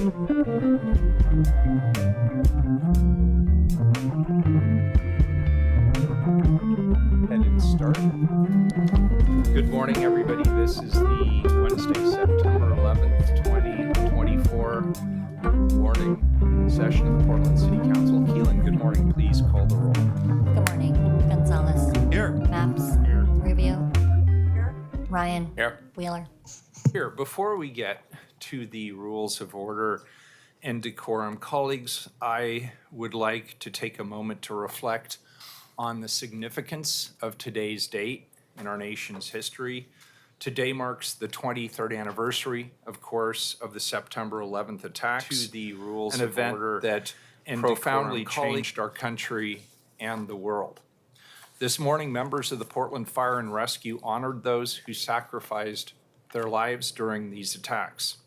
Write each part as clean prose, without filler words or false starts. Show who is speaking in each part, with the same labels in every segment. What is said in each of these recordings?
Speaker 1: And start. Good morning, everybody. This is the Wednesday, September 11th, 2024 morning session of the Portland City Council. Keelan, good morning. Please call the roll.
Speaker 2: Good morning. Gonzalez.
Speaker 1: Here.
Speaker 2: Maps.
Speaker 1: Here.
Speaker 2: Rubio. Here. Ryan.
Speaker 1: Here.
Speaker 2: Wheeler.
Speaker 1: Here. Before we get to the rules of order and decorum, colleagues, I would like to take a moment to reflect on the significance of today's date in our nation's history. Today marks the 23rd anniversary, of course, of the September 11th attacks, to the rules of order that profoundly changed our country and the world. This morning, members of the Portland Fire and Rescue honored those who sacrificed their lives during these attacks.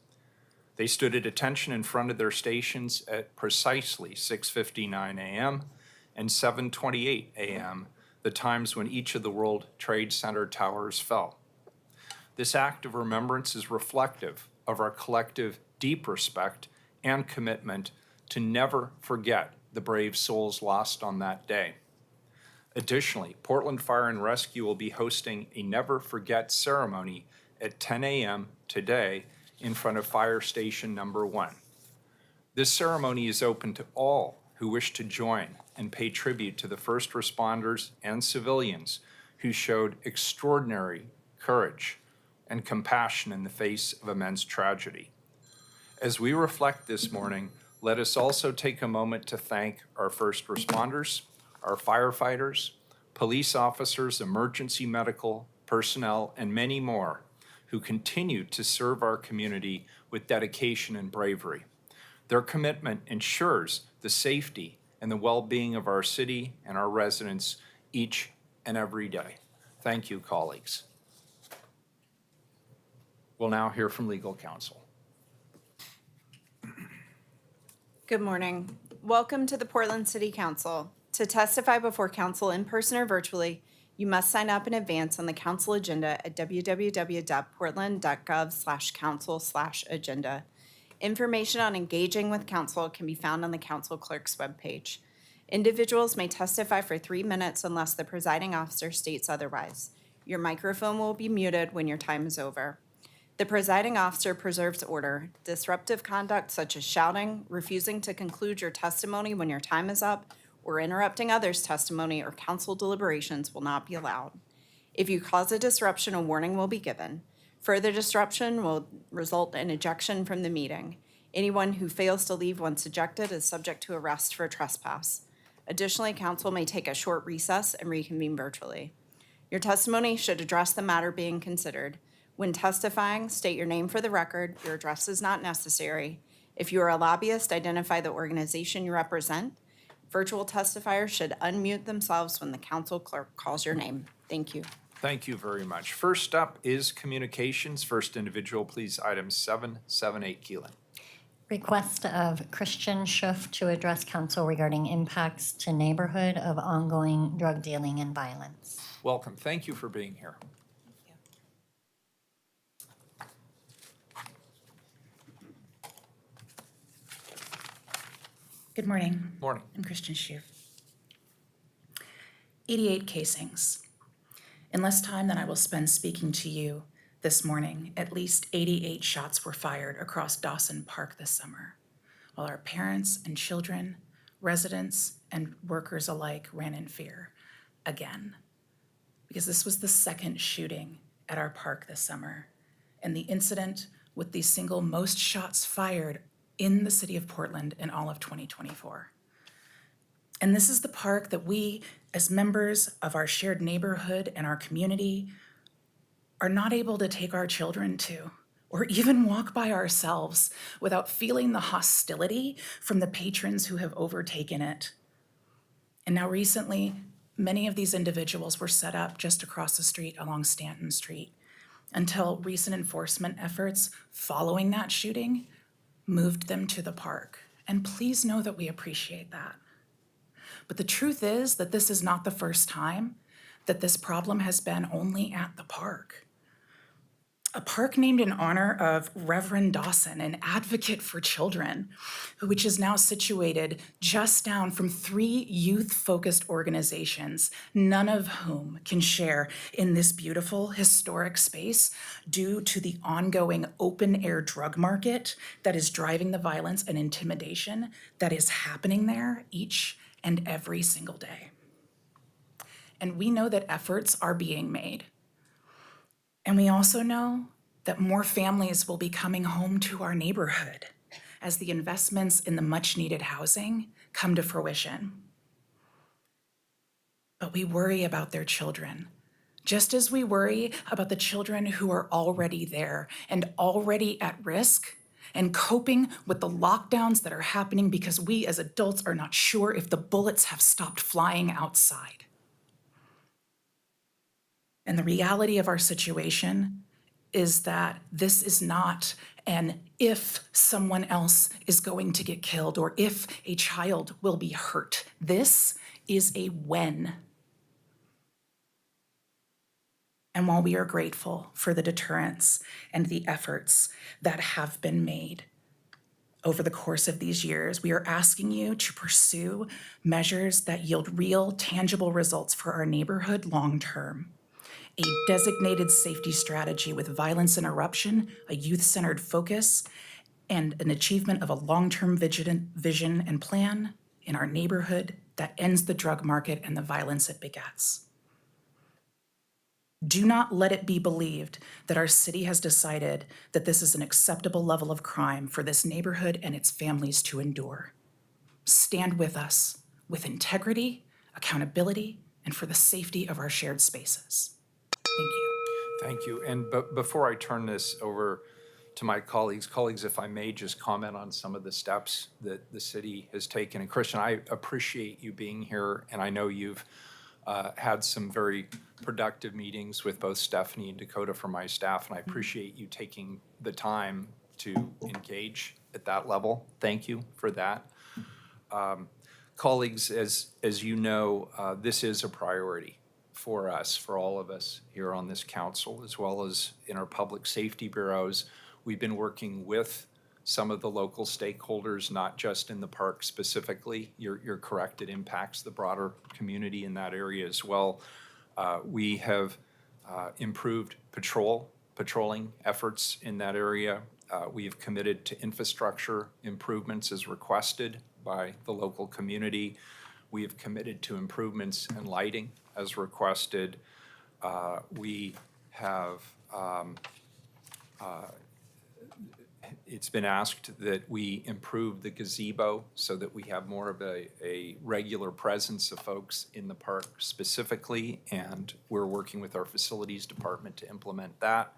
Speaker 1: They stood at attention in front of their stations at precisely 6:59 a.m. and 7:28 a.m., the times when each of the World Trade Center towers fell. This act of remembrance is reflective of our collective deep respect and commitment to never forget the brave souls lost on that day. Additionally, Portland Fire and Rescue will be hosting a Never Forget ceremony at 10 a.m. today in front of Fire Station Number 1. This ceremony is open to all who wish to join and pay tribute to the first responders and civilians who showed extraordinary courage and compassion in the face of immense tragedy. As we reflect this morning, let us also take a moment to thank our first responders, our firefighters, police officers, emergency medical personnel, and many more who continue to serve our community with dedication and bravery. Their commitment ensures the safety and the well-being of our city and our residents each and every day. Thank you, colleagues. We'll now hear from legal counsel.
Speaker 3: Good morning. Welcome to the Portland City Council. To testify before council in person or virtually, you must sign up in advance on the council agenda at www.portland.gov/council/agenda. Information on engaging with council can be found on the council clerk's webpage. Individuals may testify for 3 minutes unless the presiding officer states otherwise. Your microphone will be muted when your time is over. The presiding officer preserves order. Disruptive conduct such as shouting, refusing to conclude your testimony when your time is up, or interrupting others' testimony or council deliberations will not be allowed. If you cause a disruption, a warning will be given. Further disruption will result in ejection from the meeting. Anyone who fails to leave once ejected is subject to arrest for trespass. Additionally, council may take a short recess and reconvene virtually. Your testimony should address the matter being considered. When testifying, state your name for the record. Your address is not necessary. If you are a lobbyist, identify the organization you represent. Virtual testifiers should unmute themselves when the council clerk calls your name. Thank you.
Speaker 1: Thank you very much. First up is communications. First individual, please, item 778, Keelan.
Speaker 2: Request of Christian Schuff to address council regarding impacts to neighborhood of ongoing drug dealing and violence.
Speaker 1: Welcome. Thank you for being here.
Speaker 4: Good morning.
Speaker 1: Morning.
Speaker 4: I'm Christian Schuff. 88 casings. In less time than I will spend speaking to you this morning, at least 88 shots were fired across Dawson Park this summer, while our parents and children, residents and workers alike ran in fear again, because this was the second shooting at our park this summer, and the incident with the single most shots fired in the city of Portland in all of 2024. And this is the park that we, as members of our shared neighborhood and our community, are not able to take our children to, or even walk by ourselves without feeling the hostility from the patrons who have overtaken it. And now recently, many of these individuals were set up just across the street along Stanton Street until recent enforcement efforts following that shooting moved them to the park. And please know that we appreciate that. But the truth is that this is not the first time that this problem has been only at the park. a park named in honor of Reverend Dawson, an advocate for children, which is now situated just down from 3 youth-focused organizations, none of whom can share in this beautiful historic space due to the ongoing open-air drug market that is driving the violence and intimidation that is happening there each and every single day. And we know that efforts are being made. And we also know that more families will be coming home to our neighborhood as the investments in the much-needed housing come to fruition. But we worry about their children, just as we worry about the children who are already there and already at risk and coping with the lockdowns that are happening because we as adults are not sure if the bullets have stopped flying outside. And the reality of our situation is that this is not an if someone else is going to get killed or if a child will be hurt. This is a when. And while we are grateful for the deterrence and the efforts that have been made over the course of these years, we are asking you to pursue measures that yield real, tangible results for our neighborhood long-term. A designated safety strategy with violence interruption, a youth-centered focus, and an achievement of a long-term vision and plan in our neighborhood that ends the drug market and the violence it begets. Do not let it be believed that our city has decided that this is an acceptable level of crime for this neighborhood and its families to endure. Stand with us with integrity, accountability, and for the safety of our shared spaces. Thank you.
Speaker 1: Thank you. And before I turn this over to my colleagues, if I may just comment on some of the steps that the city has taken. And Christian, I appreciate you being here, and I know you've had some very productive meetings with both Stephanie and Dakota from my staff, and I appreciate you taking the time to engage at that level. Thank you for that. Colleagues, as you know, this is a priority for us, for all of us here on this council, as well as in our public safety bureaus. We've been working with some of the local stakeholders, not just in the park specifically. You're correct, it impacts the broader community in that area as well. We have improved patrolling efforts in that area. We have committed to infrastructure improvements as requested by the local community. We have committed to improvements in lighting as requested. We have, it's been asked that we improve the gazebo so that we have more of a regular presence of folks in the park specifically, and we're working with our facilities department to implement that.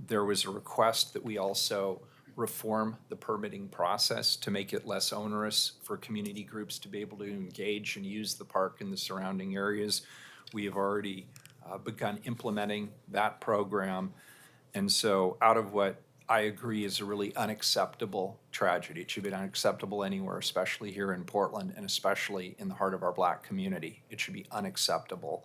Speaker 1: There was a request that we also reform the permitting process to make it less onerous for community groups to be able to engage and use the park in the surrounding areas. We have already begun implementing that program. And so out of what I agree is a really unacceptable tragedy, it should be unacceptable anywhere, especially here in Portland and especially in the heart of our Black community. It should be unacceptable.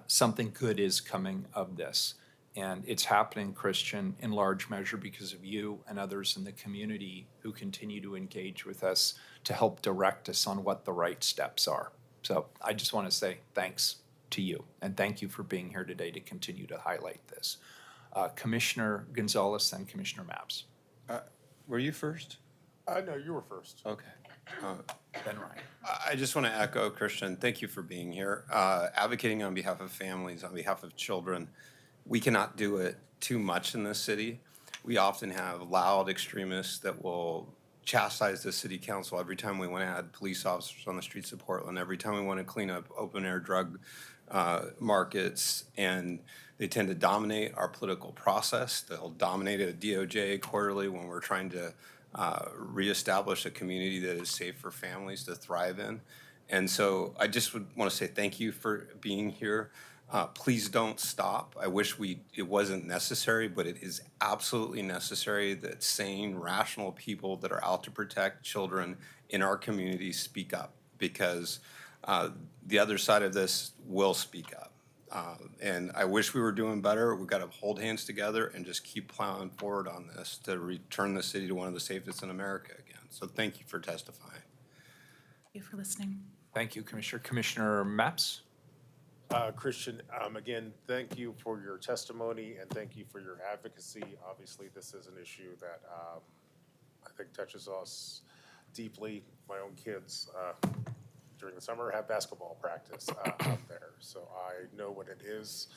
Speaker 1: Something good is coming of this. And it's happening, Christian, in large measure because of you and others in the community who continue to engage with us to help direct us on what the right steps are. So I just want to say thanks to you, and thank you for being here today to continue to highlight this. Commissioner Gonzalez, then Commissioner Mapps.
Speaker 5: Were you first?
Speaker 6: No, you were first.
Speaker 5: Okay.
Speaker 1: Then Ryan.
Speaker 5: I just want to echo, Christian, thank you for being here. Advocating on behalf of families, on behalf of children. We cannot do it too much in this city. We often have loud extremists that will chastise the city council every time we want to add police officers on the streets of Portland, every time we want to clean up open-air drug markets, and they tend to dominate our political process. They'll dominate a DOJ quarterly when we're trying to reestablish a community that is safe for families to thrive in. And so I just would want to say thank you for being here. Please don't stop. I wish it wasn't necessary, but it is absolutely necessary that sane, rational people that are out to protect children in our community speak up, because the other side of this will speak up. And I wish we were doing better. We've got to hold hands together and just keep plowing forward on this to return the city to one of the safest in America again. So thank you for testifying.
Speaker 4: Thank you for listening.
Speaker 1: Thank you, Commissioner. Commissioner Maps?
Speaker 6: Christian, again, thank you for your testimony and thank you for your advocacy. Obviously, this is an issue that I think touches us deeply. My own kids during the summer have basketball practice out there, so I know what it is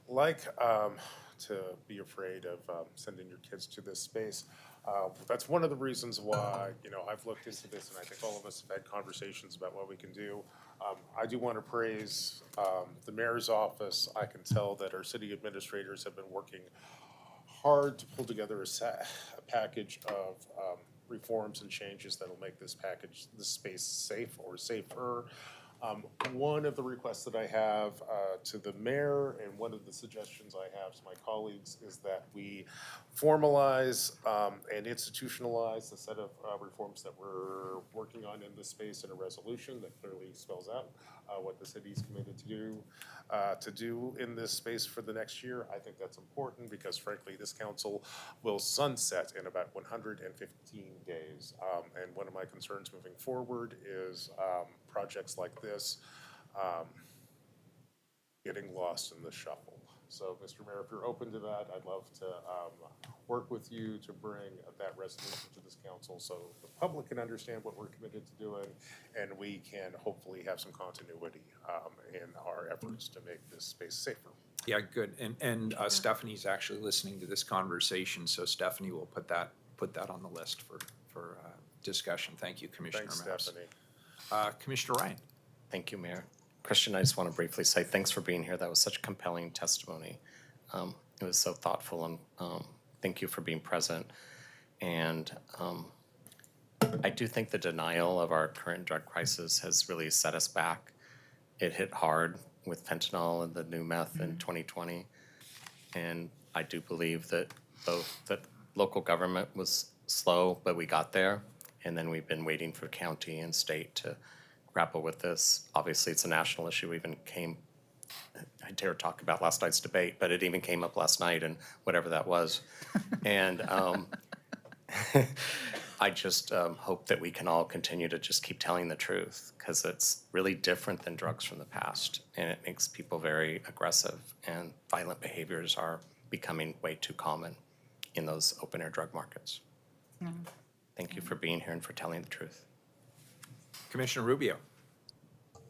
Speaker 6: like to be afraid of sending your kids to this space. That's one of the reasons why, I've looked into this, and I think all of us have had conversations about what we can do. I do want to praise the mayor's office. I can tell that our city administrators have been working hard to pull together a package of reforms and changes that will make this space safe or safer. One of the requests that I have to the mayor and one of the suggestions I have to my colleagues is that we formalize and institutionalize the set of reforms that we're working on in this space in a resolution that clearly spells out what the city's committed to do in this space for the next year. I think that's important because frankly, this council will sunset in about 115 days. And one of my concerns moving forward is projects like this getting lost in the shuffle. So, Mr. Mayor, if you're open to that, I'd love to work with you to bring that resolution to this council so the public can understand what we're committed to doing and we can hopefully have some continuity in our efforts to make this space safer.
Speaker 1: Yeah, good. And Stephanie's actually listening to this conversation, so Stephanie will put that on the list for discussion. Thank you, Commissioner
Speaker 6: Thanks,
Speaker 1: Maps.
Speaker 6: Stephanie.
Speaker 1: Commissioner Ryan?
Speaker 7: Thank you, Mayor. Christian, I just want to briefly say thanks for being here. That was such compelling testimony. It was so thoughtful, and thank you for being present. And I do think the denial of our current drug crisis has really set us back. It hit hard with fentanyl and the new meth in 2020. And I do believe that both that local government was slow, but we got there. And then we've been waiting for county and state to grapple with this. Obviously, it's a national issue. I dare talk about last night's debate, but it even came up last night and whatever that was. And I just hope that we can all continue to just keep telling the truth because it's really different than drugs from the past. And it makes people very aggressive and violent behaviors are becoming way too common in those open air drug markets. Thank you for being here and for telling the truth.
Speaker 1: Commissioner Rubio?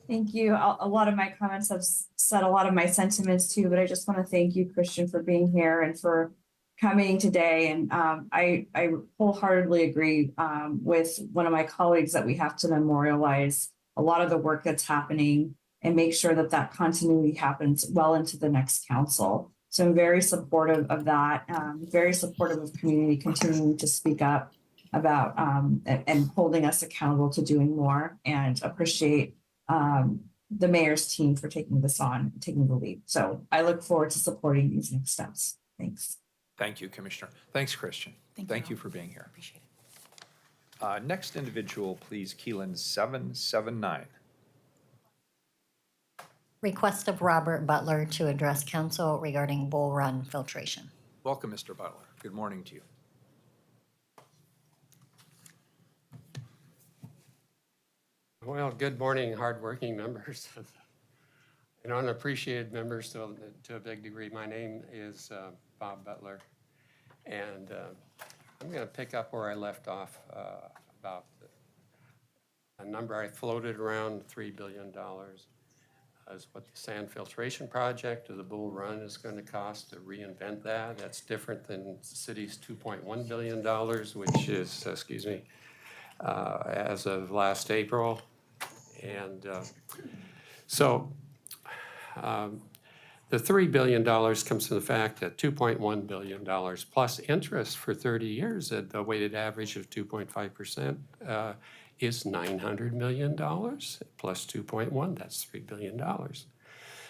Speaker 8: Thank you. A lot of my comments have said a lot of my sentiments too, but I just want to thank you, Christian, for being here and for coming today. And I wholeheartedly agree with one of my colleagues that we have to memorialize a lot of the work that's happening and make sure that that continuity happens well into the next council. So I'm very supportive of that, very supportive of community continuing to speak up about and holding us accountable to doing more, and appreciate the mayor's team for taking this on, taking the lead. So I look forward to supporting these next steps. Thanks.
Speaker 1: Thank you, Commissioner. Thanks, Christian. Thank you for being here.
Speaker 4: Appreciate it.
Speaker 1: Next individual, please, Keelan 779.
Speaker 2: Request of Robert Butler to address council regarding Bull Run filtration.
Speaker 1: Welcome, Mr. Butler. Good morning to you.
Speaker 9: Well, good morning, hardworking members and unappreciated members to a big degree. My name is Bob Butler, and I'm going to pick up where I left off about a number I floated around, $3 billion is what the sand filtration project of the Bull Run is going to cost to reinvent that. That's different than the city's $2.1 billion, which is, as of last April. And so the $3 billion comes from the fact that $2.1 billion plus interest for 30 years at a weighted average of 2.5% is $900 million plus 2.1, that's $3 billion.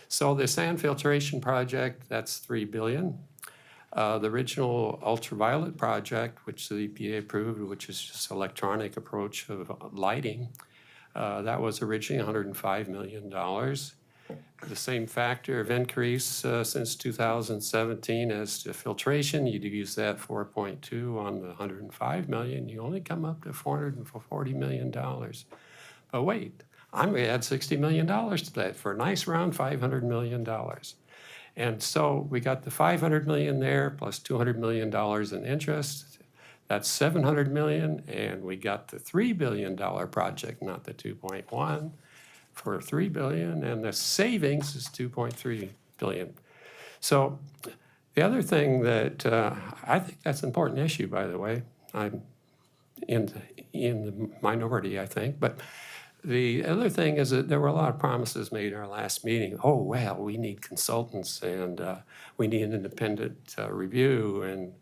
Speaker 9: So the sand filtration project, that's $3 billion. The original ultraviolet project, which the EPA approved, which is just electronic approach of lighting, that was originally $105 million. The same factor of increase since 2017 as to filtration. You'd use that 4.2 on the 105 million. You only come up to $440 million. But wait, I'm going to add $60 million to that for a nice round $500 million. And so we got the 500 million there plus $200 million in interest. That's 700 million, and we got the $3 billion project, not the 2.1, for 3 billion, and the savings is 2.3 billion. So the other thing that I think that's an important issue, by the way. I'm in the minority, I think, but the other thing is that there were a lot of promises made in our last meeting. Oh, well, we need consultants and we need an independent review. And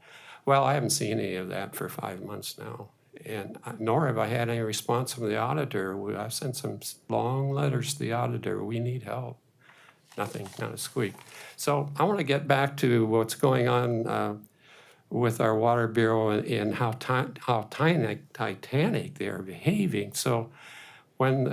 Speaker 9: well, I haven't seen any of that for 5 months now. And nor have I had any response from the auditor. I've sent some long letters to the auditor. We need help. Nothing, not a squeak. So I want to get back to what's going on with our Water Bureau and how titanic they are behaving. So when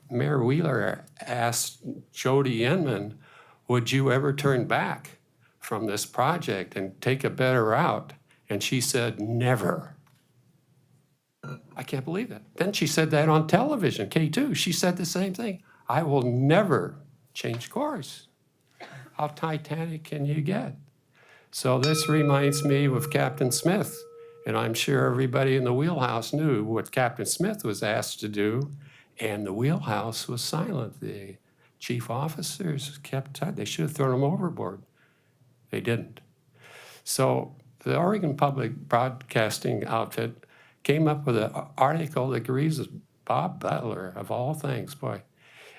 Speaker 9: Mayor Wheeler asked Jody Inman, would you ever turn back from this project and take a better route? And she said, never. I can't believe it. Then she said that on television, K2. She said the same thing. I will never change course. How titanic can you get? So this reminds me of Captain Smith. And I'm sure everybody in the wheelhouse knew what Captain Smith was asked to do, and the wheelhouse was silent. The chief officers kept, they should have thrown him overboard. They didn't. So the Oregon Public Broadcasting outfit came up with an article that agrees with Bob Butler, of all things, boy.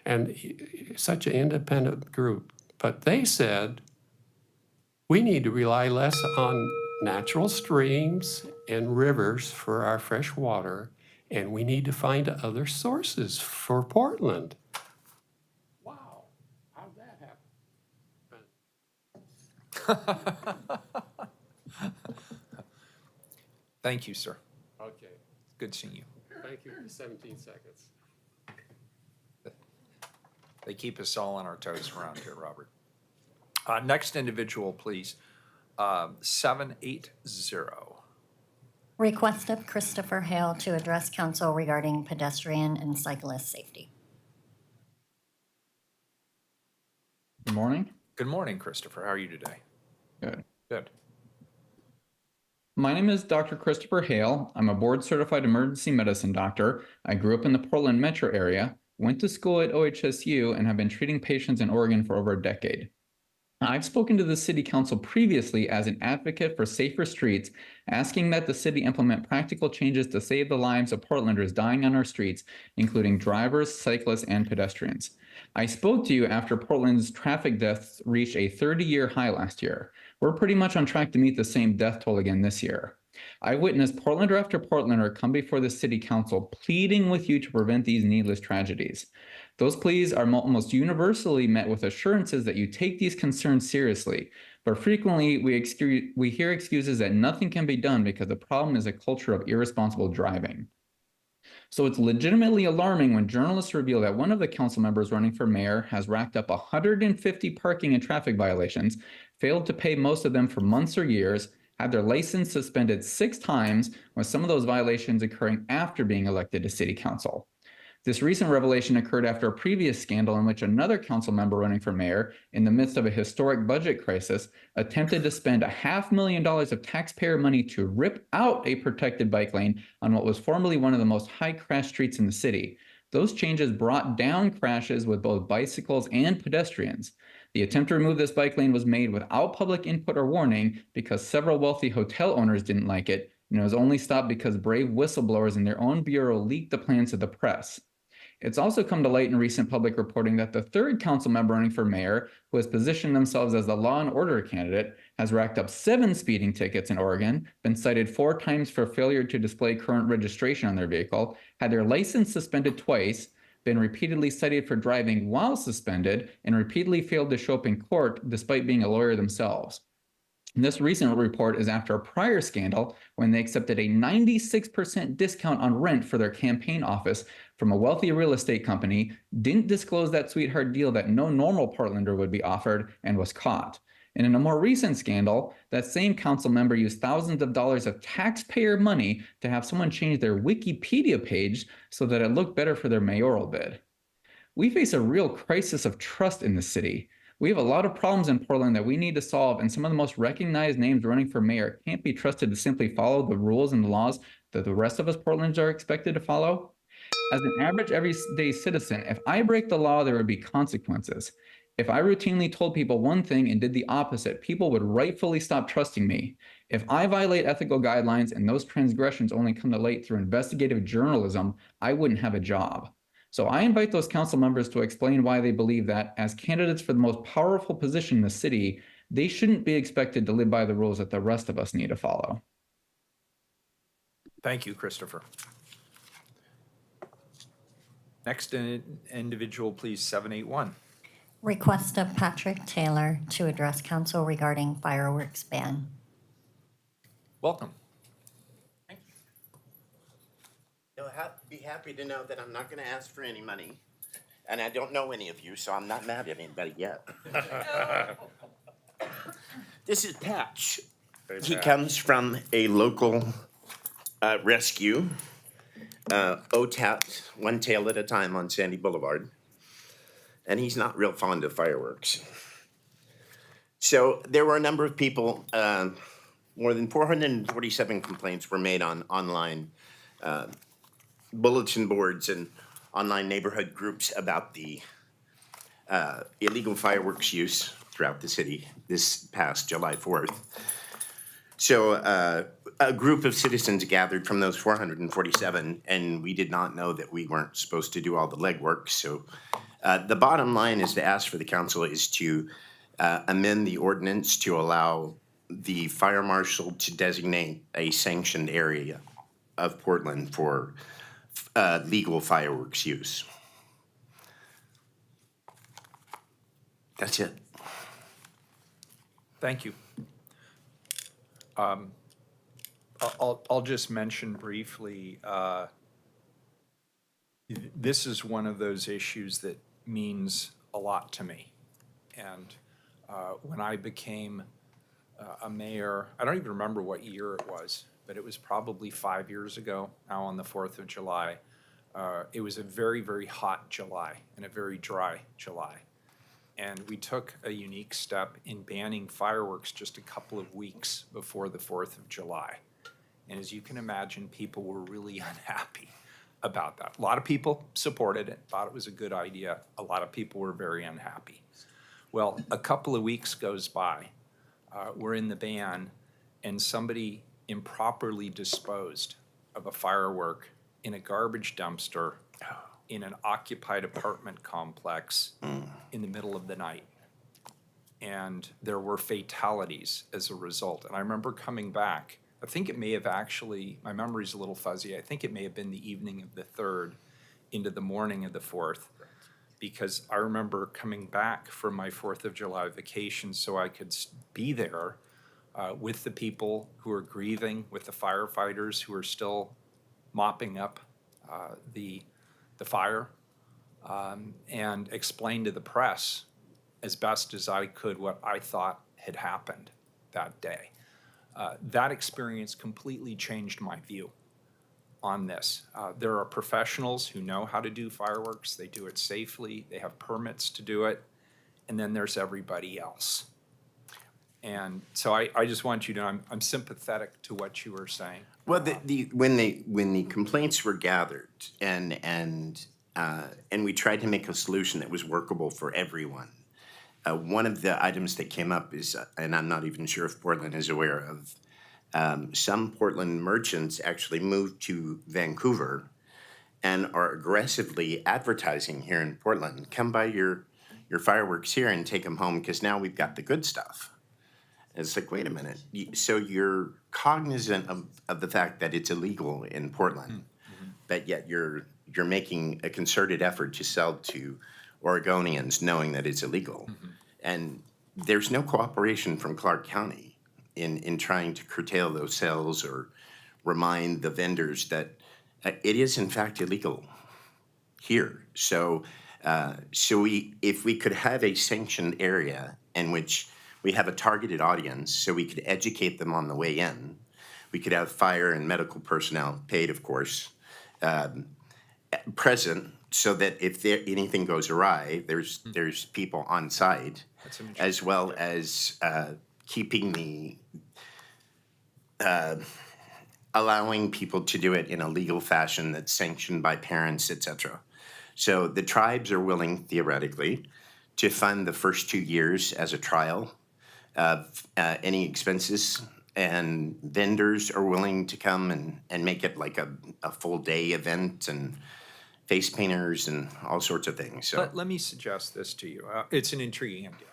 Speaker 9: And such an independent group. But they said, we need to rely less on natural streams and rivers for our fresh water, and we need to find other sources for Portland. Wow, how'd that happen?
Speaker 1: Thank you, sir.
Speaker 9: Okay,
Speaker 1: Good seeing you.
Speaker 9: thank you for 17 seconds.
Speaker 1: They keep us all on our toes around here, Robert. Next individual, please. 780.
Speaker 2: Request of Christopher Hale to address council regarding pedestrian and cyclist safety.
Speaker 10: Good morning.
Speaker 1: Good morning, Christopher. How are you today?
Speaker 10: Good.
Speaker 1: Good.
Speaker 10: My name is Dr. Christopher Hale. I'm a board-certified emergency medicine doctor. I grew up in the Portland metro area, went to school at OHSU, and have been treating patients in Oregon for over a decade. I've spoken to the City Council previously as an advocate for safer streets, asking that the city implement practical changes to save the lives of Portlanders dying on our streets, including drivers, cyclists, and pedestrians. I spoke to you after Portland's traffic deaths reached a 30-year high last year. We're pretty much on track to meet the same death toll again this year. I witnessed Portlander after Portlander come before the City Council pleading with you to prevent these needless tragedies. Those pleas are almost universally met with assurances that you take these concerns seriously, but frequently we hear excuses that nothing can be done because the problem is a culture of irresponsible driving. So it's legitimately alarming when journalists reveal that one of the council members running for mayor has racked up 150 parking and traffic violations, failed to pay most of them for months or years, had their license suspended 6 times, with some of those violations occurring after being elected to city council. This recent revelation occurred after a previous scandal in which another council member running for mayor, in the midst of a historic budget crisis, attempted to spend $500,000 of taxpayer money to rip out a protected bike lane on what was formerly one of the most high crash streets in the city. Those changes brought down crashes with both bicycles and pedestrians. The attempt to remove this bike lane was made without public input or warning because several wealthy hotel owners didn't like it, and it was only stopped because brave whistleblowers in their own bureau leaked the plans to the press. It's also come to light in recent public reporting that the third council member running for mayor, who has positioned themselves as the law and order candidate, has racked up 7 speeding tickets in Oregon, been cited 4 times for failure to display current registration on their vehicle, had their license suspended twice, been repeatedly cited for driving while suspended, and repeatedly failed to show up in court despite being a lawyer themselves. This recent report is after a prior scandal when they accepted a 96% discount on rent for their campaign office from a wealthy real estate company, didn't disclose that sweetheart deal that no normal Portlander would be offered, and was caught. And in a more recent scandal, that same council member used thousands of dollars of taxpayer money to have someone change their Wikipedia page so that it looked better for their mayoral bid. We face a real crisis of trust in the city. We have a lot of problems in Portland that we need to solve, and some of the most recognized names running for mayor can't be trusted to simply follow the rules and laws that the rest of us Portlanders are expected to follow. As an average everyday citizen, if I break the law, there would be consequences. If I routinely told people one thing and did the opposite, people would rightfully stop trusting me. If I violate ethical guidelines and those transgressions only come to light through investigative journalism, I wouldn't have a job. So I invite those council members to explain why they believe that, as candidates for the most powerful position in the city, they shouldn't be expected to live by the rules that the rest of us need to follow.
Speaker 1: Thank you, Christopher. Next individual, please, 781.
Speaker 2: Request of Patrick Taylor to address council regarding fireworks ban.
Speaker 1: Welcome.
Speaker 11: You'll be happy to know that I'm not going to ask for any money. And I don't know any of you, so I'm not mad at anybody yet. This is Patch. He comes from a local rescue, OTAT, one tail at a time on Sandy Boulevard. And he's not real fond of fireworks. So there were a number of people, more than 447 complaints were made on online bulletin boards and online neighborhood groups about the illegal fireworks use throughout the city this past July 4th. So a group of citizens gathered from those 447, and we did not know that we weren't supposed to do all the legwork. So the bottom line is to ask for the council is to amend the ordinance to allow the fire marshal to designate a sanctioned area of Portland for legal fireworks use. That's it.
Speaker 1: Thank you. I'll just mention briefly, this is one of those issues that means a lot to me. And when I became a mayor, I don't even remember what year it was, but it was probably 5 years ago, now on the 4th of July. It was a very, very hot July and a very dry July. And we took a unique step in banning fireworks just a couple of weeks before the 4th of July. And as you can imagine, people were really unhappy about that. A lot of people supported it, thought it was a good idea. A lot of people were very unhappy. Well, a couple of weeks goes by, we're in the ban, and somebody improperly disposed of a firework in a garbage dumpster in an occupied apartment complex in the middle of the night. And there were fatalities as a result. And I remember coming back, I think it may have actually, my memory's a little fuzzy, I think it may have been the evening of the 3rd into the morning of the 4th, because I remember coming back from my 4th of July vacation so I could be there with the people who are grieving, with the firefighters who are still mopping up the fire, and explain to the press as best as I could what I thought had happened that day. That experience completely changed my view on this. There are professionals who know how to do fireworks. They do it safely. They have permits to do it. And then there's everybody else. And so I just want you to know I'm sympathetic to what you were saying.
Speaker 11: Well, when the complaints were gathered and we tried to make a solution that was workable for everyone, one of the items that came up is, and I'm not even sure if Portland is aware of, some Portland merchants actually moved to Vancouver and are aggressively advertising here in Portland. Come buy your fireworks here and take them home because now we've got the good stuff. It's like, wait a minute. So you're cognizant of the fact that it's illegal in Portland, but yet you're making a concerted effort to sell to Oregonians knowing that it's illegal. And there's no cooperation from Clark County in trying to curtail those sales or remind the vendors that it is in fact illegal. here. So, if we could have a sanctioned area in which we have a targeted audience, so we could educate them on the way in, we could have fire and medical personnel, paid of course, present, so that if anything goes awry, there's people on site,
Speaker 1: That's an
Speaker 11: as well as keeping the allowing people to do it in a legal fashion that's sanctioned by parents, etc. So the tribes are willing, theoretically, to fund the first 2 years as a trial of any expenses, and vendors are willing to come and make it like a full day event, and face painters and all sorts of things. So
Speaker 1: Let me suggest this to you. It's an intriguing idea.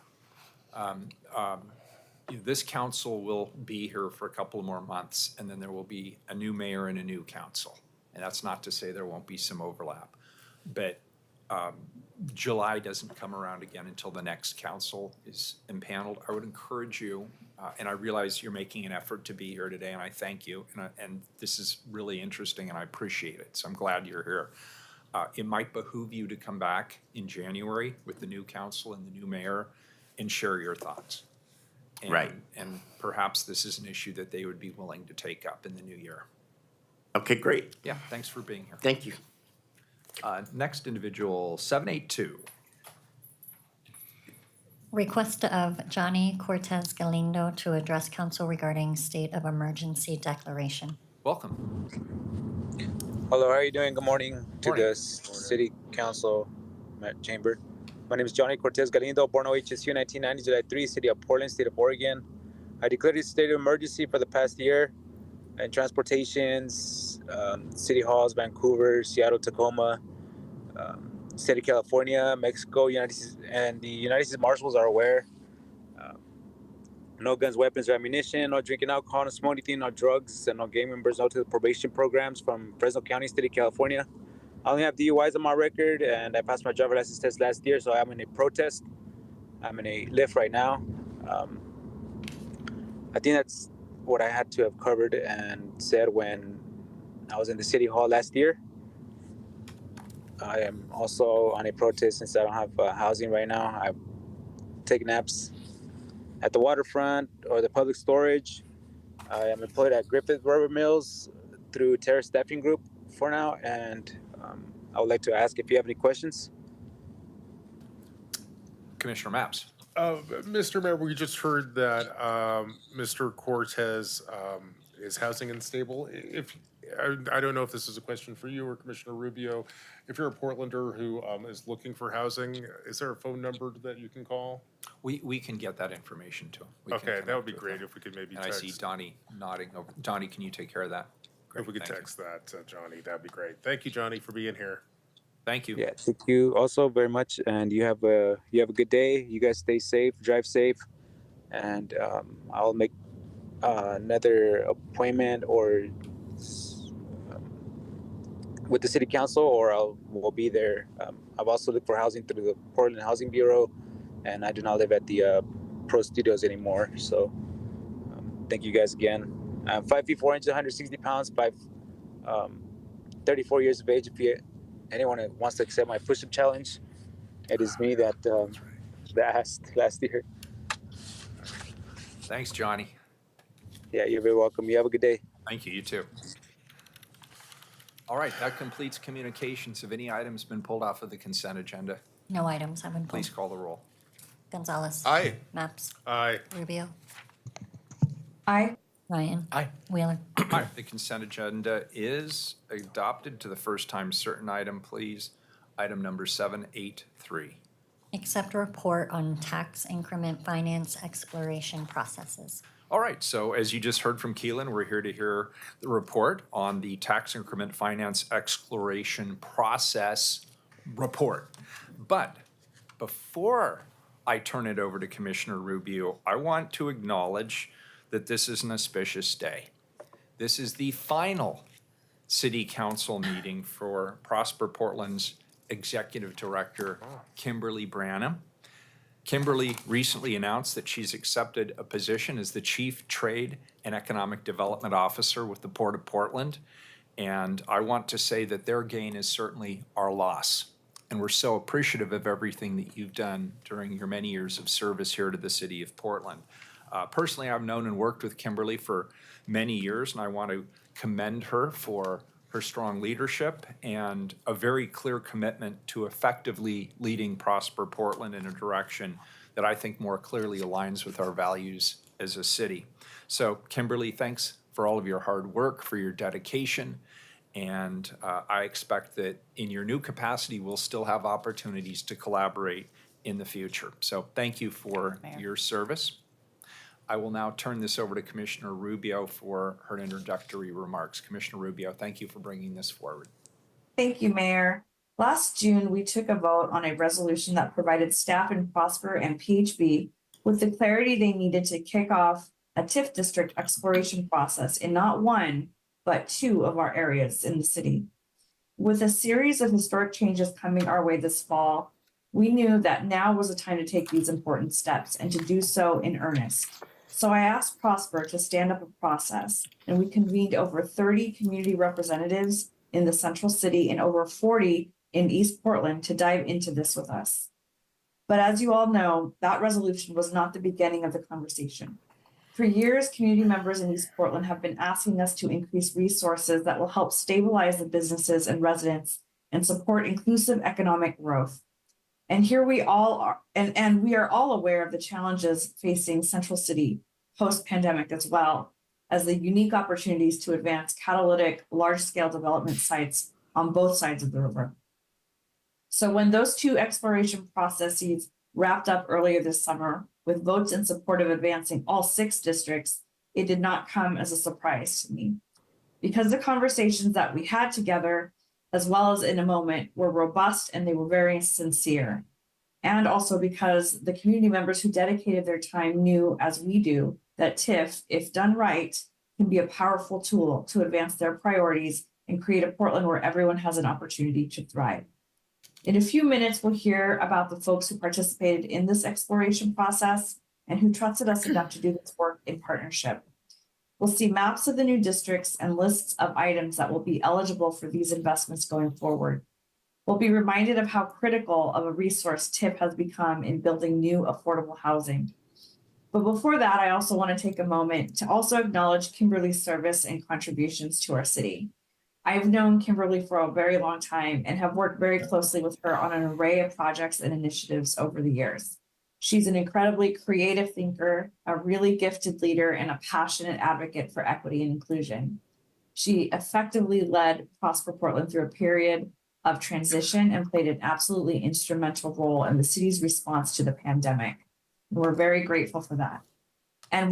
Speaker 1: This council will be here for a couple more months, and then there will be a new mayor and a new council. And that's not to say there won't be some overlap. But July doesn't come around again until the next council is impaneled. I would encourage you, and I realize you're making an effort to be here today, and I thank you. And this is really interesting, and I appreciate it. So I'm glad you're here. It might behoove you to come back in January with the new council and the new mayor and share your thoughts.
Speaker 11: Right.
Speaker 1: And perhaps this is an issue that they would be willing to take up in the new year.
Speaker 11: okay, great.
Speaker 1: Yeah, thanks for being here.
Speaker 11: Thank you.
Speaker 1: Next individual, 782.
Speaker 2: Request of Johnny Cortez Galindo to address council regarding state of emergency declaration.
Speaker 1: Welcome.
Speaker 12: Hello, how are you doing? Good morning to
Speaker 1: Morning.
Speaker 12: the City Council chamber. My name is Johnny Cortez Galindo, born OHSU 1990, July 3, City of Portland, State of Oregon. I declared a state of emergency for the past year in transportations, city halls, Vancouver, Seattle, Tacoma, State of California, Mexico, United States, and the United States Marshals are aware. No guns, weapons, or ammunition, no drinking alcohol, no smoking anything, no drugs, and no gang members, no to the probation programs from Fresno County, State of California. I only have DUIs on my record, and I passed my driver's license test last year, so I'm in a protest. I'm in a lift right now. I think that's what I had to have covered and said when I was in the city hall last year. I am also on a protest since I don't have housing right now. I take naps at the waterfront or the public storage. I am employed at Griffith Rubber Mills through Terra Staffing Group for now, and I would like to ask if you have any questions.
Speaker 1: Commissioner Maps.
Speaker 6: Mr. Mayor, we just heard that Mr. Cortez is housing unstable. I don't know if this is a question for you or Commissioner Rubio. If you're a Portlander who is looking for housing, is there a phone number that you can call?
Speaker 1: We can get that information to him. We can
Speaker 6: Okay, that would
Speaker 1: connect
Speaker 6: be
Speaker 1: with
Speaker 6: great
Speaker 1: him.
Speaker 6: if we could maybe
Speaker 1: And I
Speaker 6: text.
Speaker 1: see Donnie nodding over. Donnie, can you take care of that?
Speaker 6: If we could
Speaker 1: Great, thank you.
Speaker 6: text that, Johnny, that'd be great. Thank you, Johnny, for being here.
Speaker 1: Thank you.
Speaker 12: Yeah, thank you also very much, and you have a good day. You guys stay safe, drive safe, and I'll make another appointment or with the city council, or we'll be there. I've also looked for housing through the Portland Housing Bureau, and I do not live at the Pro Studios anymore. So thank you guys again. I'm 5 feet 4 inches, 160 pounds, 34 years of age. If anyone wants to accept my push-up challenge, it is me that asked last year.
Speaker 1: Thanks, Johnny.
Speaker 12: Yeah, you're very welcome. You have a good day.
Speaker 1: Thank you. You too. All right, that completes communications. Have any items been pulled off of the consent agenda?
Speaker 2: No items have been
Speaker 1: Please
Speaker 2: pulled.
Speaker 1: call the roll.
Speaker 2: Gonzalez.
Speaker 6: Aye.
Speaker 2: Maps.
Speaker 6: Aye.
Speaker 2: Rubio.
Speaker 8: Aye.
Speaker 2: Ryan.
Speaker 7: Aye.
Speaker 2: Wheeler.
Speaker 1: All right, the consent agenda is adopted. To the first time certain item, please. Item number 783.
Speaker 2: Accept report on tax increment finance exploration processes.
Speaker 1: All right, so as you just heard from Keelan, we're here to hear the report on the tax increment finance exploration process report. But before I turn it over to Commissioner Rubio, I want to acknowledge that this is an auspicious day. This is the final city council meeting for Prosper Portland's executive director, Kimberly Branham. Kimberly recently announced that she's accepted a position as the Chief Trade and Economic Development Officer with the Port of Portland. And I want to say that their gain is certainly our loss. And we're so appreciative of everything that you've done during your many years of service here to the city of Portland. Personally, I've known and worked with Kimberly for many years, and I want to commend her for her strong leadership and a very clear commitment to effectively leading Prosper Portland in a direction that I think more clearly aligns with our values as a city. So Kimberly, thanks for all of your hard work, for your dedication. And I expect that in your new capacity, we'll still have opportunities to collaborate in the future. So thank you for your service. I will now turn this over to Commissioner Rubio for her introductory remarks. Commissioner Rubio, thank you for bringing this forward.
Speaker 8: Thank you, Mayor. Last June, we took a vote on a resolution that provided staff in Prosper and PHB with the clarity they needed to kick off a TIF district exploration process in not one, but two of our areas in the city. With a series of historic changes coming our way this fall, we knew that now was the time to take these important steps and to do so in earnest. So I asked Prosper to stand up a process, and we convened over 30 community representatives in the central city and over 40 in East Portland to dive into this with us. But as you all know, that resolution was not the beginning of the conversation. For years, community members in East Portland have been asking us to increase resources that will help stabilize the businesses and residents and support inclusive economic growth. And here we all are, and we are all aware of the challenges facing Central City post-pandemic, as well as the unique opportunities to advance catalytic, large-scale development sites on both sides of the river. So when those two exploration processes wrapped up earlier this summer with votes in support of advancing all 6 districts, it did not come as a surprise to me. Because the conversations that we had together, as well as in a moment, were robust and they were very sincere. And also because the community members who dedicated their time knew, as we do, that TIF, if done right, can be a powerful tool to advance their priorities and create a Portland where everyone has an opportunity to thrive. In a few minutes, we'll hear about the folks who participated in this exploration process and who trusted us enough to do this work in partnership. We'll see maps of the new districts and lists of items that will be eligible for these investments going forward. We'll be reminded of how critical of a resource TIF has become in building new affordable housing. But before that, I also want to take a moment to also acknowledge Kimberly's service and contributions to our city. I've known Kimberly for a very long time and have worked very closely with her on an array of projects and initiatives over the years. She's an incredibly creative thinker, a really gifted leader, and a passionate advocate for equity and inclusion. She effectively led Prosper Portland through a period of transition and played an absolutely instrumental role in the city's response to the pandemic. And we're very grateful for that. And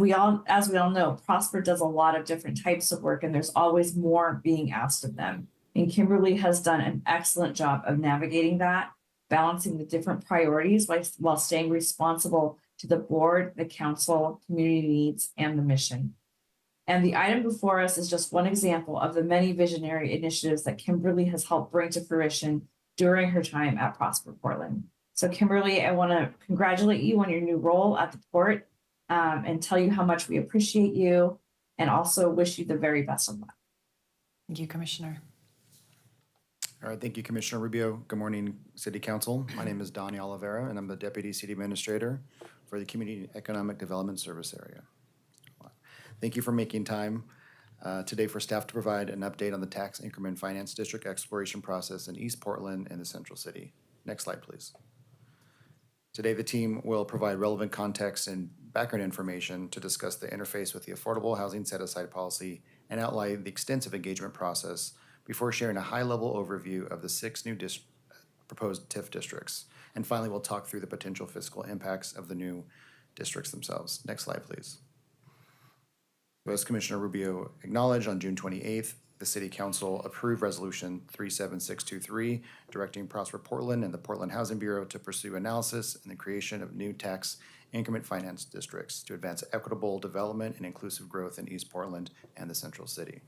Speaker 8: as we all know, Prosper does a lot of different types of work, and there's always more being asked of them. And Kimberly has done an excellent job of navigating that, balancing the different priorities while staying responsible to the board, the council, community needs, and the mission. And the item before us is just one example of the many visionary initiatives that Kimberly has helped bring to fruition during her time at Prosper Portland. So Kimberly, I want to congratulate you on your new role at the port and tell you how much we appreciate you and also wish you the very best of luck.
Speaker 13: Thank you, Commissioner.
Speaker 14: All right, thank you, Commissioner Rubio. Good morning, City Council. My name is Donnie Oliveira, and I'm the Deputy City Administrator for the Community Economic Development Service Area. Thank you for making time today for staff to provide an update on the Tax Increment Finance District exploration process in East Portland and the Central City. Next slide, please. Today, the team will provide relevant context and background information to discuss the interface with the Affordable Housing Set-Aside Policy and outline the extensive engagement process before sharing a high-level overview of the 6 new proposed TIF districts. And finally, we'll talk through the potential fiscal impacts of the new districts themselves. Next slide, please. As Commissioner Rubio acknowledged, on June 28th, the City Council approved Resolution 37623, directing Prosper Portland and the Portland Housing Bureau to pursue analysis and the creation of new tax increment finance districts to advance equitable development and inclusive growth in East Portland and the Central City.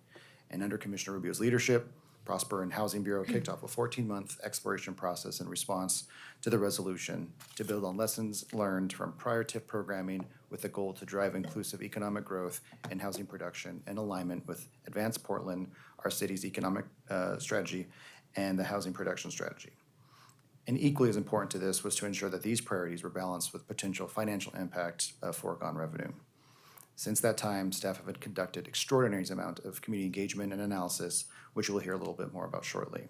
Speaker 14: And under Commissioner Rubio's leadership, Prosper and Housing Bureau kicked off a 14-month exploration process in response to the resolution to build on lessons learned from prior TIF programming with the goal to drive inclusive economic growth and housing production in alignment with Advance Portland, our city's economic strategy, and the housing production strategy. And equally as important to this was to ensure that these priorities were balanced with potential financial impact of foregone revenue. Since that time, staff have conducted extraordinary amount of community engagement and analysis, which we'll hear a little bit more about shortly.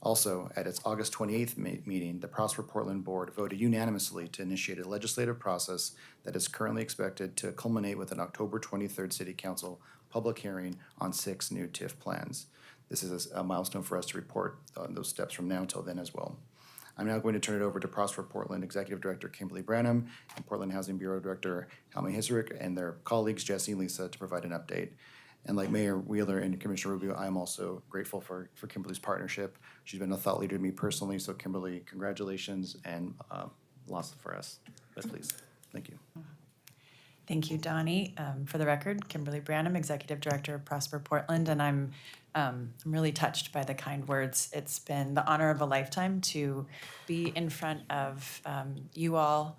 Speaker 14: Also, at its August 28th meeting, the Prosper Portland Board voted unanimously to initiate a legislative process that is currently expected to culminate with an October 23rd City Council public hearing on 6 new TIF plans. This is a milestone for us to report on those steps from now until then as well. I'm now going to turn it over to Prosper Portland Executive Director Kimberly Branham and Portland Housing Bureau Director Helmi Hisrick and their colleagues Jesse and Lisa to provide an update. And like Mayor Wheeler and Commissioner Rubio, I'm also grateful for Kimberly's partnership. She's been a thought leader to me personally, so Kimberly, congratulations and lots for us. But please, thank you.
Speaker 13: Thank you, Donnie. For the record, Kimberly Branham, Executive Director of Prosper Portland, and I'm really touched by the kind words. It's been the honor of a lifetime to be in front of you all,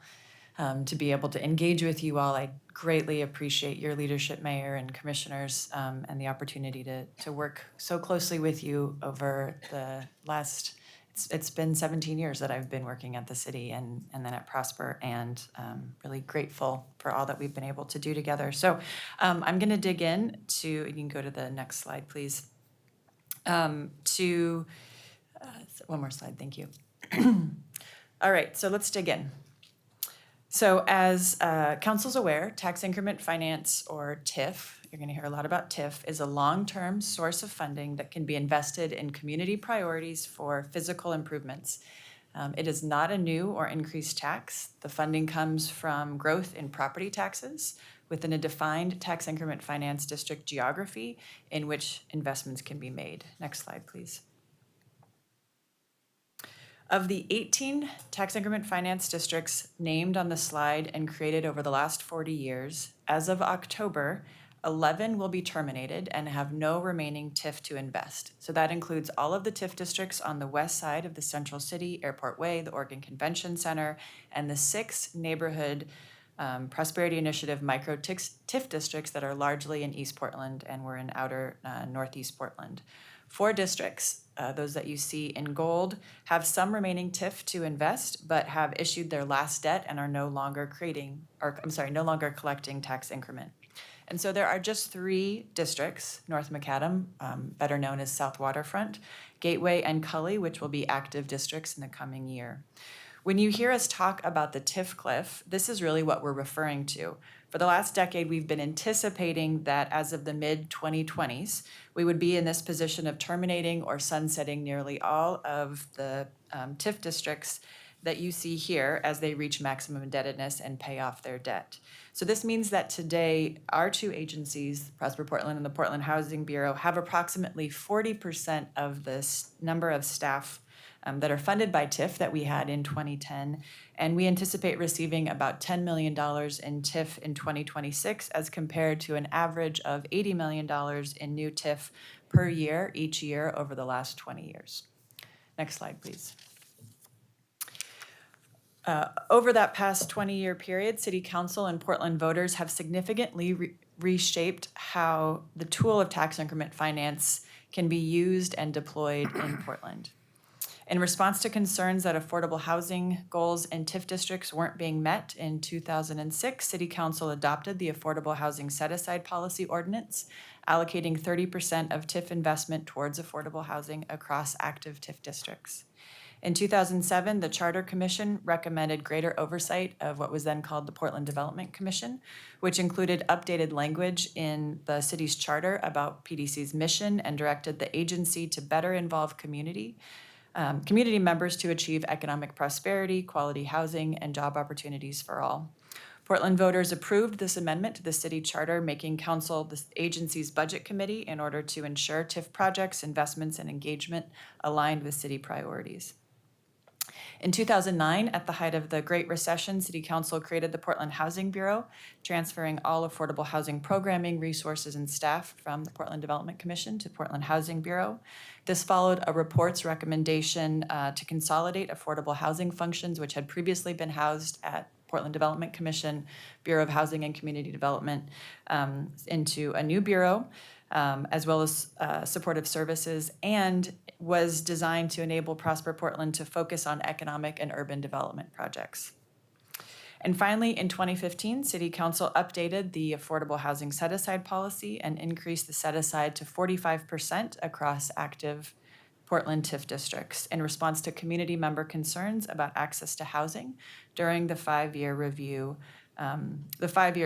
Speaker 13: to be able to engage with you all. I greatly appreciate your leadership, Mayor and Commissioners, and the opportunity to work so closely with you over the last. It's been 17 years that I've been working at the city and then at Prosper, and really grateful for all that we've been able to do together. So I'm going to dig in to, you can go to the next slide, please. One more slide, thank you. All right, so let's dig in. So as council's aware, tax increment finance, or TIF, you're going to hear a lot about TIF, is a long-term source of funding that can be invested in community priorities for physical improvements. It is not a new or increased tax. The funding comes from growth in property taxes within a defined tax increment finance district geography in which investments can be made. Next slide, please. Of the 18 tax increment finance districts named on the slide and created over the last 40 years, as of October, 11 will be terminated and have no remaining TIF to invest. So that includes all of the TIF districts on the west side of the Central City, Airport Way, the Oregon Convention Center, and the 6 neighborhood Prosperity Initiative micro TIF districts that are largely in East Portland and were in outer Northeast Portland. 4 districts, those that you see in gold, have some remaining TIF to invest, but have issued their last debt and are no longer collecting tax increment. And so there are just 3 districts, North Macadam, better known as South Waterfront, Gateway, and Cully, which will be active districts in the coming year. When you hear us talk about the TIF cliff, this is really what we're referring to. For the last decade, we've been anticipating that as of the mid-2020s, we would be in this position of terminating or sunsetting nearly all of the TIF districts that you see here as they reach maximum indebtedness and pay off their debt. So this means that today, our 2 agencies, Prosper Portland and the Portland Housing Bureau, have approximately 40% of this number of staff that are funded by TIF that we had in 2010, and we anticipate receiving about $10 million in TIF in 2026 as compared to an average of $80 million in new TIF per year each year over the last 20 years. Next slide, please. Over that past 20-year period, City Council and Portland voters have significantly reshaped how the tool of tax increment finance can be used and deployed in Portland. In response to concerns that affordable housing goals in TIF districts weren't being met, in 2006, City Council adopted the Affordable Housing Set-Aside Policy Ordinance, allocating 30% of TIF investment towards affordable housing across active TIF districts. In 2007, the Charter Commission recommended greater oversight of what was then called the Portland Development Commission, which included updated language in the city's charter about PDC's mission and directed the agency to better involve community members to achieve economic prosperity, quality housing, and job opportunities for all. Portland voters approved this amendment to the city charter, making council the agency's budget committee in order to ensure TIF projects, investments, and engagement aligned with city priorities. In 2009, at the height of the Great Recession, City Council created the Portland Housing Bureau, transferring all affordable housing programming, resources, and staff from the Portland Development Commission to Portland Housing Bureau. This followed a report's recommendation to consolidate affordable housing functions, which had previously been housed at Portland Development Commission, Bureau of Housing and Community Development, into a new bureau, as well as supportive services, and was designed to enable Prosper Portland to focus on economic and urban development projects. And finally, in 2015, City Council updated the affordable housing set-aside policy and increased the set-aside to 45% across active Portland TIF districts in response to community member concerns about access to housing during the five-year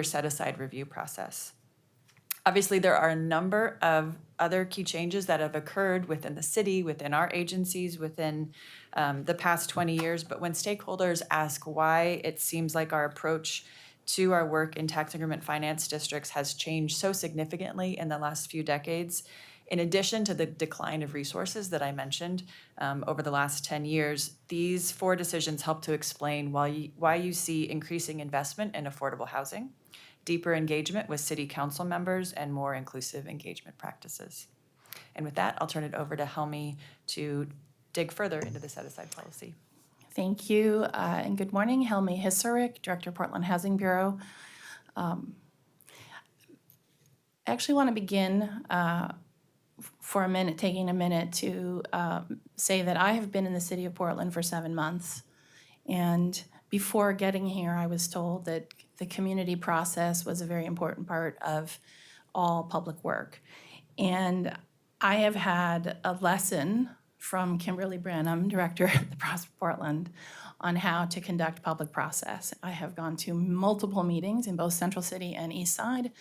Speaker 13: set-aside review process. Obviously, there are a number of other key changes that have occurred within the city, within our agencies, within the past 20 years. But when stakeholders ask why it seems like our approach to our work in tax increment finance districts has changed so significantly in the last few decades, in addition to the decline of resources that I mentioned over the last 10 years, these 4 decisions help to explain why you see increasing investment in affordable housing, deeper engagement with city council members, and more inclusive engagement practices. And with that, I'll turn it over to Helmi to dig further into the set-aside policy.
Speaker 15: Thank you, and good morning. Helmi Hisarick, Director, Portland Housing Bureau. I actually want to begin for a minute, taking a minute to say that I have been in the city of Portland for 7 months. And before getting here, I was told that the community process was a very important part of all public work. And I have had a lesson from Kimberly Branham, Director of the Prosper Portland, on how to conduct public process. I have gone to multiple meetings in both Central City and East Side,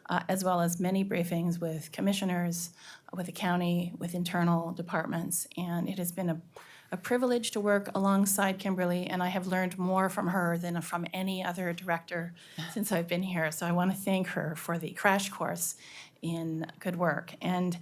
Speaker 15: as well as many briefings with commissioners, with the county, with internal departments, and it has been a privilege to work alongside Kimberly, and I have learned more from her than from any other director since I've been here. So I want to thank her for the crash course in good work. And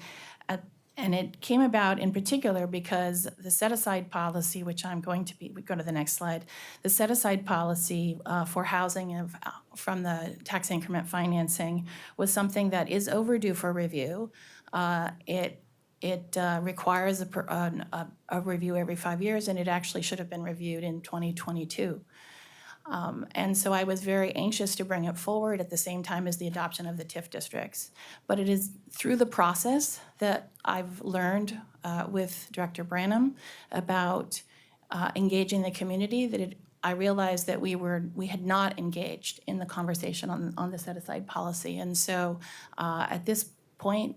Speaker 15: it came about in particular because the set-aside policy, which I'm going to we go to the next slide, the set-aside policy for housing from the tax increment financing was something that is overdue for review. It requires a review every 5 years, and it actually should have been reviewed in 2022. And so I was very anxious to bring it forward at the same time as the adoption of the TIF districts. But it is through the process that I've learned with Director Branham about engaging the community that I realized that we had not engaged in the conversation on the set-aside policy. And so at this point,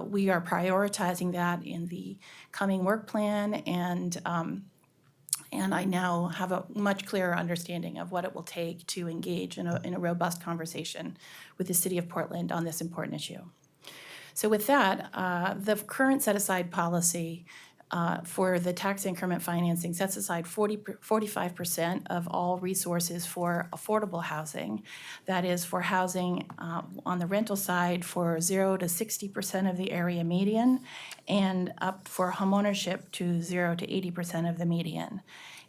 Speaker 15: we are prioritizing that in the coming work plan, and I now have a much clearer understanding of what it will take to engage in a robust conversation with the City of Portland on this important issue. So with that, the current set-aside policy for the tax increment financing sets aside 45% of all resources for affordable housing. That is for housing on the rental side for 0 to 60% of the area median, and up for homeownership to 0 to 80% of the median.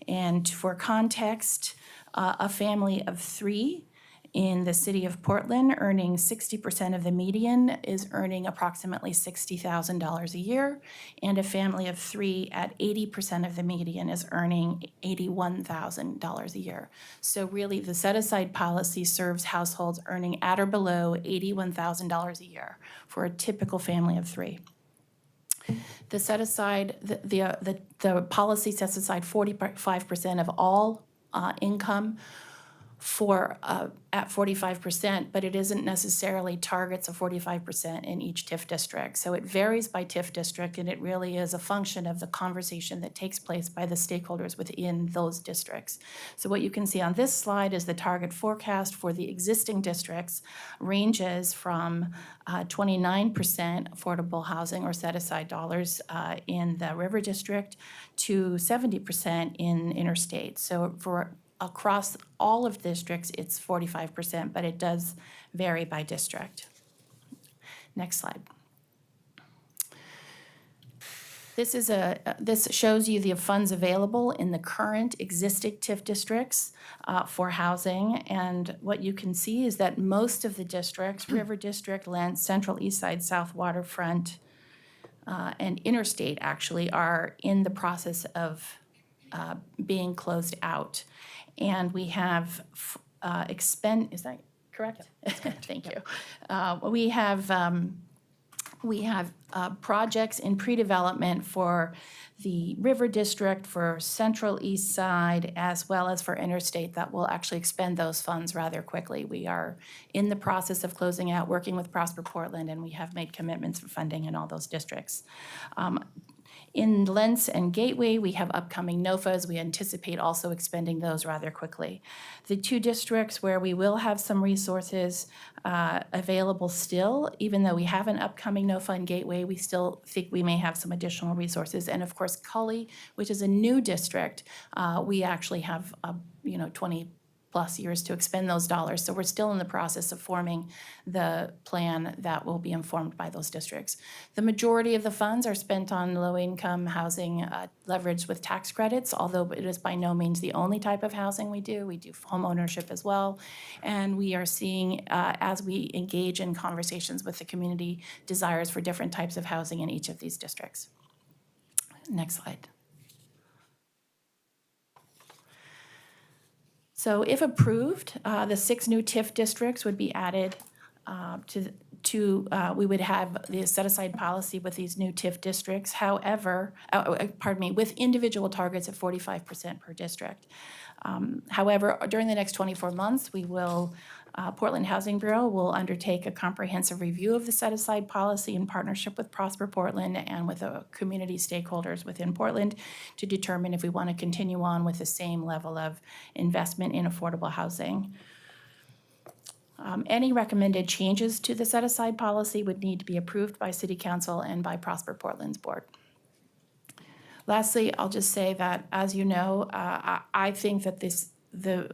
Speaker 15: And for context, a family of 3 in the city of Portland earning 60% of the median is earning approximately $60,000 a year, and a family of 3 at 80% of the median is earning $81,000 a year. So really, the set-aside policy serves households earning at or below $81,000 a year for a typical family of 3. The set-aside, the policy sets aside 45% of all income for at 45%, but it isn't necessarily targets of 45% in each TIF district. So it varies by TIF district, and it really is a function of the conversation that takes place by the stakeholders within those districts. So what you can see on this slide is the target forecast for the existing districts ranges from 29% affordable housing or set-aside dollars in the River District to 70% in interstate. So for across all of districts, it's 45%, but it does vary by district. Next slide. This shows you the funds available in the current existing TIF districts for housing. And what you can see is that most of the districts, River District, Lents, Central East Side, South Waterfront, and Interstate actually are in the process of being closed out. And we have is that correct? Thank you. We have projects in pre-development for the River District, for Central East Side, as well as for Interstate that will actually expend those funds rather quickly. We are in the process of closing out, working with Prosper Portland, and we have made commitments for funding in all those districts. In Lents and Gateway, we have upcoming NOFAs. We anticipate also expending those rather quickly. The two districts where we will have some resources available still, even though we have an upcoming NOFA in Gateway, we still think we may have some additional resources. And of course, Cully, which is a new district, we actually have 20+ years to expend those dollars. So we're still in the process of forming the plan that will be informed by those districts. The majority of the funds are spent on low-income housing leveraged with tax credits, although it is by no means the only type of housing we do. We do home ownership as well. And we are seeing, as we engage in conversations with the community, desires for different types of housing in each of these districts. Next slide. So if approved, the 6 new TIF districts would be added we would have the set-aside policy with these new TIF districts. However, with individual targets of 45% per district. However, during the next 24 months, Portland Housing Bureau will undertake a comprehensive review of the set-aside policy in partnership with Prosper Portland and with the community stakeholders within Portland to determine if we want to continue on with the same level of investment in affordable housing. Any recommended changes to the set-aside policy would need to be approved by City Council and by Prosper Portland's board. Lastly, I'll just say that, as you know, I think that the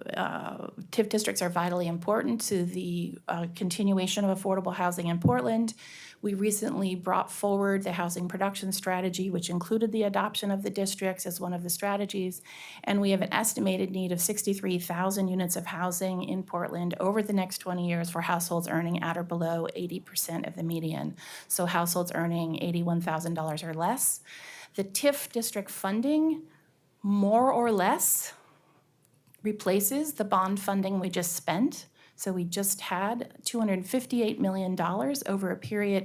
Speaker 15: TIF districts are vitally important to the continuation of affordable housing in Portland. We recently brought forward the housing production strategy, which included the adoption of the districts as one of the strategies. And we have an estimated need of 63,000 units of housing in Portland over the next 20 years for households earning at or below 80% of the median. So households earning $81,000 or less. The TIF district funding, more or less, replaces the bond funding we just spent. So we just had $258 million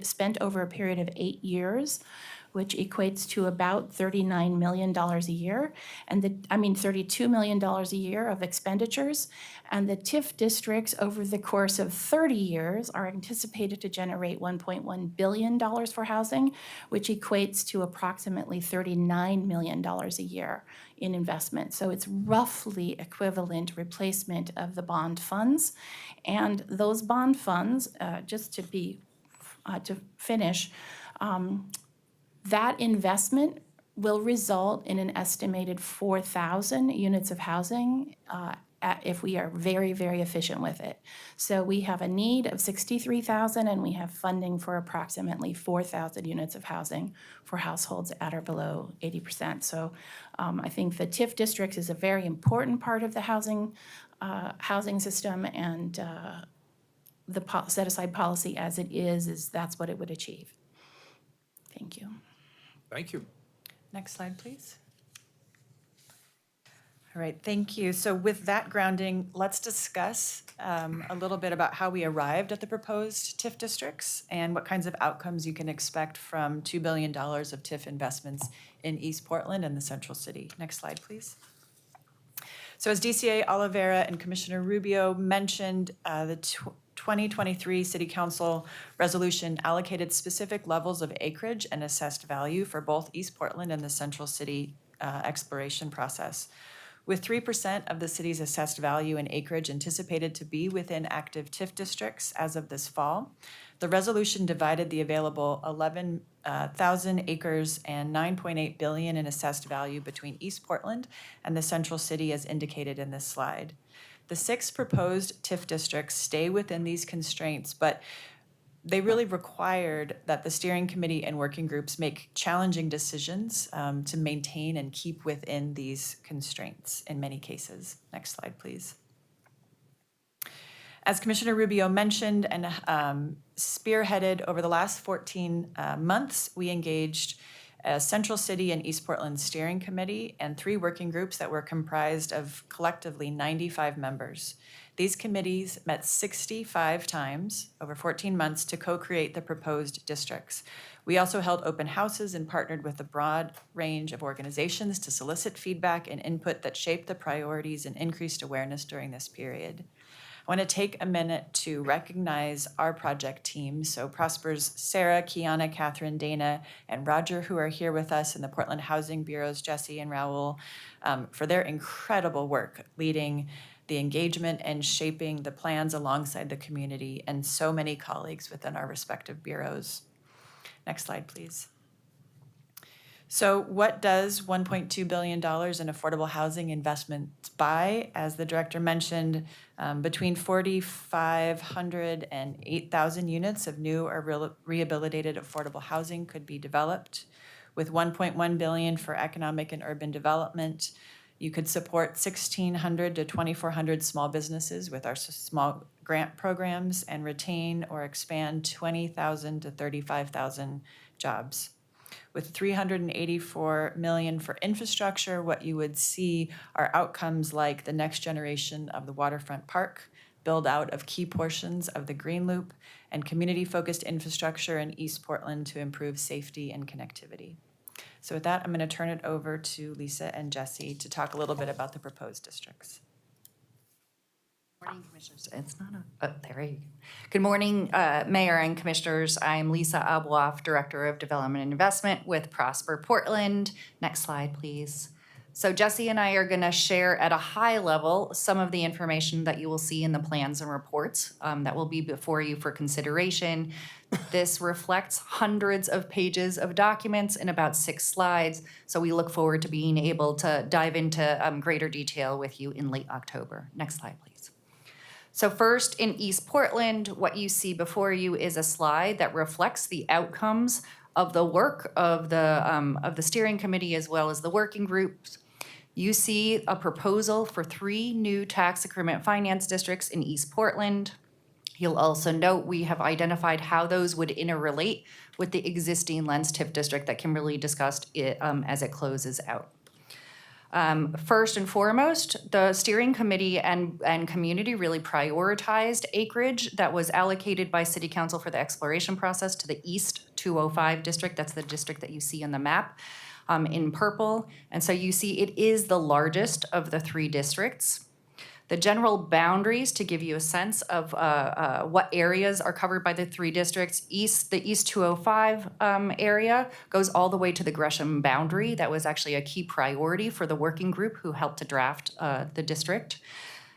Speaker 15: spent over a period of 8 years, which equates to about $39 million a year, $32 million a year of expenditures. And the TIF districts over the course of 30 years are anticipated to generate $1.1 billion for housing, which equates to approximately $39 million a year in investment. So it's roughly equivalent replacement of the bond funds. And those bond funds, just to finish, that investment will result in an estimated 4,000 units of housing if we are very, very efficient with it. So we have a need of 63,000 and we have funding for approximately 4,000 units of housing for households at or below 80%. So I think the TIF districts is a very important part of the housing system, and the set-aside policy as it is that's what it would achieve. Thank you.
Speaker 1: Thank you.
Speaker 13: Next slide, please. All right, thank you. So with that grounding, let's discuss a little bit about how we arrived at the proposed TIF districts and what kinds of outcomes you can expect from $2 billion of TIF investments in East Portland and the Central City. Next slide, please. So as DCA Oliveira and Commissioner Rubio mentioned, the 2023 City Council resolution allocated specific levels of acreage and assessed value for both East Portland and the Central City exploration process. With 3% of the city's assessed value in acreage anticipated to be within active TIF districts as of this fall, the resolution divided the available 11,000 acres and $9.8 billion in assessed value between East Portland and the Central City as indicated in this slide. The 6 proposed TIF districts stay within these constraints, but they really required that the steering committee and working groups make challenging decisions to maintain and keep within these constraints in many cases. Next slide, please. As Commissioner Rubio mentioned and spearheaded over the last 14 months, we engaged a Central City and East Portland Steering Committee and 3 working groups that were comprised of collectively 95 members. These committees met 65 times over 14 months to co-create the proposed districts. We also held open houses and partnered with a broad range of organizations to solicit feedback and input that shaped the priorities and increased awareness during this period. I want to take a minute to recognize our project team. So Prosper's Sarah, Kiana, Catherine, Dana, and Roger, who are here with us in the Portland Housing Bureaus, Jesse and Raul, for their incredible work leading the engagement and shaping the plans alongside the community and so many colleagues within our respective bureaus. Next slide, please. So what does $1.2 billion in affordable housing investments buy? As the director mentioned, between 4,500 and 8,000 units of new or rehabilitated affordable housing could be developed. With $1.1 billion for economic and urban development, you could support 1,600 to 2,400 small businesses with our small grant programs and retain or expand 20,000 to 35,000 jobs. With $384 million for infrastructure, what you would see are outcomes like the next generation of the waterfront park, build out of key portions of the Green Loop, and community-focused infrastructure in East Portland to improve safety and connectivity. So with that, I'm going to turn it over to Lisa and Jesse to talk a little bit about the proposed districts.
Speaker 16: Morning, Commissioners. It's not a, oh, there you go. Good morning, Mayor and Commissioners. I'm Lisa Abwaf, Director of Development and Investment with Prosper Portland. Next slide, please. So Jesse and I are going to share at a high level some of the information that you will see in the plans and reports that will be before you for consideration. This reflects hundreds of pages of documents in about 6 slides, so we look forward to being able to dive into greater detail with you in late October. Next slide, please. So first, in East Portland, what you see before you is a slide that reflects the outcomes of the work of the steering committee as well as the working groups. You see a proposal for 3 new tax increment finance districts in East Portland. You'll also note we have identified how those would interrelate with the existing Lens TIF district that Kimberly discussed as it closes out. First and foremost, the steering committee and community really prioritized acreage that was allocated by City Council for the exploration process to the East 205 district. That's the district that you see on the map in purple. And so you see it is the largest of the 3 districts. The general boundaries, to give you a sense of what areas are covered by the 3 districts, the East 205 area goes all the way to the Gresham boundary. That was actually a key priority for the working group who helped to draft the district.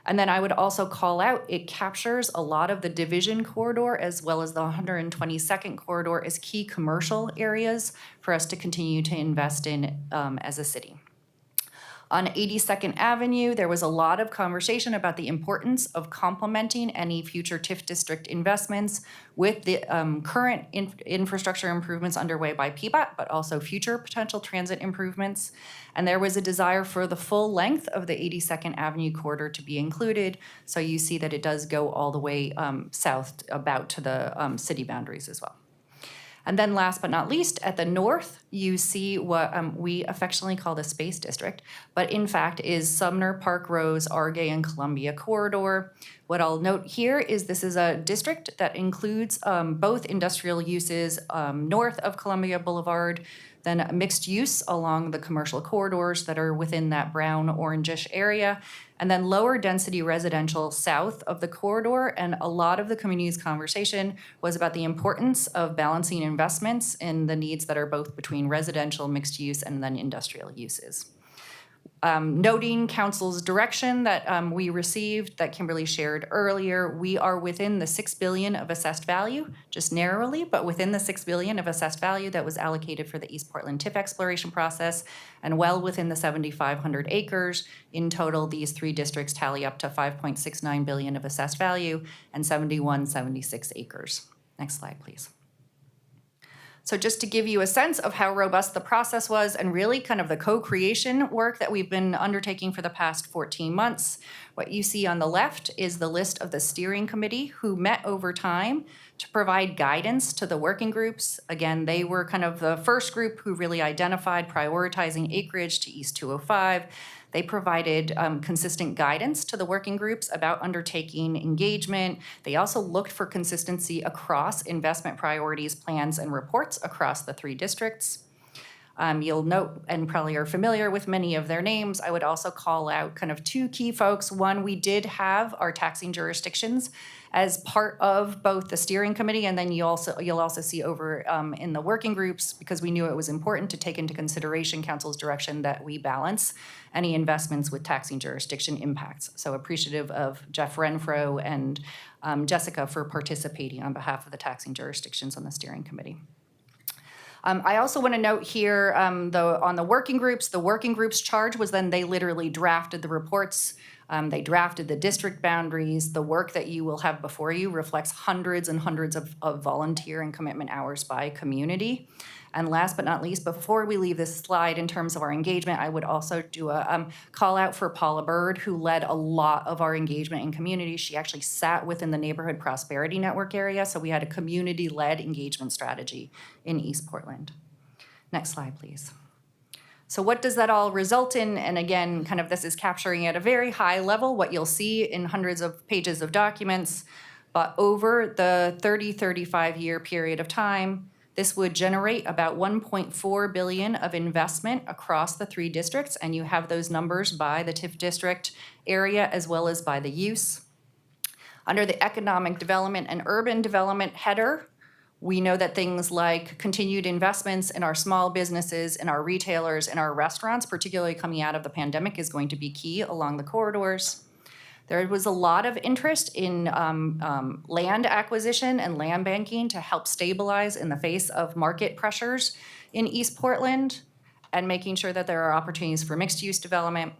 Speaker 16: And then I would also call out, it captures a lot of the division corridor as well as the 122nd corridor as key commercial areas for us to continue to invest in as a city. On 82nd Avenue, there was a lot of conversation about the importance of complementing any future TIF district investments with the current infrastructure improvements underway by PBOT, but also future potential transit improvements. And there was a desire for the full length of the 82nd Avenue corridor to be included. So you see that it does go all the way south about to the city boundaries as well. And then last but not least, at the north, you see what we affectionately call the Space District, but in fact is Sumner, Park Rose, Argay, and Columbia corridor. What I'll note here is this is a district that includes both industrial uses north of Columbia Boulevard, then mixed use along the commercial corridors that are within that brown orangish area, and then lower density residential south of the corridor. And a lot of the community's conversation was about the importance of balancing investments in the needs that are both between residential, mixed use, and then industrial uses. Noting council's direction that we received that Kimberly shared earlier, we are within the $6 billion of assessed value, just narrowly, but within the $6 billion of assessed value that was allocated for the East Portland TIF exploration process, and well within the 7,500 acres. In total, these 3 districts tally up to $5.69 billion of assessed value and 7176 acres. Next slide, please. So just to give you a sense of how robust the process was and really kind of the co-creation work that we've been undertaking for the past 14 months, what you see on the left is the list of the steering committee who met over time to provide guidance to the working groups. Again, they were kind of the first group who really identified prioritizing acreage to East 205. They provided consistent guidance to the working groups about undertaking engagement. They also looked for consistency across investment priorities, plans, and reports across the 3 districts. You'll note and probably are familiar with many of their names. I would also call out kind of 2 key folks. One, we did have our taxing jurisdictions as part of both the steering committee, and then you'll also see over in the working groups, because we knew it was important to take into consideration council's direction that we balance any investments with taxing jurisdiction impacts. So appreciative of Jeff Renfro and Jessica for participating on behalf of the taxing jurisdictions on the steering committee. I also want to note here, on the working groups charge was then they literally drafted the reports. They drafted the district boundaries. The work that you will have before you reflects hundreds and hundreds of volunteer and commitment hours by community. And last but not least, before we leave this slide in terms of our engagement, I would also do a call out for Paula Bird, who led a lot of our engagement in community. She actually sat within the Neighborhood Prosperity Network area, so we had a community-led engagement strategy in East Portland. Next slide, please. So what does that all result in? And again, kind of this is capturing at a very high level what you'll see in hundreds of pages of documents, but over the 35 year period of time, this would generate about $1.4 billion of investment across the 3 districts, and you have those numbers by the TIF district area as well as by the use. Under the economic development and urban development header, we know that things like continued investments in our small businesses, in our retailers, in our restaurants, particularly coming out of the pandemic, is going to be key along the corridors. There was a lot of interest in land acquisition and land banking to help stabilize in the face of market pressures in East Portland and making sure that there are opportunities for mixed-use development.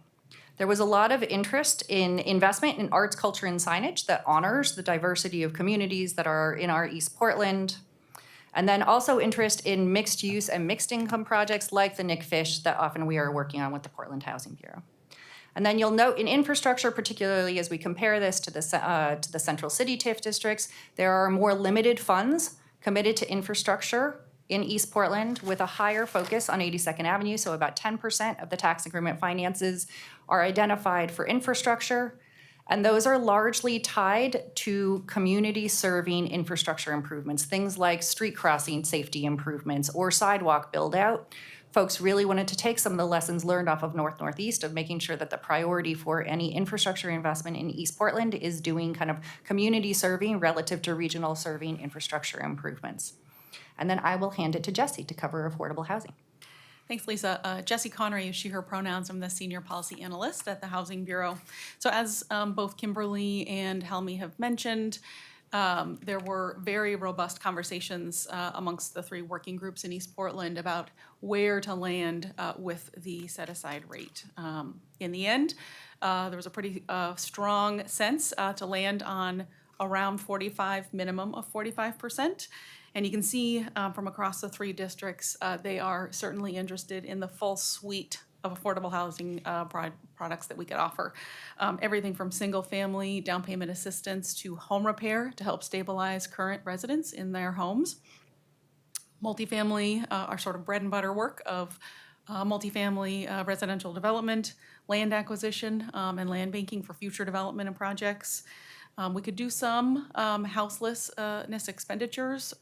Speaker 16: There was a lot of interest in investment in arts, culture, and signage that honors the diversity of communities that are in our East Portland. And then also interest in mixed use and mixed income projects like the Nick Fish that often we are working on with the Portland Housing Bureau. And then you'll note in infrastructure, particularly as we compare this to the Central City TIF districts, there are more limited funds committed to infrastructure in East Portland with a higher focus on 82nd Avenue. So about 10% of the tax increment finances are identified for infrastructure. And those are largely tied to community-serving infrastructure improvements, things like street crossing safety improvements or sidewalk build-out. Folks really wanted to take some of the lessons learned off of Northeast of making sure that the priority for any infrastructure investment in East Portland is doing kind of community serving relative to regional serving infrastructure improvements. And then I will hand it to Jessie to cover affordable housing.
Speaker 17: Thanks, Lisa. Jessie Connery is she, her pronouns. I'm the Senior Policy Analyst at the Housing Bureau. So as both Kimberly and Helmy have mentioned, there were very robust conversations amongst the 3 working groups in East Portland about where to land with the set-aside rate. In the end, there was a pretty strong sense to land on around 45, minimum of 45%. And you can see from across the 3 districts, they are certainly interested in the full suite of affordable housing products that we could offer. Everything from single-family down payment assistance to home repair to help stabilize current residents in their homes. Multifamily, our sort of bread and butter work of multifamily residential development, land acquisition, and land banking for future development and projects. We could do some houselessness expenditures.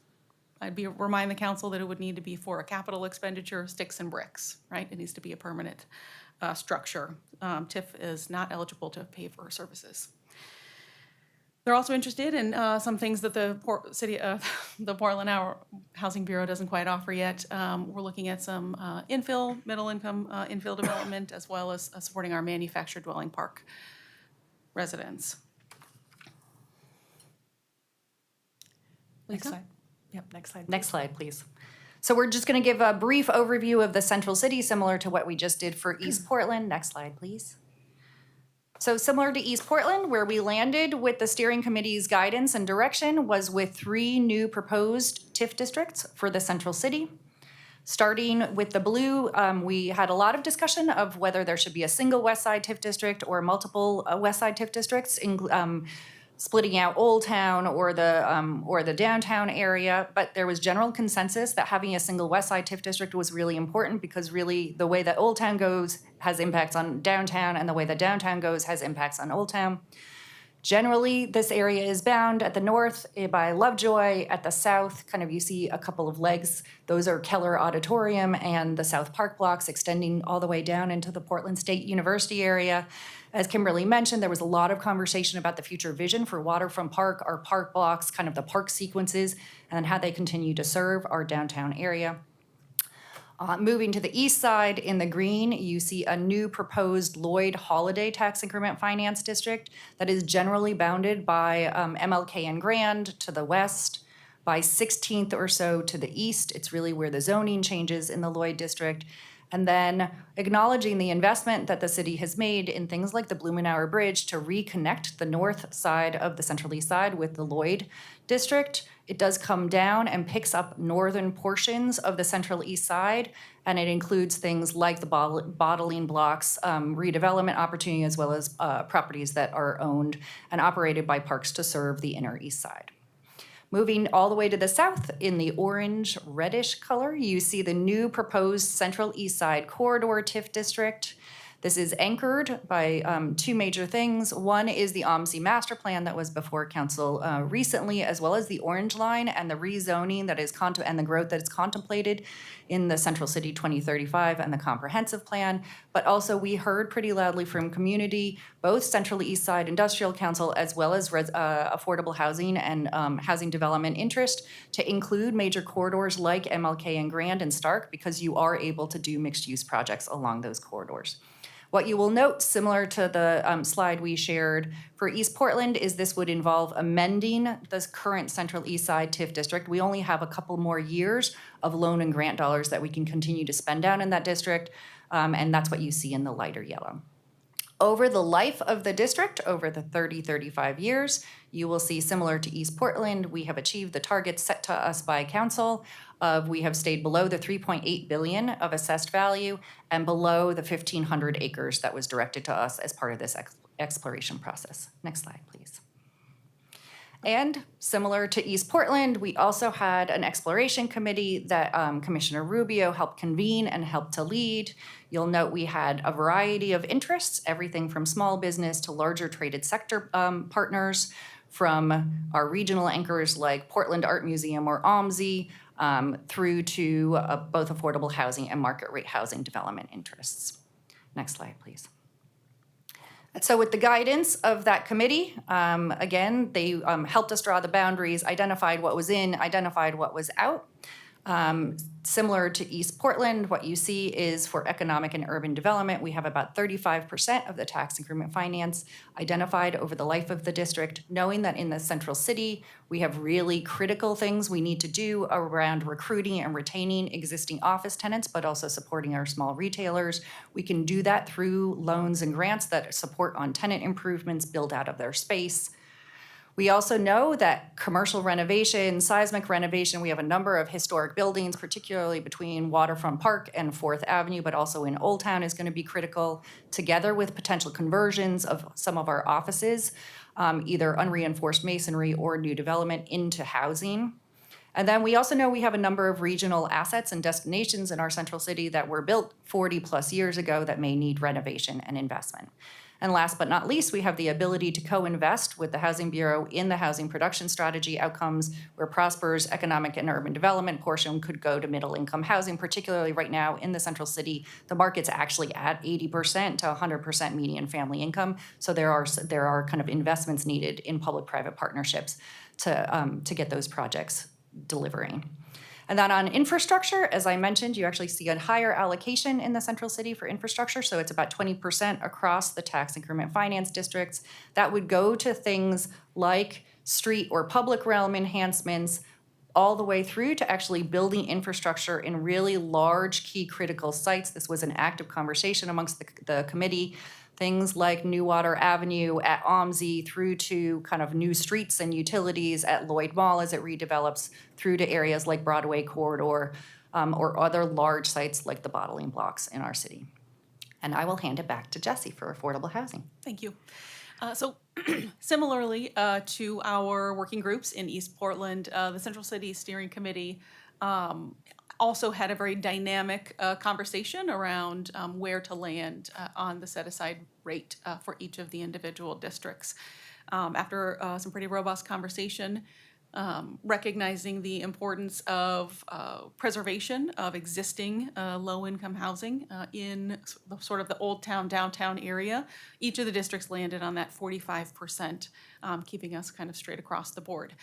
Speaker 17: Remind the council that it would need to be for a capital expenditure, sticks and bricks, right? It needs to be a permanent structure. TIF is not eligible to pay for services. They're also interested in some things that the Portland Housing Bureau doesn't quite offer yet. We're looking at some middle income infill development, as well as supporting our manufactured dwelling park residents.
Speaker 16: Next
Speaker 17: Lisa?
Speaker 16: slide. Yep, next slide. Next slide, please. So we're just going to give a brief overview of the Central City, similar to what we just did for East Portland. Next slide, please. So similar to East Portland, where we landed with the steering committee's guidance and direction was with 3 new proposed TIF districts for the central city. Starting with the blue, we had a lot of discussion of whether there should be a single West Side TIF district or multiple West Side TIF districts, splitting out Old Town or the downtown area. But there was general consensus that having a single West Side TIF district was really important because really the way that Old Town goes has impacts on downtown, and the way that downtown goes has impacts on Old Town. Generally, this area is bound at the north by Lovejoy. At the south, kind of you see a couple of legs. Those are Keller Auditorium and the South Park blocks extending all the way down into the Portland State University area. As Kimberly mentioned, there was a lot of conversation about the future vision for Waterfront Park, our park blocks, kind of the park sequences, and how they continue to serve our downtown area. Moving to the east side in the green, you see a new proposed Lloyd Holiday Tax Increment Finance District that is generally bounded by MLK and Grand to the west, by 16th or so to the east. It's really where the zoning changes in the Lloyd District. And then acknowledging the investment that the city has made in things like the Blumenauer Bridge to reconnect the north side of the Central East Side with the Lloyd District. It does come down and picks up northern portions of the Central East Side, and it includes things like the bottling blocks, redevelopment opportunity, as well as properties that are owned and operated by parks to serve the inner East Side. Moving all the way to the south in the orange reddish color, you see the new proposed Central East Side Corridor TIF district. This is anchored by 2 major things. One is the OMSI master plan that was before council recently, as well as the orange line and the rezoning that is and the growth that is contemplated in the Central City 2035 and the comprehensive plan. But also we heard pretty loudly from community, both Central East Side Industrial Council, as well as affordable housing and housing development interest, to include major corridors like MLK and Grand and Stark, because you are able to do mixed use projects along those corridors. What you will note, similar to the slide we shared for East Portland, is this would involve amending the current Central East Side TIF district. We only have a couple more years of loan and grant dollars that we can continue to spend down in that district, and that's what you see in the lighter yellow. Over the life of the district, over the 35 years, you will see, similar to East Portland, we have achieved the targets set to us by council. We have stayed below the 3.8 billion of assessed value and below the 1,500 acres that was directed to us as part of this exploration process. Next slide, please. And similar to East Portland, we also had an exploration committee that Commissioner Rubio helped convene and helped to lead. You'll note we had a variety of interests, everything from small business to larger traded sector partners, from our regional anchors like Portland Art Museum or OMSI, through to both affordable housing and market rate housing development interests. Next slide, please. So with the guidance of that committee, again, they helped us draw the boundaries, identified what was in, identified what was out. Similar to East Portland, what you see is for economic and urban development, we have about 35% of the tax increment finance identified over the life of the district, knowing that in the central city, we have really critical things we need to do around recruiting and retaining existing office tenants, but also supporting our small retailers. We can do that through loans and grants that support on tenant improvements, build out of their space. We also know that commercial renovation, seismic renovation, we have a number of historic buildings, particularly between Waterfront Park and 4th Avenue, but also in Old Town is going to be critical, together with potential conversions of some of our offices, either unreinforced masonry or new development into housing. And then we also know we have a number of regional assets and destinations in our central city that were built 40 plus years ago that may need renovation and investment. And last but not least, we have the ability to co-invest with the Housing Bureau in the housing production strategy outcomes, where Prosper's economic and urban development portion could go to middle income housing, particularly right now in the central city. The market's actually at 80% to 100% median family income. So there are kind of investments needed in public-private partnerships to get those projects delivering. And then on infrastructure, as I mentioned, you actually see a higher allocation in the central city for infrastructure. So it's about 20% across the tax increment finance districts. That would go to things like street or public realm enhancements, all the way through to actually building infrastructure in really large, key, critical sites. This was an active conversation amongst the committee. Things like Newwater Avenue at OMSI through to kind of new streets and utilities at Lloyd Mall as it redevelops through to areas like Broadway Corridor or other large sites like the bottling blocks in our city. And I will hand it back to Jesse for affordable housing.
Speaker 17: Thank you. So similarly to our working groups in East Portland, the Central City Steering Committee also had a very dynamic conversation around where to land on the set-aside rate for each of the individual districts. After some pretty robust conversation, recognizing the importance of preservation of existing low-income housing in sort of the Old Town, downtown area. Each of the districts landed on that 45%, keeping us kind of straight across the board.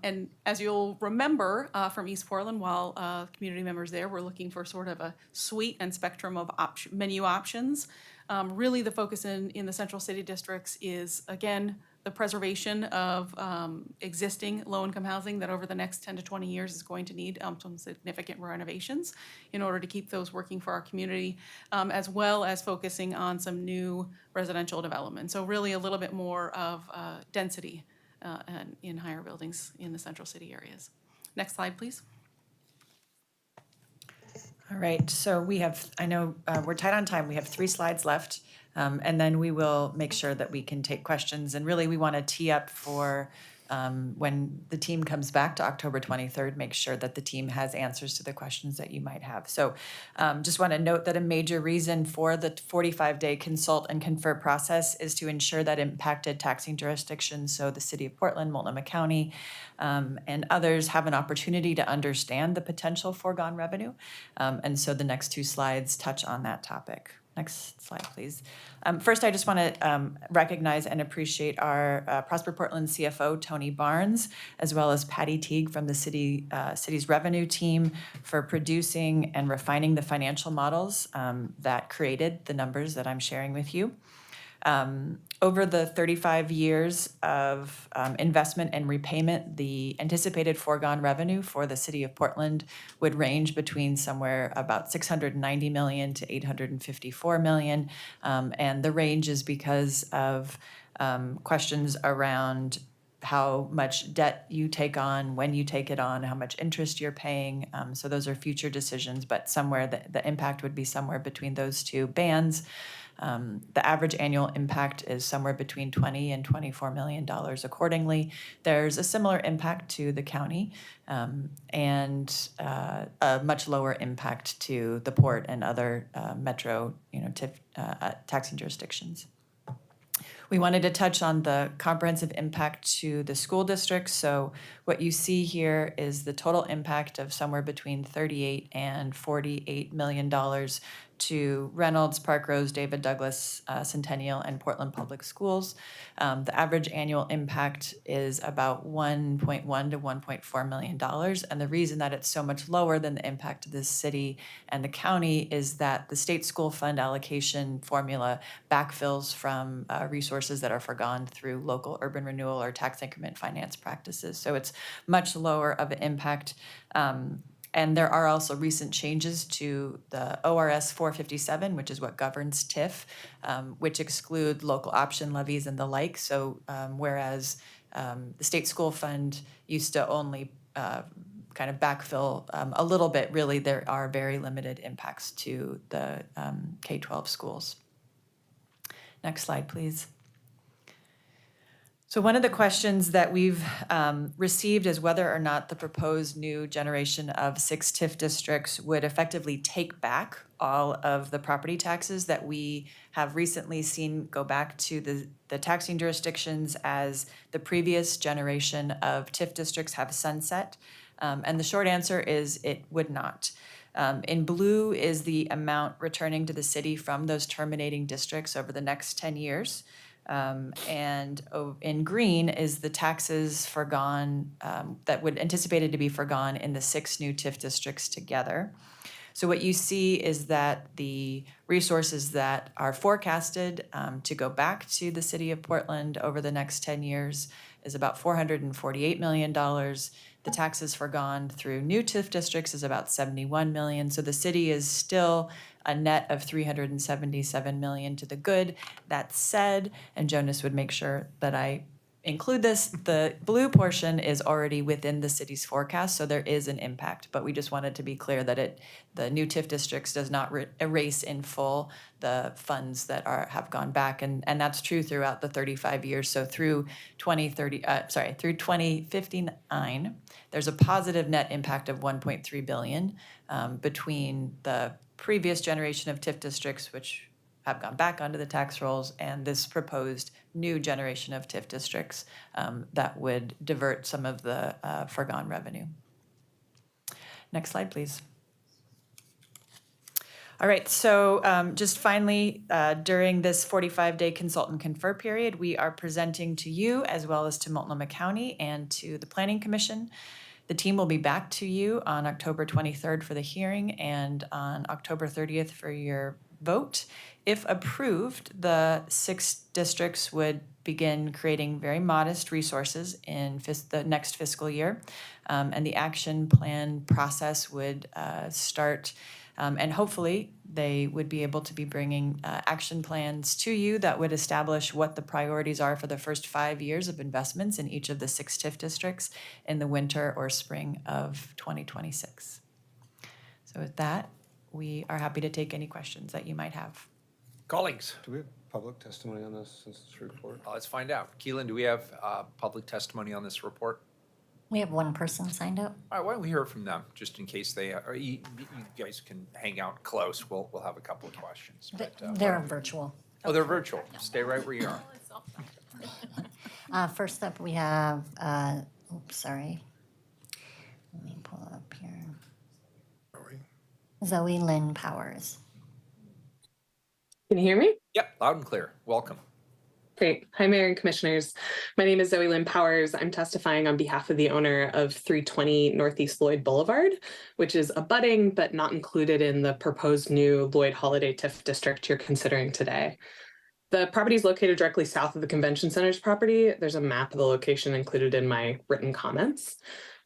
Speaker 17: And as you'll remember from East Portland, while community members there were looking for sort of a suite and spectrum of menu options, really the focus in the Central City districts is, again, the preservation of existing low-income housing that over the next 10 to 20 years is going to need some significant renovations in order to keep those working for our community, as well as focusing on some new residential development. So really a little bit more of density in higher buildings in the Central City areas. Next slide, please.
Speaker 13: All right, so we have, I know we're tight on time. We have 3 slides left, and then we will make sure that we can take questions. And really, we want to tee up for when the team comes back to October 23rd, make sure that the team has answers to the questions that you might have. So just want to note that a major reason for the 45-day consult and confer process is to ensure that impacted taxing jurisdictions, so the City of Portland, Multnomah County, and others have an opportunity to understand the potential foregone revenue. And so the next 2 slides touch on that topic. Next slide, please. First, I just want to recognize and appreciate our Prosper Portland CFO, Tony Barnes, as well as Patty Teague from the city's revenue team for producing and refining the financial models that created the numbers that I'm sharing with you. Over the 35 years of investment and repayment, the anticipated foregone revenue for the City of Portland would range between somewhere about $690 million to $854 million. And the range is because of questions around how much debt you take on, when you take it on, how much interest you're paying. So those are future decisions, but somewhere the impact would be somewhere between those 2 bands. The average annual impact is somewhere between $20 and $24 million accordingly. There's a similar impact to the county and a much lower impact to the port and other metro taxing jurisdictions. We wanted to touch on the comprehensive impact to the school districts. So what you see here is the total impact of somewhere between $38 and $48 million to Reynolds, Park Rose, David Douglas, Centennial, and Portland Public Schools. The average annual impact is about $1.1 to $1.4 million. And the reason that it's so much lower than the impact of the city and the county is that the state school fund allocation formula backfills from resources that are forgone through local urban renewal or tax increment finance practices. So it's much lower of an impact. And there are also recent changes to the ORS 457, which is what governs TIF, which exclude local option levies and the like. So whereas the state school fund used to only kind of backfill a little bit, really there are very limited impacts to the K-12 schools. Next slide, please. So one of the questions that we've received is whether or not the proposed new generation of 6 TIF districts would effectively take back all of the property taxes that we have recently seen go back to the taxing jurisdictions as the previous generation of TIF districts have sunset. And the short answer is it would not. In blue is the amount returning to the city from those terminating districts over the next 10 years. And in green is the taxes forgone that would anticipated to be forgone in the 6 new TIF districts together. So what you see is that the resources that are forecasted to go back to the City of Portland over the next 10 years is about $448 million. The taxes forgone through new TIF districts is about 71 million. So the city is still a net of 377 million to the good. That said, and Jonas would make sure that I include this, the blue portion is already within the city's forecast, so there is an impact. But we just wanted to be clear that the new TIF districts does not erase in full the funds that have gone back, and that's true throughout the 35 years. So through 2059, there's a positive net impact of 1.3 billion between the previous generation of TIF districts, which have gone back onto the tax rolls, and this proposed new generation of TIF districts that would divert some of the foregone revenue. Next slide, please. All right, so just finally, during this 45-day consult and confer period, we are presenting to you as well as to Multnomah County and to the Planning Commission. The team will be back to you on October 23rd for the hearing and on October 30th for your vote. If approved, the 6 districts would begin creating very modest resources in the next fiscal year, and the action plan process would start. And hopefully, they would be able to be bringing action plans to you that would establish what the priorities are for the first 5 years of investments in each of the 6 TIF districts in the winter or spring of 2026. So with that, we are happy to take any questions that you might have.
Speaker 1: Colleagues,
Speaker 5: Do we have public testimony on this since it's report?
Speaker 1: let's find out. Keelan, do we have public testimony on this report?
Speaker 2: We have one person signed up.
Speaker 1: All right, why don't we hear from them, just in case they, or you guys can hang out close. We'll have a couple of questions. But,
Speaker 2: They're virtual.
Speaker 1: oh, they're virtual. Stay right where you are.
Speaker 2: First up, we have, oops, sorry. Let me pull up here. Zoe Lynn Powers.
Speaker 18: Can you hear me?
Speaker 1: Yep, loud and clear. Welcome.
Speaker 18: Great. Hi, Mayor and Commissioners. My name is Zoe Lynn Powers. I'm testifying on behalf of the owner of 320 Northeast Lloyd Boulevard, which is abutting but not included in the proposed new Lloyd Holiday TIF district you're considering today. The property is located directly south of the Convention Center's property. There's a map of the location included in my written comments.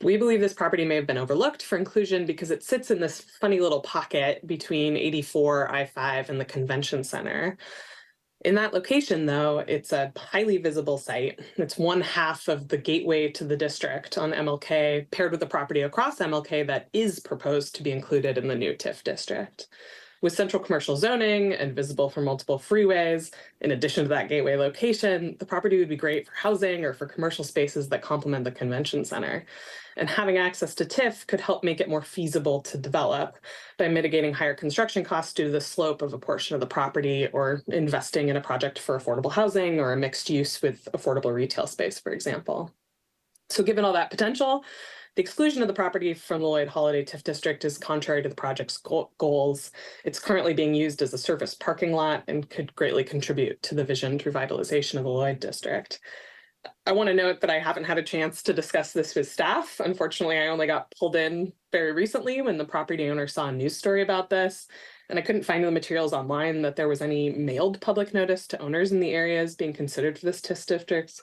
Speaker 18: We believe this property may have been overlooked for inclusion because it sits in this funny little pocket between 84 I-5 and the Convention Center. In that location, though, it's a highly visible site. It's one half of the gateway to the district on MLK, paired with the property across MLK that is proposed to be included in the new TIF district. With central commercial zoning and visible from multiple freeways, in addition to that gateway location, the property would be great for housing or for commercial spaces that complement the convention center. And having access to TIF could help make it more feasible to develop by mitigating higher construction costs due to the slope of a portion of the property, or investing in a project for affordable housing or a mixed use with affordable retail space, for example. So given all that potential, the exclusion of the property from the Lloyd Holiday TIF district is contrary to the project's goals. It's currently being used as a service parking lot and could greatly contribute to the visioned revitalization of the Lloyd district. I want to note that I haven't had a chance to discuss this with staff. Unfortunately, I only got pulled in very recently when the property owner saw a news story about this, and I couldn't find in the materials online that there was any mailed public notice to owners in the areas being considered for this TIF district.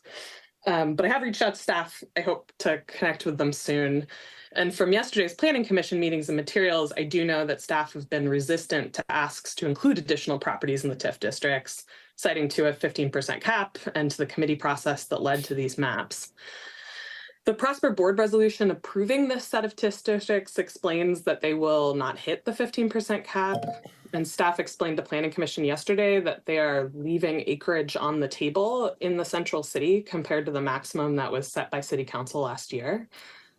Speaker 18: But I have reached out to staff. I hope to connect with them soon. And from yesterday's Planning Commission meetings and materials, I do know that staff have been resistant to asks to include additional properties in the TIF districts, citing to a 15% cap and to the committee process that led to these maps. The Prosper Board resolution approving this set of TIF districts explains that they will not hit the 15% cap. And staff explained to Planning Commission yesterday that they are leaving acreage on the table in the central city compared to the maximum that was set by City Council last year.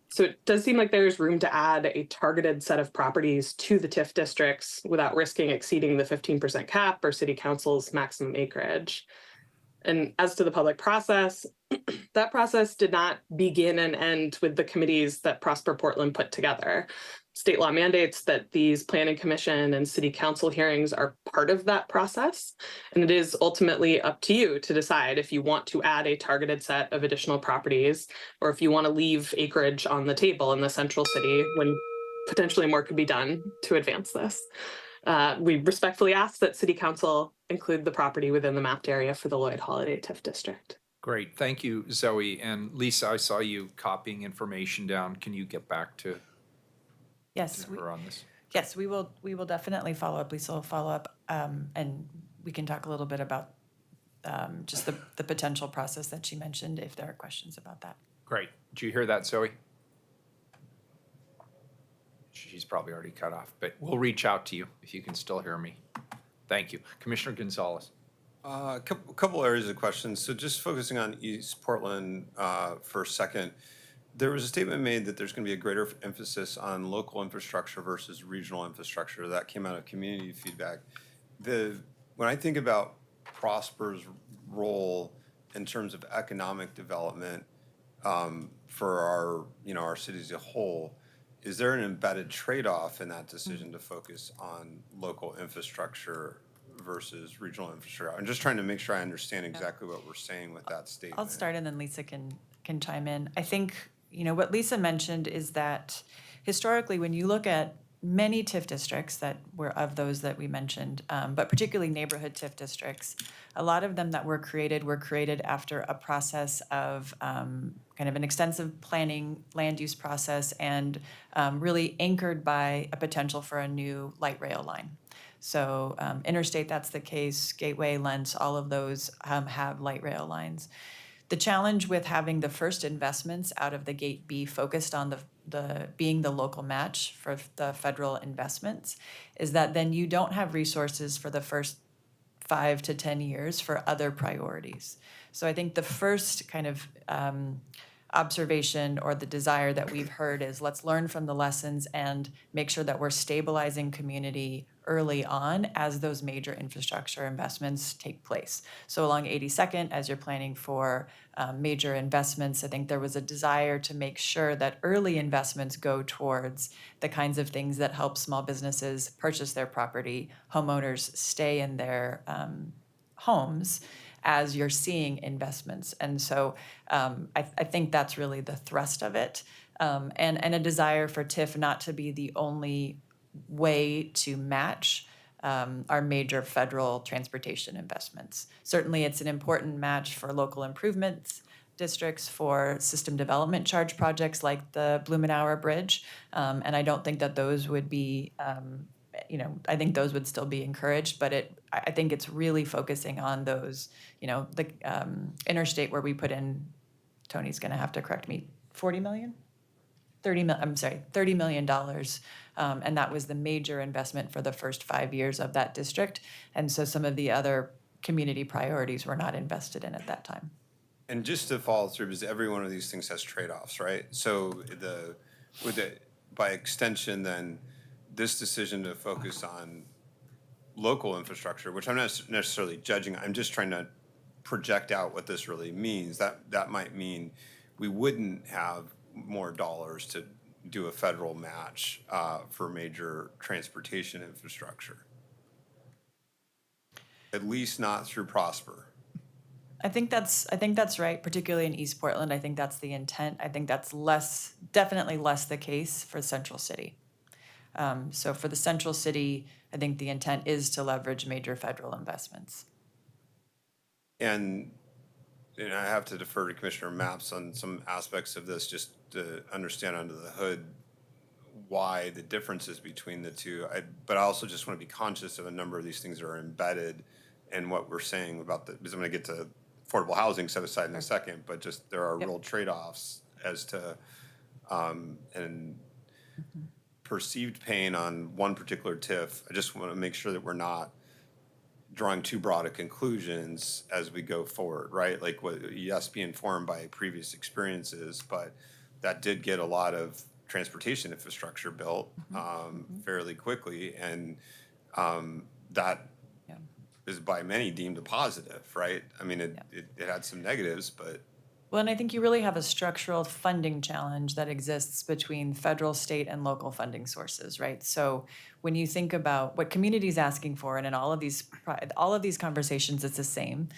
Speaker 18: So it does seem like there's room to add a targeted set of properties to the TIF districts without risking exceeding the 15% cap or City Council's maximum acreage. And as to the public process, that process did not begin and end with the committees that Prosper Portland put together. State law mandates that these Planning Commission and City Council hearings are part of that process. And it is ultimately up to you to decide if you want to add a targeted set of additional properties, or if you want to leave acreage on the table in the central city when potentially more could be done to advance this. We respectfully ask that City Council include the property within the mapped area for the Lloyd Holiday TIF district.
Speaker 1: Great, thank you, Zoe. And Lisa, I saw you copying information down. Can you get back to
Speaker 13: Yes,
Speaker 1: her on this?
Speaker 13: yes, we will definitely follow up. Lisa will follow up, and we can talk a little bit about just the potential process that she mentioned, if there are questions about that.
Speaker 1: Great. Did you hear that, Zoe? She's probably already cut off, but we'll reach out to you if you can still hear me. Thank you. Commissioner Gonzalez.
Speaker 5: A couple areas of questions. So just focusing on East Portland for a second, there was a statement made that there's going to be a greater emphasis on local infrastructure versus regional infrastructure. That came out of community feedback. When I think about Prosper's role in terms of economic development for our city as a whole, is there an embedded trade-off in that decision to focus on local infrastructure versus regional infrastructure? I'm just trying to make sure I understand exactly what we're saying with that statement.
Speaker 13: I'll start and then Lisa can chime in. I think, what Lisa mentioned is that historically, when you look at many TIF districts that were of those that we mentioned, but particularly neighborhood TIF districts, a lot of them that were created after a process of kind of an extensive planning, land use process, and really anchored by a potential for a new light rail line. So Interstate, that's the case, Gateway, Lentz, all of those have light rail lines. The challenge with having the first investments out of the gate be focused on the being the local match for the federal investments is that then you don't have resources for the first 5 to 10 years for other priorities. So I think the first kind of observation or the desire that we've heard is let's learn from the lessons and make sure that we're stabilizing community early on as those major infrastructure investments take place. So along 82nd, as you're planning for major investments, I think there was a desire to make sure that early investments go towards the kinds of things that help small businesses purchase their property, homeowners stay in their homes as you're seeing investments. And so I think that's really the thrust of it. And a desire for TIF not to be the only way to match our major federal transportation investments. Certainly, it's an important match for local improvements districts, for system development charge projects like the Blumenauer Bridge. And I don't think that those would be, I think those would still be encouraged, but I think it's really focusing on those, the interstate where we put in, Tony's gonna have to correct me, 40 million? $30 million. And that was the major investment for the first 5 years of that district. And so some of the other community priorities were not invested in at that time.
Speaker 5: And just to follow through, because every one of these things has trade-offs, right? So by extension, then this decision to focus on local infrastructure, which I'm not necessarily judging, I'm just trying to project out what this really means. That might mean we wouldn't have more dollars to do a federal match for major transportation infrastructure. At least not through Prosper.
Speaker 13: I think that's right, particularly in East Portland. I think that's the intent. I think that's definitely less the case for Central City. So for the Central City, I think the intent is to leverage major federal investments.
Speaker 5: And I have to defer to Commissioner Maps on some aspects of this just to understand under the hood why the differences between the two. But I also just want to be conscious of a number of these things that are embedded in what we're saying about because I'm going to get to affordable housing set aside in a second, but just there are real trade-offs as to and perceived pain on one particular TIF. I just want to make sure that we're not drawing too broad of conclusions as we go forward, right? Like, yes, be informed by previous experiences, but that did get a lot of transportation infrastructure built fairly quickly, and that is by many deemed a positive, right? I mean, it had some negatives, but...
Speaker 13: Well, and I think you really have a structural funding challenge that exists between federal, state, and local funding sources, right? So when you think about what community is asking for, and in all of these conversations, it's the same,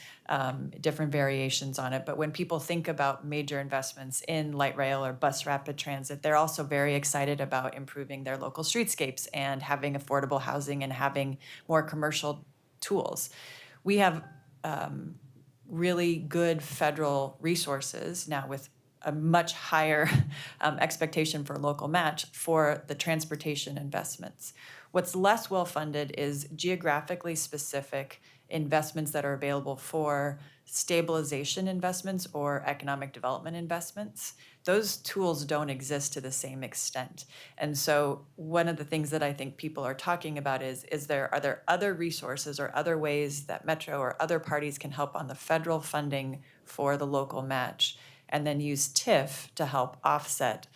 Speaker 13: different variations on it. But when people think about major investments in light rail or bus rapid transit, they're also very excited about improving their local streetscapes and having affordable housing and having more commercial tools. We have really good federal resources, now with a much higher expectation for local match for the transportation investments. What's less well-funded is geographically specific investments that are available for stabilization investments or economic development investments. Those tools don't exist to the same extent. And so one of the things that I think people are talking about is are there other resources or other ways that Metro or other parties can help on the federal funding for the local match, and then use TIF to help offset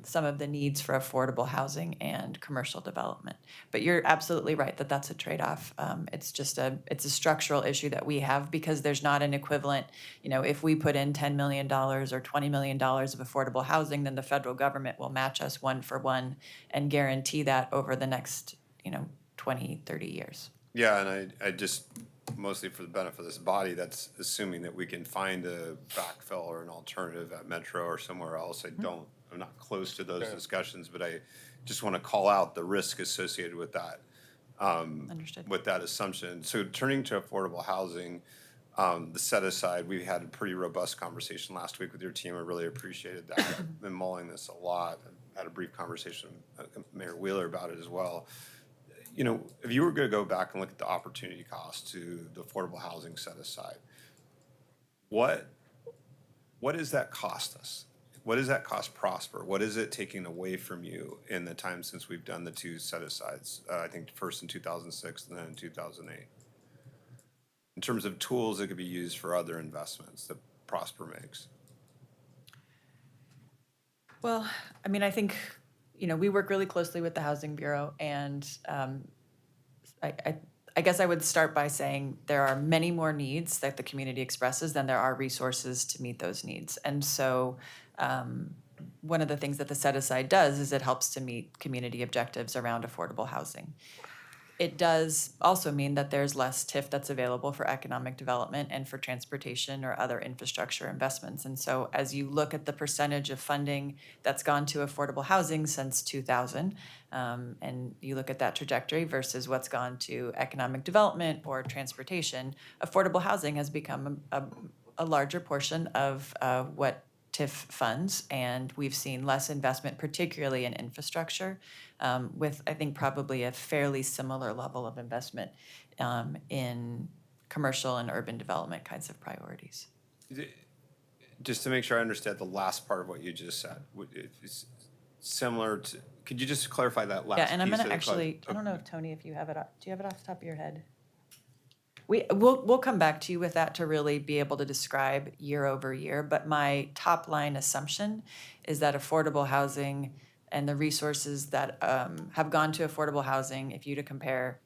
Speaker 13: some of the needs for affordable housing and commercial development. But you're absolutely right that that's a trade-off. It's a structural issue that we have because there's not an equivalent. If we put in $10 million or $20 million of affordable housing, then the federal government will match us 1-for-1 and guarantee that over the next 20, 30 years.
Speaker 5: Yeah, and I just, mostly for the benefit of this body, that's assuming that we can find a backfill or an alternative at Metro or somewhere else. I'm not close to those discussions, but I just want to call out the risk associated with that.
Speaker 13: Understood.
Speaker 5: With that assumption. So turning to affordable housing, the set aside, we had a pretty robust conversation last week with your team. I really appreciated that. I've been mulling this a lot. I had a brief conversation with Mayor Wheeler about it as well. If you were going to go back and look at the opportunity cost to the affordable housing set aside, what does that cost us? What does that cost Prosper? What is it taking away from you in the time since we've done the two set asides? I think first in 2006 and then in 2008. In terms of tools that could be used for other investments that Prosper makes.
Speaker 13: Well, I think, we work really closely with the Housing Bureau, and I guess I would start by saying there are many more needs that the community expresses than there are resources to meet those needs. And so one of the things that the set aside does is it helps to meet community objectives around affordable housing. It does also mean that there's less TIF that's available for economic development and for transportation or other infrastructure investments. And so as you look at the percentage of funding that's gone to affordable housing since 2000, and you look at that trajectory versus what's gone to economic development or transportation, affordable housing has become a larger portion of what TIF funds, and we've seen less investment, particularly in infrastructure, with, I think, probably a fairly similar level of investment in commercial and urban development kinds of priorities.
Speaker 5: Just to make sure I understand the last part of what you just said, it's similar to, could you just clarify that last piece?
Speaker 13: Yeah, and I'm going to actually, I don't know if Tony, if you have it, do you have it off the top of your head? We'll come back to you with that to really be able to describe year over year, but my top line assumption is that affordable housing and the resources that have gone to affordable housing, if you to compare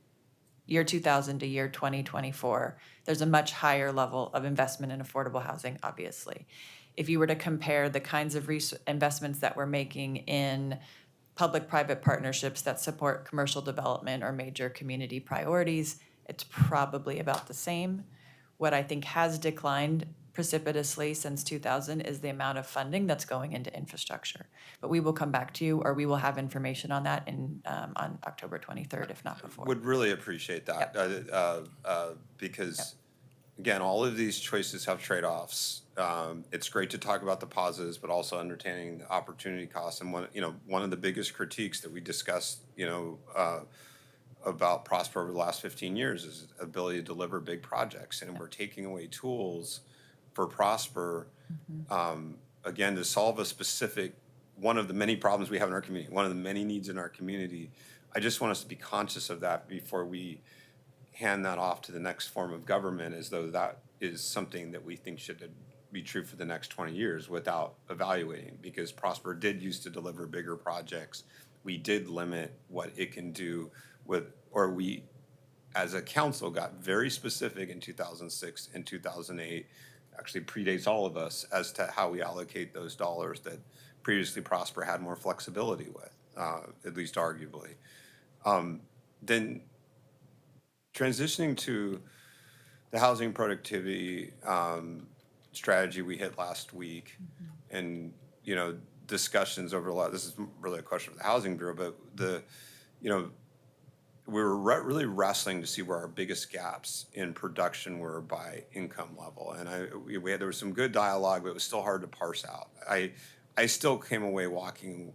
Speaker 13: year 2000 to year 2024, there's a much higher level of investment in affordable housing, obviously. If you were to compare the kinds of investments that we're making in public-private partnerships that support commercial development or major community priorities, it's probably about the same. What I think has declined precipitously since 2000 is the amount of funding that's going into infrastructure. But we will come back to you, or we will have information on that on October 23rd, if not before.
Speaker 5: Would really appreciate that.
Speaker 13: Yep.
Speaker 5: Because, again, all of these choices have trade-offs. It's great to talk about the positives, but also understanding the opportunity costs. And one of the biggest critiques that we discussed, about Prosper over the last 15 years is ability to deliver big projects, and we're taking away tools for Prosper, again, to solve a specific, one of the many problems we have in our community, one of the many needs in our community. I just want us to be conscious of that before we hand that off to the next form of government, as though that is something that we think should be true for the next 20 years without evaluating, because Prosper did used to deliver bigger projects. We did limit what it can do we, as a council, got very specific in 2006 and 2008, actually predates all of us, as to how we allocate those dollars that previously Prosper had more flexibility with, at least arguably. Then transitioning to the housing productivity strategy we hit last week, and, discussions over a lot, this is really a question for the Housing Bureau, but we were really wrestling to see where our biggest gaps in production were by income level. And there was some good dialogue, but it was still hard to parse out. I still came away walking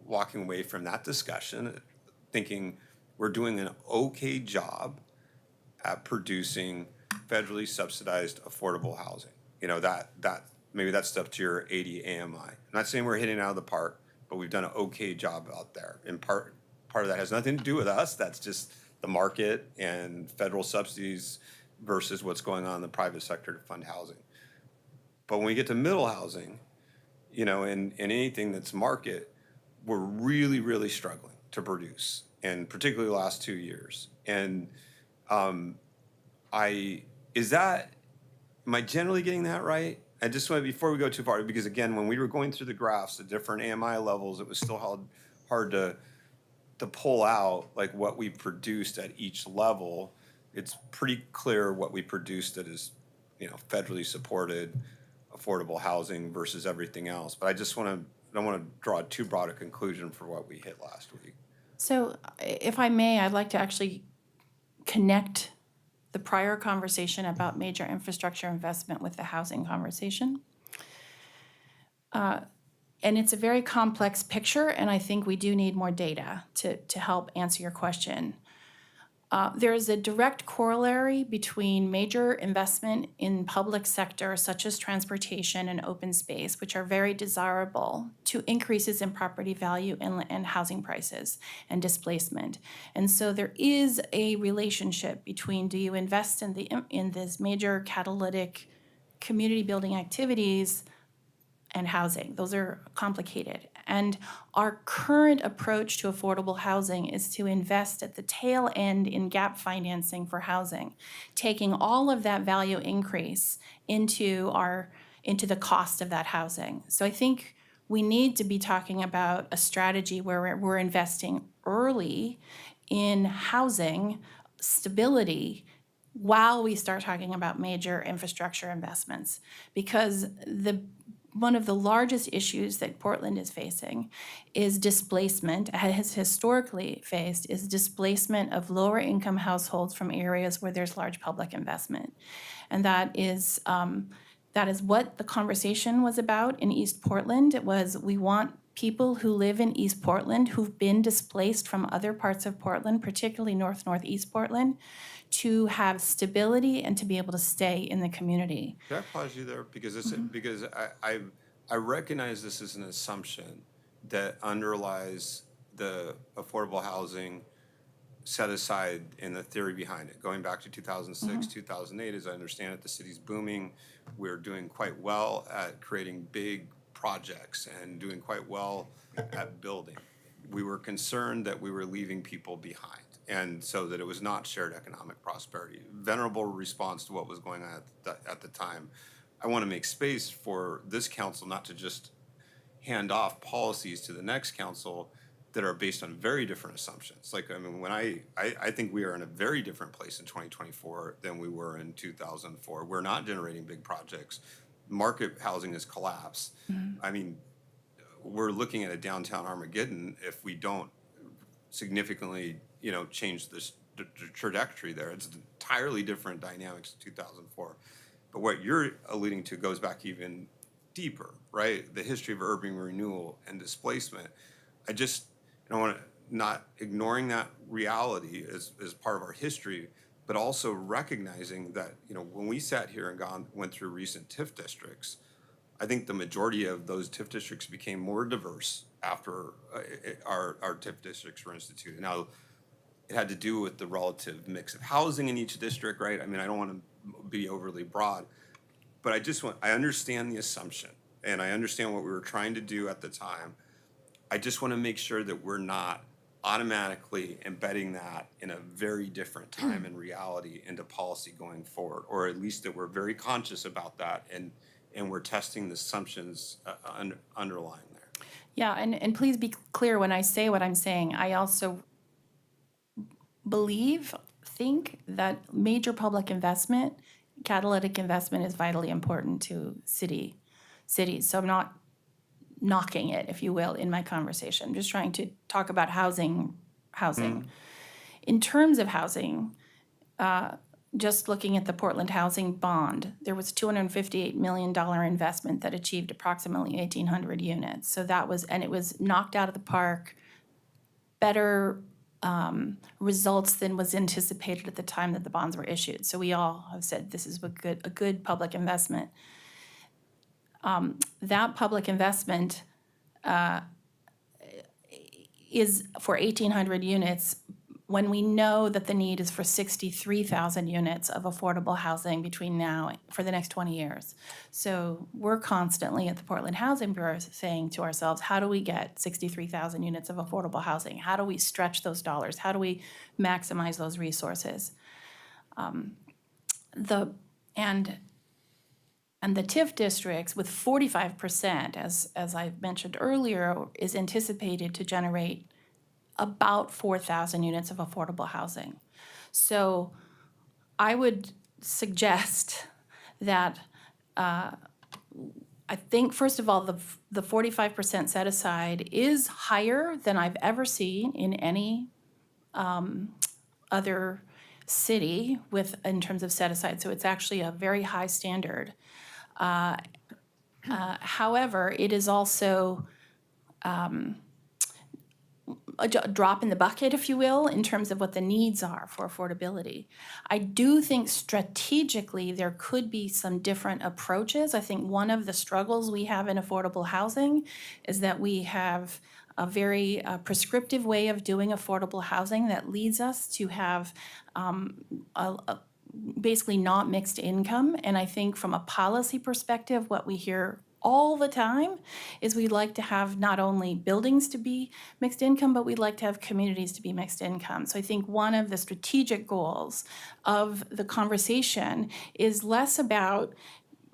Speaker 5: away from that discussion thinking we're doing an okay job at producing federally subsidized affordable housing. You know, that maybe that's up to your 80 AMI. I'm not saying we're hitting it out of the park, but we've done an okay job out there. In part of that has nothing to do with us. That's just the market and federal subsidies versus what's going on in the private sector to fund housing. But when we get to middle housing, you know, and anything that's market, we're really, really struggling to produce, and particularly the last 2 years. And am I generally getting that right? I just want to, before we go too far, because again, when we were going through the graphs, the different AMI levels, it was still hard to pull out like what we produced at each level. It's pretty clear what we produced that is, you know, federally supported affordable housing versus everything else. But I don't want to draw too broad a conclusion for what we hit last week.
Speaker 15: So if I may, I'd like to actually connect the prior conversation about major infrastructure investment with the housing conversation. And it's a very complex picture, and I think we do need more data to help answer your question. There is a direct corollary between major investment in public sector, such as transportation and open space, which are very desirable, to increases in property value and housing prices and displacement. And so there is a relationship between, do you invest in this major catalytic community building activities and housing? Those are complicated. And our current approach to affordable housing is to invest at the tail end in gap financing for housing, taking all of that value increase into the cost of that housing. So I think we need to be talking about a strategy where we're investing early in housing stability while we start talking about major infrastructure investments, because one of the largest issues that Portland is facing is displacement, has historically faced, is displacement of lower income households from areas where there's large public investment. And that is what the conversation was about in East Portland. It was, we want people who live in East Portland who've been displaced from other parts of Portland, particularly Northeast Portland, to have stability and to be able to stay in the community.
Speaker 5: Can I pause you there? Because because I recognize this is an assumption that underlies the affordable housing set aside in the theory behind it. Going back to 2006, 2008, as I understand it, the city's booming. We're doing quite well at creating big projects and doing quite well at building. We were concerned that we were leaving people behind, and so that it was not shared economic prosperity. Venerable response to what was going on at the time. I want to make space for this council not to just hand off policies to the next council that are based on very different assumptions. Like, I mean, when I think we are in a very different place in 2024 than we were in 2004. We're not generating big projects. Market housing has collapsed. I mean, we're looking at a downtown Armageddon if we don't significantly, you know, change the trajectory there. It's entirely different dynamics in 2004. But what you're alluding to goes back even deeper, right? The history of urban renewal and displacement. I want to, not ignoring that reality as part of our history, but also recognizing that, you know, when we sat here and went through recent TIF districts, I think the majority of those TIF districts became more diverse after our TIF districts were instituted. Now, it had to do with the relative mix of housing in each district, right? I mean, I don't want to be overly broad, but I understand the assumption, and I understand what we were trying to do at the time. I just want to make sure that we're not automatically embedding that in a very different time and reality into policy going forward, or at least that we're very conscious about that and we're testing the assumptions underlying there.
Speaker 15: Yeah, and please be clear when I say what I'm saying. I also think that major public investment, catalytic investment, is vitally important to cities. So I'm not knocking it, if you will, in my conversation. I'm just trying to talk about housing. In terms of housing, just looking at the Portland Housing Bond, there was $258 million investment that achieved approximately 1,800 units. So that was, and it was knocked out of the park, better results than was anticipated at the time that the bonds were issued. So we all have said this is a good public investment. That public investment is for 1,800 units when we know that the need is for 63,000 units of affordable housing between now for the next 20 years. So we're constantly at the Portland Housing Bureau saying to ourselves, how do we get 63,000 units of affordable housing? How do we stretch those dollars? How do we maximize those resources? The TIF districts with 45%, as I mentioned earlier, is anticipated to generate about 4,000 units of affordable housing. So I would suggest that I think, first of all, the 45% set aside is higher than I've ever seen in any other city in terms of set aside. So it's actually a very high standard. However, it is also a drop in the bucket, if you will, in terms of what the needs are for affordability. I do think strategically there could be some different approaches. I think one of the struggles we have in affordable housing is that we have a very prescriptive way of doing affordable housing that leads us to have basically not mixed income. And I think from a policy perspective, what we hear all the time is we'd like to have not only buildings to be mixed income, but we'd like to have communities to be mixed income. So I think one of the strategic goals of the conversation is less about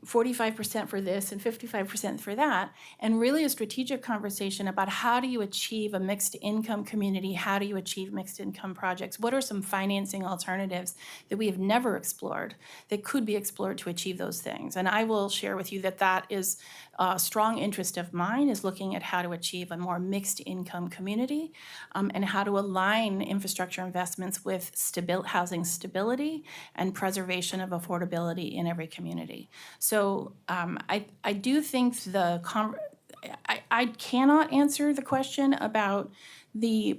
Speaker 15: 45% for this and 55% for that, and really a strategic conversation about how do you achieve a mixed income community, how do you achieve mixed income projects, what are some financing alternatives that we have never explored that could be explored to achieve those things. And I will share with you that that is a strong interest of mine, is looking at how to achieve a more mixed income community and how to align infrastructure investments with housing stability and preservation of affordability in every community. So I do think I cannot answer the question about the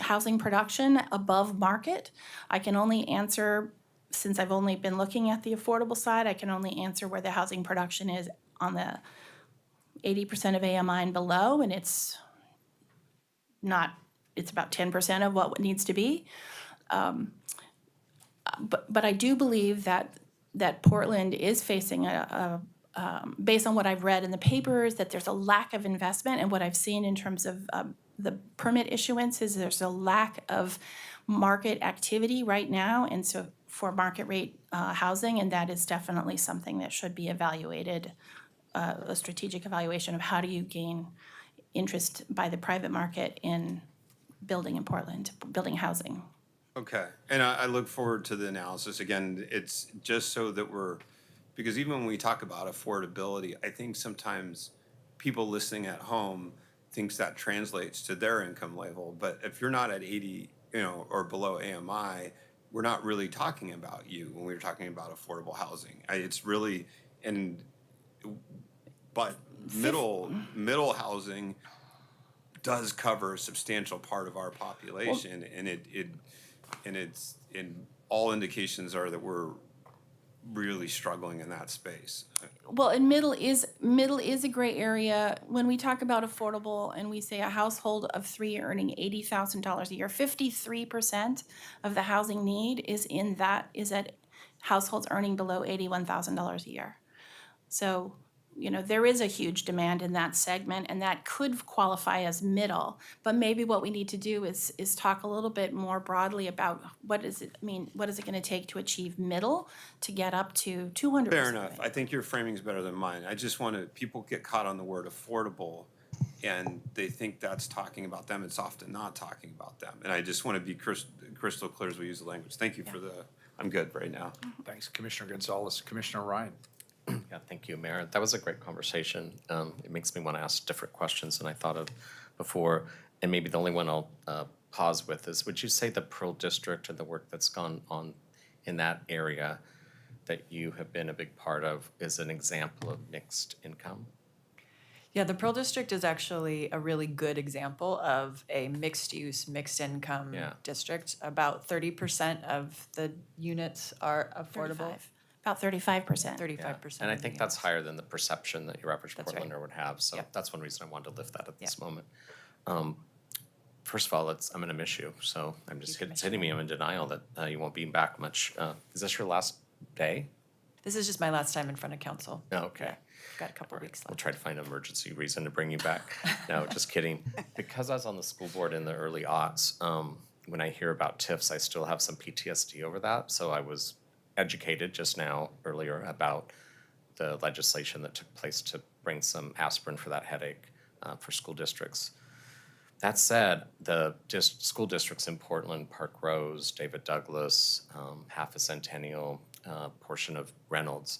Speaker 15: housing production above market. I can only answer, since I've only been looking at the affordable side, I can only answer where the housing production is on the 80% of AMI and below, and it's about 10% of what needs to be. But I do believe that Portland is facing based on what I've read in the papers, that there's a lack of investment, and what I've seen in terms of the permit issuance is there's a lack of market activity right now, and so for market rate housing, and that is definitely something that should be evaluated, a strategic evaluation of how do you gain interest by the private market in building in Portland, building housing.
Speaker 5: Okay, and I look forward to the analysis. Again, it's just so that because even when we talk about affordability, I think sometimes people listening at home thinks that translates to their income level. But if you're not at 80, or below AMI, we're not really talking about you when we're talking about affordable housing. It's really, but middle housing does cover a substantial part of our population, and all indications are that we're really struggling in that space.
Speaker 15: Well, and middle is a gray area. When we talk about affordable and we say a household of three earning $80,000 a year, 53% of the housing need is at households earning below $81,000 a year. So, there is a huge demand in that segment, and that could qualify as middle. But maybe what we need to do is talk a little bit more broadly about what is it going to take to achieve middle to get up to 200%.
Speaker 5: Fair enough. I think your framing is better than mine. I just people get caught on the word affordable, and they think that's talking about them. It's often not talking about them. And I just want to be crystal clear as we use the language. Thank you for I'm good right now.
Speaker 1: Thanks, Commissioner Gonzalez. Commissioner Ryan.
Speaker 7: Yeah, thank you, Mayor. That was a great conversation. It makes me want to ask different questions than I thought of before. And maybe the only one I'll pause with is, would you say the Pearl District and the work that's gone on in that area that you have been a big part of is an example of mixed income?
Speaker 13: Yeah, the Pearl District is actually a really good example of a mixed-use, mixed-income
Speaker 7: Yeah.
Speaker 13: district. About 30% of the units are affordable.
Speaker 15: 35. About 35%.
Speaker 13: 35%.
Speaker 7: And I
Speaker 13: of the
Speaker 7: think that's
Speaker 13: units.
Speaker 7: higher than the perception that your average
Speaker 13: That's right.
Speaker 7: Portlander would have. So
Speaker 13: Yep.
Speaker 7: that's one reason I wanted to lift that at this
Speaker 13: Yep.
Speaker 7: moment. First of all, I'm going to miss you. So I'm just it's hitting me. I'm in denial that you won't be back much. Is this your last day?
Speaker 13: This is just my last time in front of council.
Speaker 7: Oh, okay.
Speaker 13: Yeah, I've got a couple weeks
Speaker 7: We'll
Speaker 13: left.
Speaker 7: try to find an emergency reason to bring you back. No, just kidding. Because I was on the school board in the early aughts, when I hear about TIFs, I still have some PTSD over that. So I was educated just now earlier about the legislation that took place to bring some aspirin for that headache for school districts. That said, the school districts in Portland, Park Rose, David Douglas, half a Centennial, portion of Reynolds,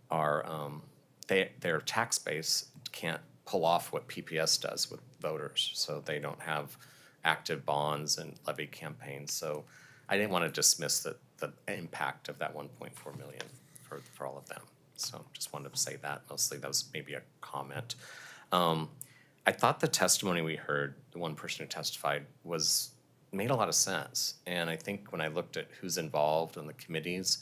Speaker 7: are their tax base can't pull off what PPS does with voters, so they don't have active bonds and levy campaigns. So I didn't want to dismiss the impact of that 1.4 million for all of them. So just wanted to say that. Mostly that was maybe a comment. I thought the testimony we heard, the one person who testified, made a lot of sense. And I think when I looked at who's involved in the committees,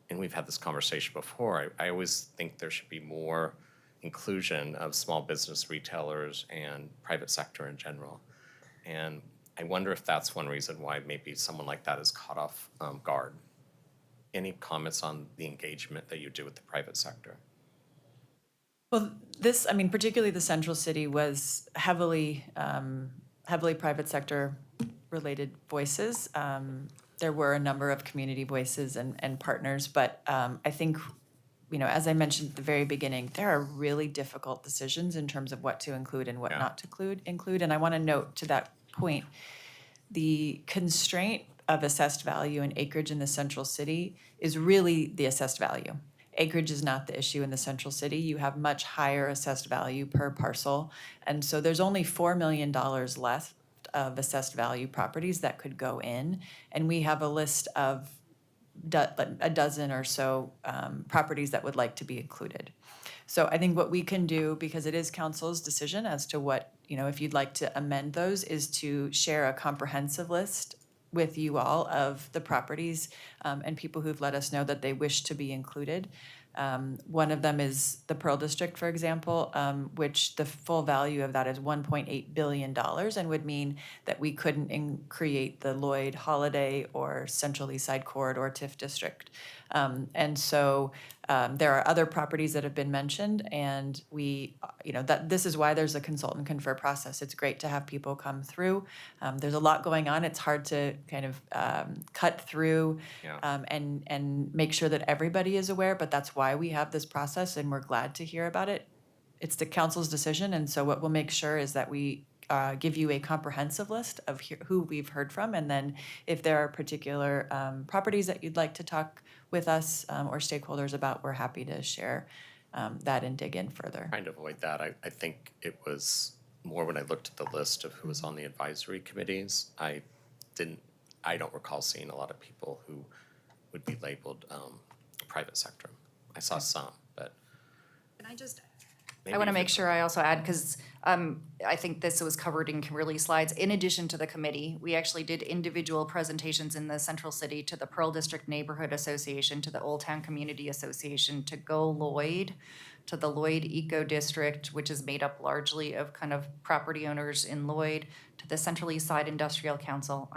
Speaker 7: and we've had this conversation before, I always think there should be more inclusion of small business retailers and private sector in general. And I wonder if that's one reason why maybe someone like that is caught off guard. Any comments on the engagement that you do with the private sector?
Speaker 13: Well, particularly the Central City was heavily private sector related voices. There were a number of community voices and partners, but I think, as I mentioned at the very beginning, there are really difficult decisions in terms of what to include and what not to include. And I want to note to that point, the constraint of assessed value and acreage in the Central City is really the assessed value. Acreage is not the issue in the Central City. You have much higher assessed value per parcel. And so there's only $4 million left of assessed value properties that could go in. And we have a list of a dozen or so properties that would like to be included. So I think what we can do, because it is council's decision as to what, if you'd like to amend those, is to share a comprehensive list with you all of the properties and people who've let us know that they wish to be included. One of them is the Pearl District, for example, which the full value of that is $1.8 billion and would mean that we couldn't create the Lloyd Holiday or Central East Side Corridor TIF district. And so there are other properties that have been mentioned, and this is why there's a consultant confer process. It's great to have people come through. There's a lot going on. It's hard to kind of cut through and make sure that everybody is aware, but that's why we have this process, and we're glad to hear about it. It's the council's decision, and so what we'll make sure is that we give you a comprehensive list of who we've heard from, and then if there are particular properties that you'd like to talk with us or stakeholders about, we're happy to share that and dig in further.
Speaker 7: Trying to avoid that, I think it was more when I looked at the list of who was on the advisory committees, I don't recall seeing a lot of people who would be labeled private sector. I saw some, but.
Speaker 16: Can I just
Speaker 7: maybe
Speaker 16: I want to
Speaker 7: you
Speaker 16: make
Speaker 7: could-
Speaker 16: sure I also add, because I think this was covered in Kimberly's slides. In addition to the committee, we actually did individual presentations in the Central City to the Pearl District Neighborhood Association, to the Old Town Community Association, to Go Lloyd, to the Lloyd Eco District, which is made up largely of kind of property owners in Lloyd, to the Central East Side Industrial Council.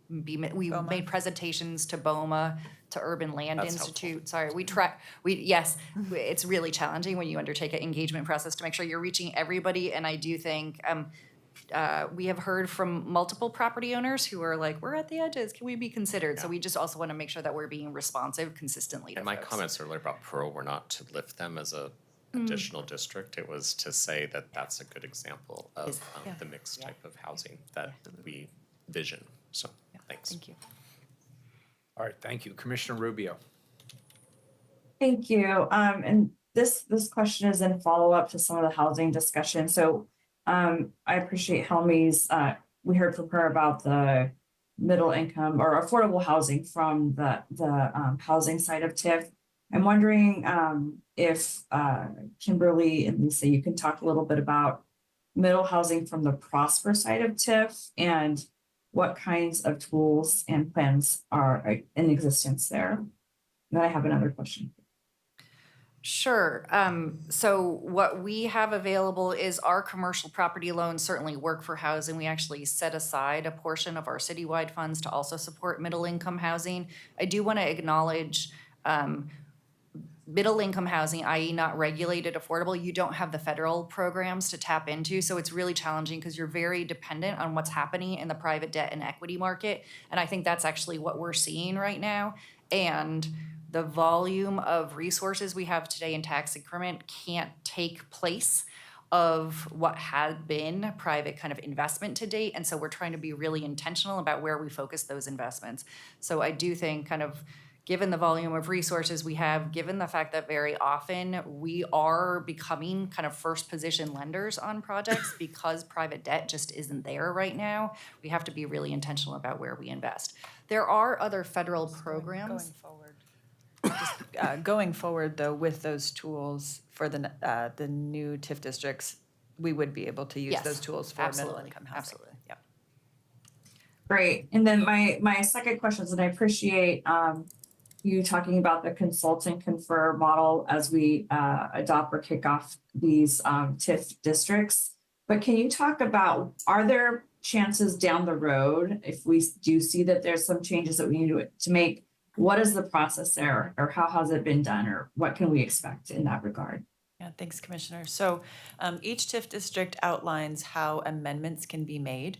Speaker 16: We made presentations to BOMA, to Urban Land
Speaker 7: That's
Speaker 16: Institute. Sorry, it's really challenging when you undertake an engagement process to make sure you're reaching everybody. And I do think we have heard from multiple property owners who are like, we're at the edges, can we be considered? So we just also want to make sure that we're being responsive consistently to
Speaker 7: And my
Speaker 16: folks.
Speaker 7: comments earlier about Pearl were not to lift them as a additional district. It was to say that that's a good example of the mixed type of housing that we vision. So thanks.
Speaker 13: Thank you.
Speaker 1: All right, thank you. Commissioner Rubio.
Speaker 8: Thank you. And this question is in follow-up to some of the housing discussion. So I appreciate Helmi's we heard from her about the middle income or affordable housing from the housing side of TIF. I'm wondering if Kimberly and Lisa, you can talk a little bit about middle housing from the Prosper side of TIF and what kinds of tools and plans are in existence there. And then I have another question.
Speaker 16: Sure. So what we have available is our commercial property loans certainly work for housing. We actually set aside a portion of our citywide funds to also support middle income housing. I do want to acknowledge middle income housing, i.e. not regulated, affordable, you don't have the federal programs to tap into. So it's really challenging because you're very dependent on what's happening in the private debt and equity market. And I think that's actually what we're seeing right now. And the volume of resources we have today in tax increment can't take place of what had been private kind of investment to date. And so we're trying to be really intentional about where we focus those investments. So I do think kind of given the volume of resources we have, given the fact that very often we are becoming kind of first position lenders on projects because private debt just isn't there right now, we have to be really intentional about where we invest. There are other federal programs.
Speaker 13: Going forward, though, with those tools for the new TIF districts, we would be able to use
Speaker 16: Yes,
Speaker 13: those tools for middle income housing.
Speaker 16: Absolutely.
Speaker 13: Yep.
Speaker 8: Great. And then my second question is, and I appreciate you talking about the consult and confer model as we adopt or kick off these TIF districts. But can you talk about, are there chances down the road, if we do see that there's some changes that we need to make, what is the process there, or how has it been done, or what can we expect in that regard?
Speaker 13: Yeah, thanks, Commissioner. So each TIF district outlines how amendments can be made.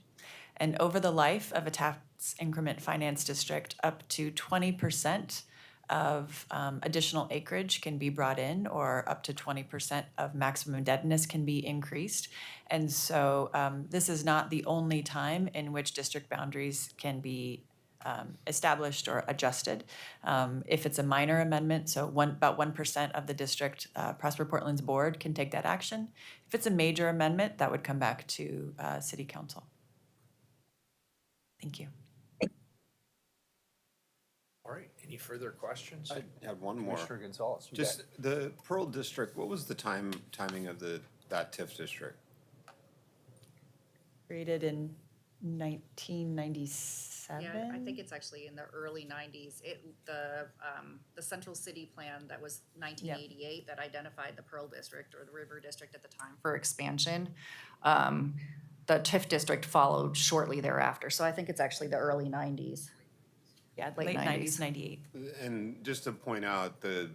Speaker 13: And over the life of a tax increment finance district, up to 20% of additional acreage can be brought in, or up to 20% of maximum indebtedness can be increased. And so this is not the only time in which district boundaries can be established or adjusted. If it's a minor amendment, so about 1% of the district, Prosper Portland's board can take that action. If it's a major amendment, that would come back to City Council. Thank you.
Speaker 1: All right, any further questions?
Speaker 5: I had one more.
Speaker 1: Commissioner Gonzalez. you
Speaker 5: Just the Pearl District, what was the timing of that TIF district?
Speaker 13: Created in 1997.
Speaker 16: Yeah, I think it's actually in the early 90s. The Central City Plan that was 1988 that identified the Pearl District, or the River District at the time, for expansion. The TIF district followed shortly thereafter. So I think it's actually the early 90s.
Speaker 13: Yeah,
Speaker 16: late
Speaker 13: late
Speaker 16: 90s.
Speaker 13: 90s, 98.
Speaker 5: And just to point out the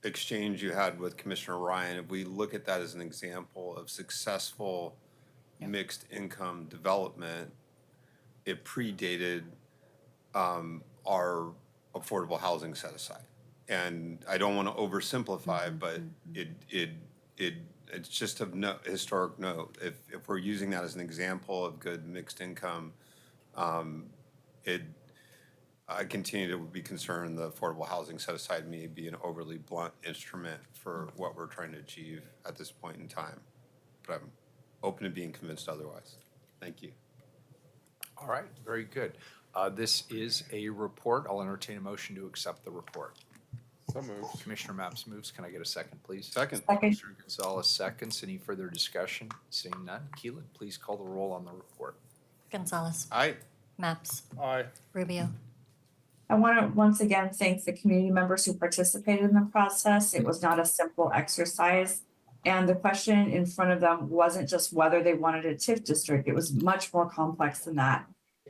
Speaker 5: exchange you had with Commissioner Ryan, if we look at that as an example of successful mixed income development, it predated our affordable housing set aside. And I don't want to oversimplify, but it's just of historic note. If we're using that as an example of good mixed income, I continue to be concerned the affordable housing set aside may be an overly blunt instrument for what we're trying to achieve at this point in time. But I'm open to being convinced otherwise. Thank you.
Speaker 1: All right, very good. This is a report. I'll entertain a motion to accept the report.
Speaker 6: So moved.
Speaker 1: Commissioner Maps moves. Can I get a second, please?
Speaker 5: Second.
Speaker 1: Commissioner Gonzalez seconds. Any further discussion? Seeing none. Keelan, please call the roll on the report.
Speaker 2: Gonzalez,
Speaker 5: Aye.
Speaker 2: Maps,
Speaker 6: Aye.
Speaker 2: Rubio.
Speaker 8: I want to once again thank the community members who participated in the process. It was not a simple exercise. And the question in front of them wasn't just whether they wanted a TIF district. It was much more complex than that.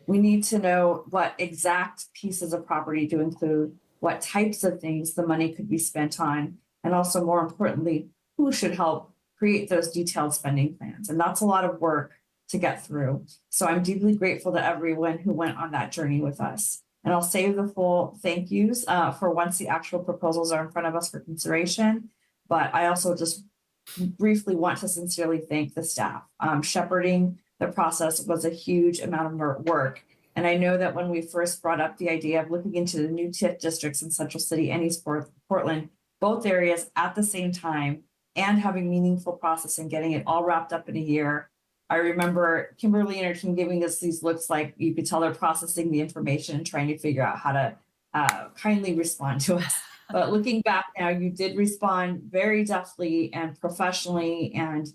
Speaker 8: We need to know what exact pieces of property to include, what types of things the money could be spent on, and also more importantly, who should help create those detailed spending plans. And that's a lot of work to get through. So I'm deeply grateful to everyone who went on that journey with us. And I'll save the full thank yous for once the actual proposals are in front of us for consideration. But I also just briefly want to sincerely thank the staff. Shepherding the process was a huge amount of work. And I know that when we first brought up the idea of looking into the new TIF districts in Central City and East Portland, both areas at the same time, and having meaningful process and getting it all wrapped up in a year, I remember Kimberly and her team giving us these looks like you could tell they're processing the information and trying to figure out how to kindly respond to us. But looking back now, you did respond very deftly and professionally, and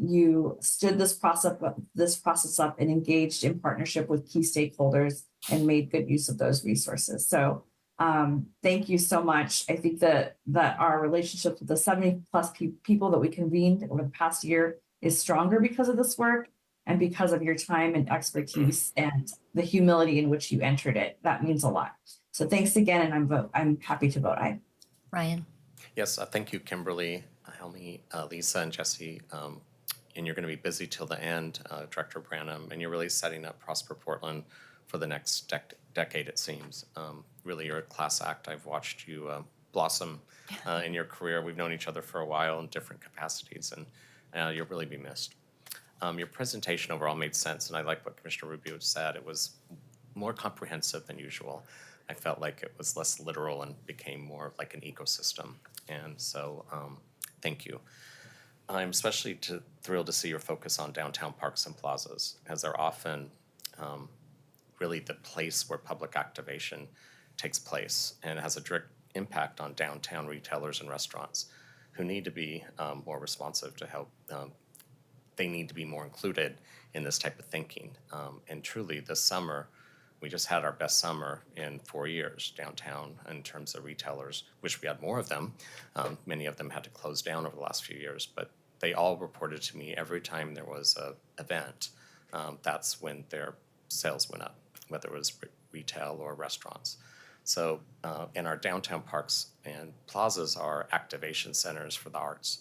Speaker 8: you stood this process up and engaged in partnership with key stakeholders and made good use of those resources. So thank you so much. I think that our relationship with the 70 plus people that we convened over the past year is stronger because of this work and because of your time and expertise and the humility in which you entered it. That means a lot. So thanks again, and I'm happy to vote aye.
Speaker 2: Ryan?
Speaker 7: Yes, thank you, Kimberly, Helmy, Lisa, and Jesse. And you're going to be busy till the end, Director Branham, and you're really setting up Prosper Portland for the next decade, it seems. Really, you're a class act. I've watched you blossom in your career. We've known each other for a while in different capacities, and you'll really be missed. Your presentation overall made sense, and I like what Commissioner Rubio said. It was more comprehensive than usual. I felt like it was less literal and became more like an ecosystem. And so, thank you. I'm especially thrilled to see your focus on downtown parks and plazas, as they're often really the place where public activation takes place, and it has a direct impact on downtown retailers and restaurants who need to be more responsive to help. They need to be more included in this type of thinking. And truly, this summer, we just had our best summer in 4 years downtown in terms of retailers. Wish we had more of them. Many of them had to close down over the last few years, but they all reported to me every time there was an event, that's when their sales went up, whether it was retail or restaurants. So, and our downtown parks and plazas are activation centers for the arts.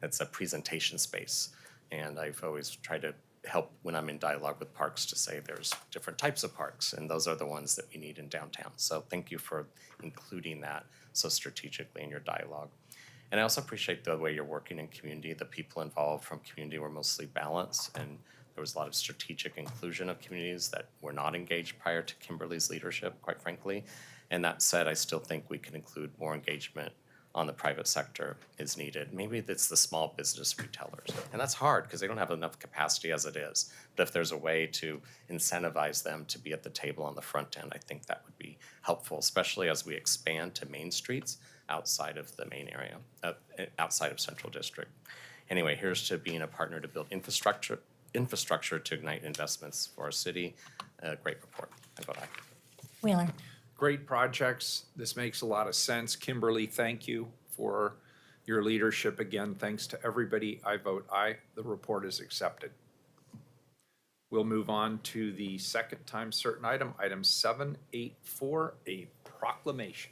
Speaker 7: It's a presentation space. And I've always tried to help when I'm in dialogue with parks to say there's different types of parks, and those are the ones that we need in downtown. So thank you for including that so strategically in your dialogue. And I also appreciate the way you're working in community. The people involved from community were mostly balanced, and there was a lot of strategic inclusion of communities that were not engaged prior to Kimberly's leadership, quite frankly. And that said, I still think we can include more engagement on the private sector is needed. Maybe it's the small business retailers. And that's hard because they don't have enough capacity as it is. But if there's a way to incentivize them to be at the table on the front end, I think that would be helpful, especially as we expand to main streets outside of the main area, outside of Central District. Anyway, here's to being a partner to build infrastructure to ignite investments for our city. Great report. I vote aye.
Speaker 2: Wheeler?
Speaker 1: Great projects. This makes a lot of sense. Kimberly, thank you for your leadership. Again, thanks to everybody. I vote aye. The report is accepted. We'll move on to the second time certain item 784, a proclamation.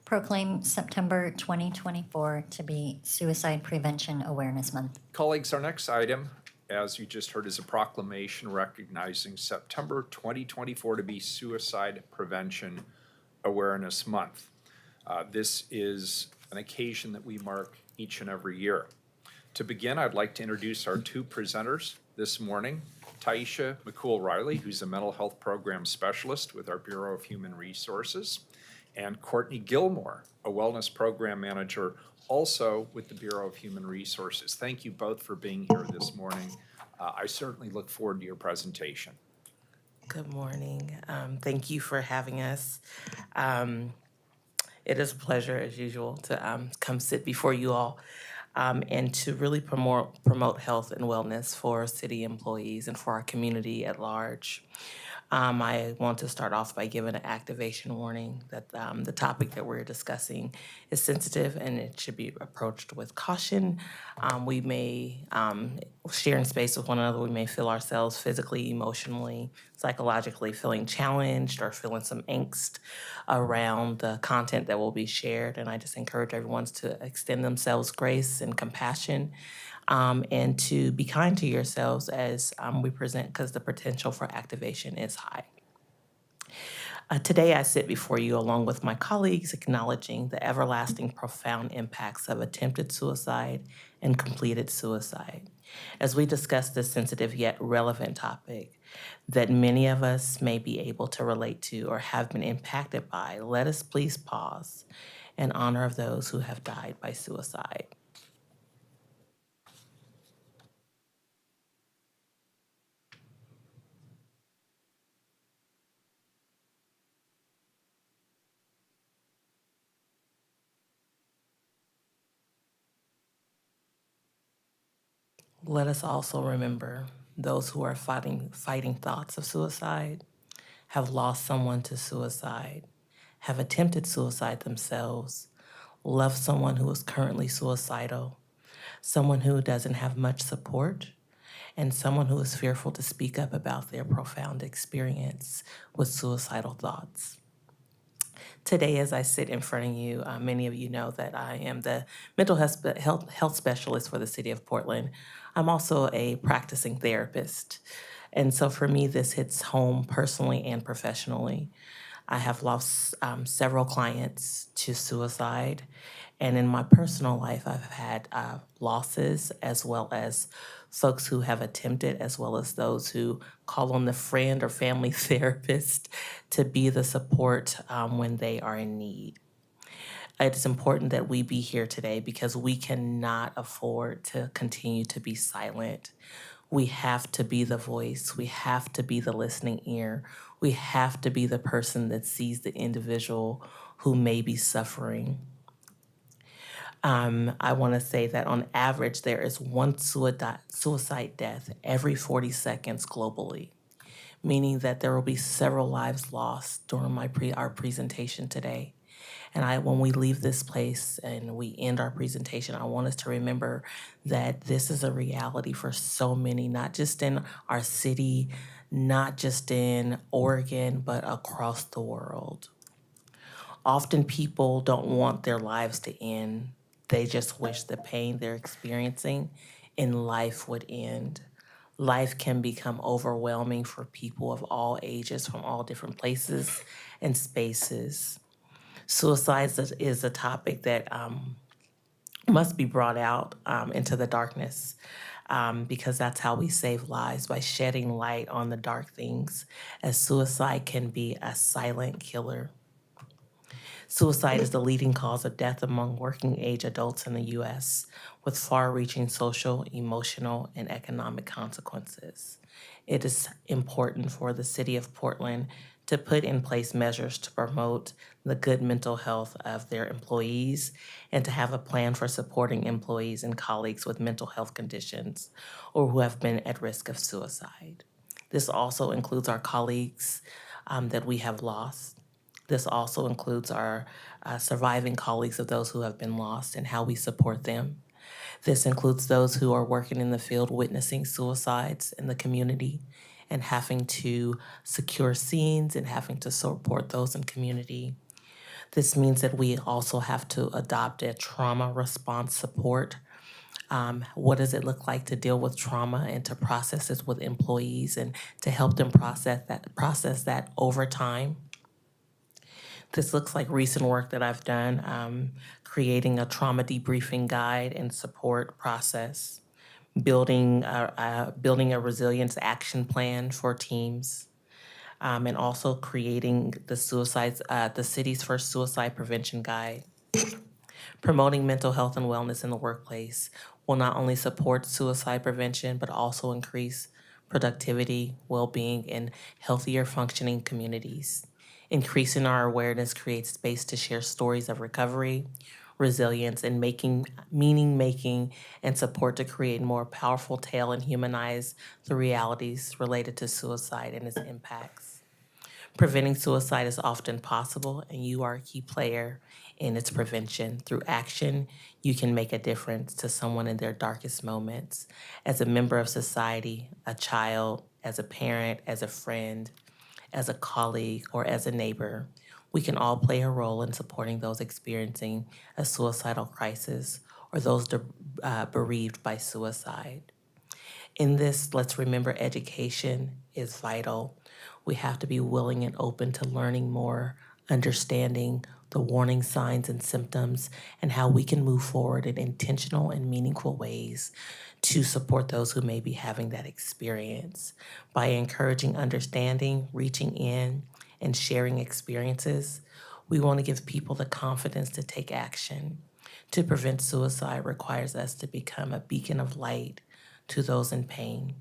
Speaker 2: Proclaim September 2024 to be Suicide Prevention Awareness Month.
Speaker 1: Colleagues, our next item, as you just heard, is a proclamation recognizing September 2024 to be Suicide Prevention Awareness Month. This is an occasion that we mark each and every year. To begin, I'd like to introduce our two presenters this morning, Taisha McCool-Riley, who's a mental health program specialist with our Bureau of Human Resources, and Courtney Gilmore, a wellness program manager also with the Bureau of Human Resources. Thank you both for being here this morning. I certainly look forward to your presentation.
Speaker 19: Good morning. Thank you for having us. It is a pleasure, as usual, to come sit before you all and to really promote health and wellness for city employees and for our community at large. I want to start off by giving an activation warning that the topic that we're discussing is sensitive and it should be approached with caution. We may, sharing space with one another, we may feel ourselves physically, emotionally, psychologically feeling challenged or feeling some angst around the content that will be shared. And I just encourage everyone to extend themselves grace and compassion. And to be kind to yourselves as we present, because the potential for activation is high. Today I sit before you along with my colleagues acknowledging the everlasting profound impacts of attempted suicide and completed suicide. As we discuss this sensitive yet relevant topic that many of us may be able to relate to or have been impacted by, let us please pause in honor of those who have died by suicide. Let us also remember those who are fighting thoughts of suicide, have lost someone to suicide, have attempted suicide themselves, love someone who is currently suicidal, someone who doesn't have much support, and someone who is fearful to speak up about their profound experience with suicidal thoughts. Today, as I sit in front of you, many of you know that I am the mental health specialist for the city of Portland. I'm also a practicing therapist. And so for me, this hits home personally and professionally. I have lost several clients to suicide. And in my personal life, I've had losses as well as folks who have attempted, as well as those who call on the friend or family therapist to be the support when they are in need. It is important that we be here today because we cannot afford to continue to be silent. We have to be the voice. We have to be the listening ear. We have to be the person that sees the individual who may be suffering. I want to say that on average, there is one suicide death every 40 seconds globally, meaning that there will be several lives lost during our presentation today. And when we leave this place and we end our presentation, I want us to remember that this is a reality for so many, not just in our city, not just in Oregon, but across the world. Often people don't want their lives to end. They just wish the pain they're experiencing in life would end. Life can become overwhelming for people of all ages from all different places and spaces. Suicide is a topic that must be brought out into the darkness because that's how we save lives, by shedding light on the dark things, as suicide can be a silent killer. Suicide is the leading cause of death among working age adults in the U.S., with far-reaching social, emotional, and economic consequences. It is important for the city of Portland to put in place measures to promote the good mental health of their employees and to have a plan for supporting employees and colleagues with mental health conditions or who have been at risk of suicide. This also includes our colleagues that we have lost. This also includes our surviving colleagues of those who have been lost and how we support them. This includes those who are working in the field witnessing suicides in the community and having to secure scenes and having to support those in community. This means that we also have to adopt a trauma response support. What does it look like to deal with trauma and to process this with employees and to help them process that over time? This looks like recent work that I've done, creating a trauma debriefing guide and support process, building a resilience action plan for teams, and also creating the city's first suicide prevention guide. Promoting mental health and wellness in the workplace will not only support suicide prevention, but also increase productivity, well-being, and healthier functioning communities. Increasing our awareness creates space to share stories of recovery, resilience, and meaning-making, and support to create a more powerful tale and humanize the realities related to suicide and its impacts. Preventing suicide is often possible, and you are a key player in its prevention. Through action, you can make a difference to someone in their darkest moments. As a member of society, a child, as a parent, as a friend, as a colleague, or as a neighbor, we can all play a role in supporting those experiencing a suicidal crisis or those bereaved by suicide. In this, let's remember education is vital. We have to be willing and open to learning more, understanding the warning signs and symptoms, and how we can move forward in intentional and meaningful ways to support those who may be having that experience. By encouraging understanding, reaching in, and sharing experiences, we want to give people the confidence to take action. To prevent suicide requires us to become a beacon of light to those in pain.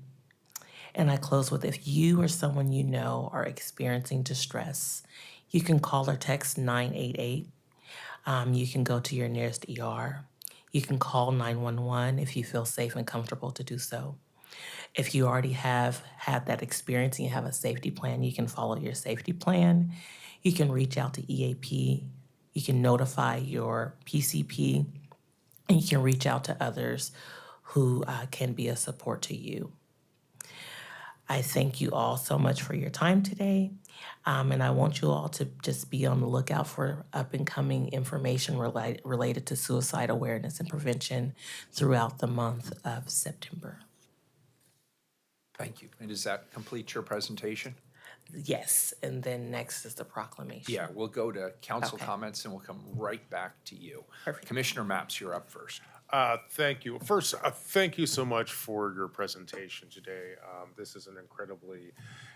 Speaker 19: And I close with, if you or someone you know are experiencing distress, you can call or text 988. You can go to your nearest ER. You can call 911 if you feel safe and comfortable to do so. If you already have had that experience and you have a safety plan, you can follow your safety plan. You can reach out to EAP. You can notify your PCP, and you can reach out to others who can be a support to you. I thank you all so much for your time today. And I want you all to just be on the lookout for up and coming information related to suicide awareness and prevention throughout the month of September.
Speaker 1: Thank you. And does that complete your presentation?
Speaker 19: Yes, and then next is the proclamation.
Speaker 1: Yeah, we'll go to council
Speaker 19: Okay.
Speaker 1: comments and we'll come right back to you.
Speaker 19: Perfect.
Speaker 1: Commissioner Maps, you're up first.
Speaker 6: Thank you. First, thank you so much for your presentation today. This is an incredibly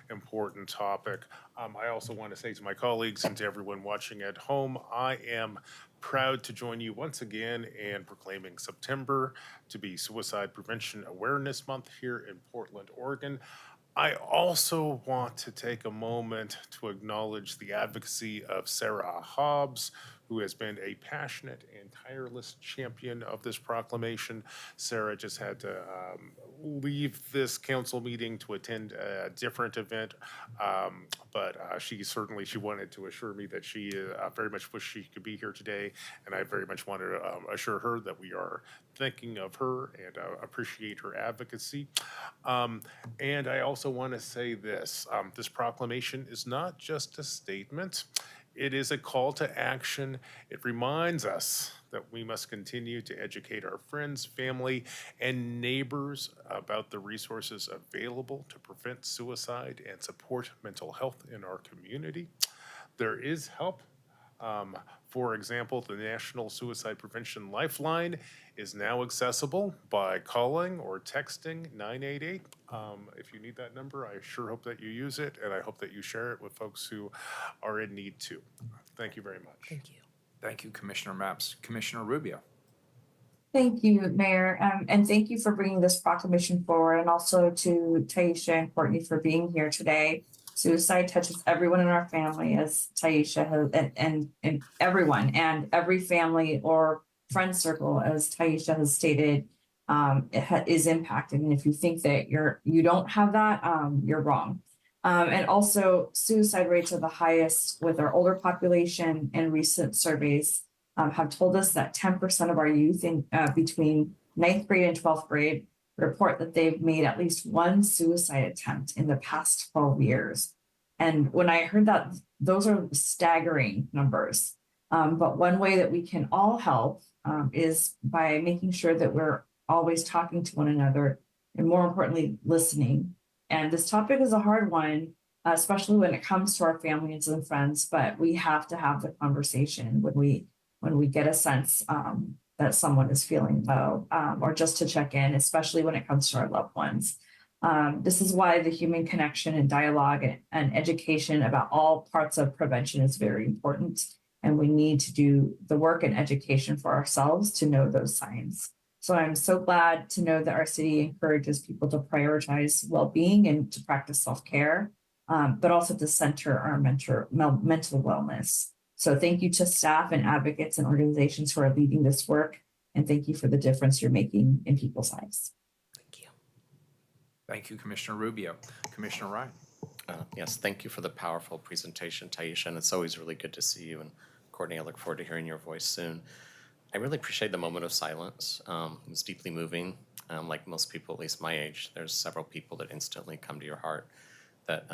Speaker 6: important topic. I also want to say to my colleagues and to everyone watching at home, I am proud to join you once again in proclaiming September to be Suicide Prevention Awareness Month here in Portland, Oregon. I also want to take a moment to acknowledge the advocacy of Sarah Hobbs, who has been a passionate and tireless champion of this proclamation. Sarah just had to leave this council meeting to attend a different event, but she wanted to assure me that she very much wished she could be here today, and I very much want to assure her that we are thinking of her and appreciate her advocacy. And I also want to say this, this proclamation is not just a statement, it is a call to action. It reminds us that we must continue to educate our friends, family, and neighbors about the resources available to prevent suicide and support mental health in our community. There is help. For example, the National Suicide Prevention Lifeline is now accessible by calling or texting 988. If you need that number, I sure hope that you use it, and I hope that you share it with folks who are in need too. Thank you very much.
Speaker 19: Thank you.
Speaker 1: Thank you, Commissioner Maps. Commissioner Rubio.
Speaker 8: Thank you, Mayor, and thank you for bringing this proclamation forward, and also to Taisha and Courtney for being here today. Suicide touches everyone in our family, as Taisha has, and everyone, and every family or friend circle, as Taisha has stated, is impacted. And if you think that you don't have that, you're wrong. And also, suicide rates are the highest with our older population, and recent surveys have told us that 10% of our youth in between 9th grade and 12th grade report that they've made at least one suicide attempt in the past 12 years. And when I heard that, those are staggering numbers. But one way that we can all help is by making sure that we're always talking to one another, and more importantly, listening. And this topic is a hard one, especially when it comes to our families and friends, but we have to have the conversation when we get a sense that someone is feeling low, or just to check in, especially when it comes to our loved ones. This is why the human connection and dialogue and education about all parts of prevention is very important. And we need to do the work and education for ourselves to know those signs. So I'm so glad to know that our city encourages people to prioritize well-being and to practice self-care, but also to center our mental wellness. So thank you to staff and advocates and organizations who are leading this work. And thank you for the difference you're making in people's lives.
Speaker 19: Thank you.
Speaker 1: Thank you, Commissioner Rubio. Commissioner Ryan.
Speaker 7: Yes, thank you for the powerful presentation, Taisha, and it's always really good to see you. And Courtney, I look forward to hearing your voice soon. I really appreciate the moment of silence. It was deeply moving. Like most people, at least my age, there's several people that instantly come to your heart that,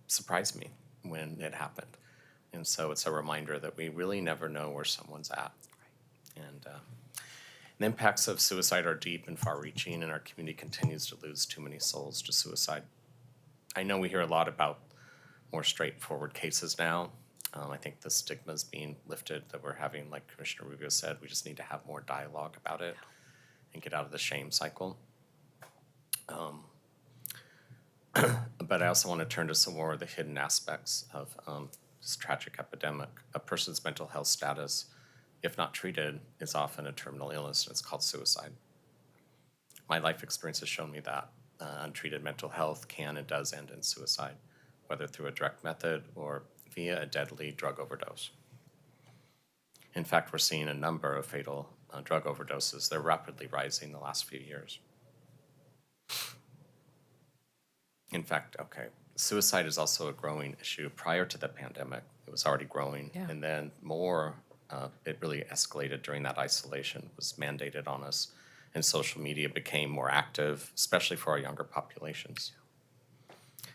Speaker 7: surprised me when it happened. And so it's a reminder that we really never know where someone's at. And the impacts of suicide are deep and far-reaching, and our community continues to lose too many souls to suicide. I know we hear a lot about more straightforward cases now. I think the stigma is being lifted that we're having, like Commissioner Rubio said, we just need to have more dialogue about it and get out of the shame cycle. But I also want to turn to some more of the hidden aspects of this tragic epidemic. A person's mental health status, if not treated, is often a terminal illness, and it's called suicide. My life experience has shown me that untreated mental health can and does end in suicide, whether through a direct method or via a deadly drug overdose. In fact, we're seeing a number of fatal drug overdoses. They're rapidly rising the last few years. In fact, okay, suicide is also a growing issue. Prior to the pandemic, it was already growing.
Speaker 19: Yeah.
Speaker 7: And then more, it really escalated during that isolation, was mandated on us. And social media became more active, especially for our younger populations.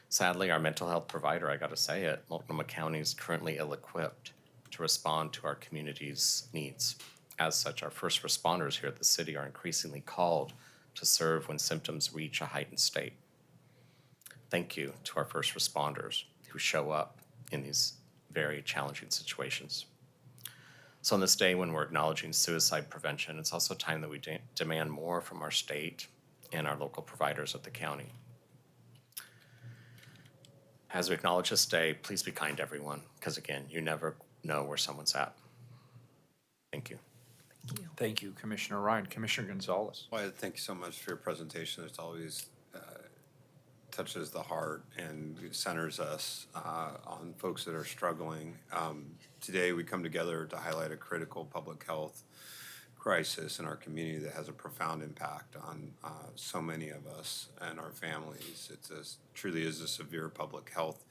Speaker 7: Sadly, our mental health provider, I gotta say it, Multnomah County is currently ill-equipped to respond to our community's needs. As such, our first responders here at the city are increasingly called to serve when symptoms reach a heightened state. Thank you to our first responders who show up in these very challenging situations. So on this day when we're acknowledging suicide prevention, it's also time that we demand more from our state and our local providers at the county. As we acknowledge this day, please be kind to everyone, because again, you never know where someone's at. Thank you.
Speaker 1: Thank you, Commissioner Ryan. Commissioner Gonzalez.
Speaker 5: Well, thank you so much for your presentation. It's always touches the heart and centers us on folks that are struggling. Today, we come together to highlight a critical public health crisis in our community that has a profound impact on so many of us and our families. It truly is a severe public health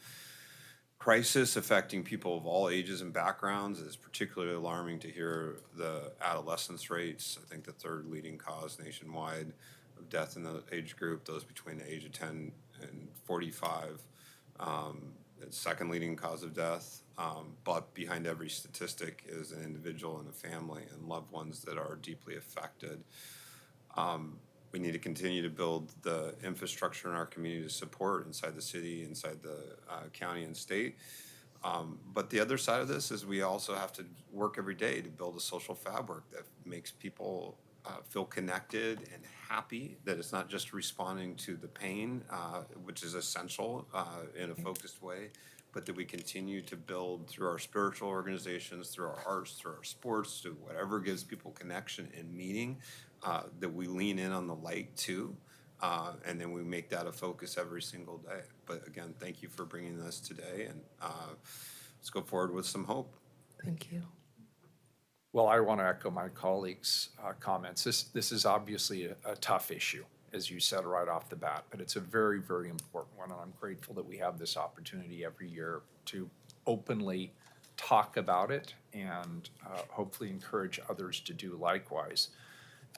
Speaker 5: crisis affecting people of all ages and backgrounds. It's particularly alarming to hear the adolescence rates. I think the third leading cause nationwide of death in the age group, those between the age of 10 and 45. It's second leading cause of death, but behind every statistic is an individual and a family and loved ones that are deeply affected. We need to continue to build the infrastructure in our community to support inside the city, inside the county and state. But the other side of this is we also have to work every day to build a social fabric that makes people feel connected and happy, that it's not just responding to the pain, which is essential in a focused way, but that we continue to build through our spiritual organizations, through our arts, through our sports, through whatever gives people connection and meaning, that we lean in on the light too, and then we make that a focus every single day. But again, thank you for bringing this today, and let's go forward with some hope.
Speaker 19: Thank you.
Speaker 1: Well, I want to echo my colleagues' comments. This is obviously a tough issue, as you said right off the bat, but it's a very, very important one, and I'm grateful that we have this opportunity every year to openly talk about it and hopefully encourage others to do likewise.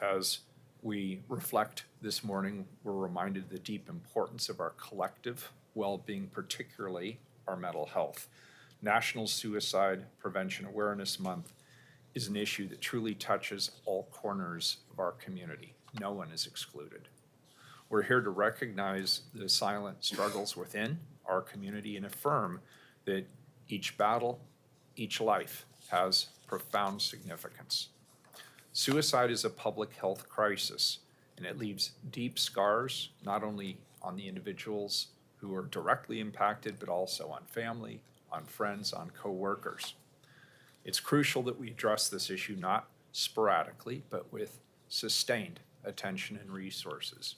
Speaker 1: As we reflect this morning, we're reminded of the deep importance of our collective well-being, particularly our mental health. National Suicide Prevention Awareness Month is an issue that truly touches all corners of our community. No one is excluded. We're here to recognize the silent struggles within our community and affirm that each battle, each life has profound significance. Suicide is a public health crisis, and it leaves deep scars, not only on the individuals who are directly impacted, but also on family, on friends, on coworkers. It's crucial that we address this issue not sporadically, but with sustained attention and resources.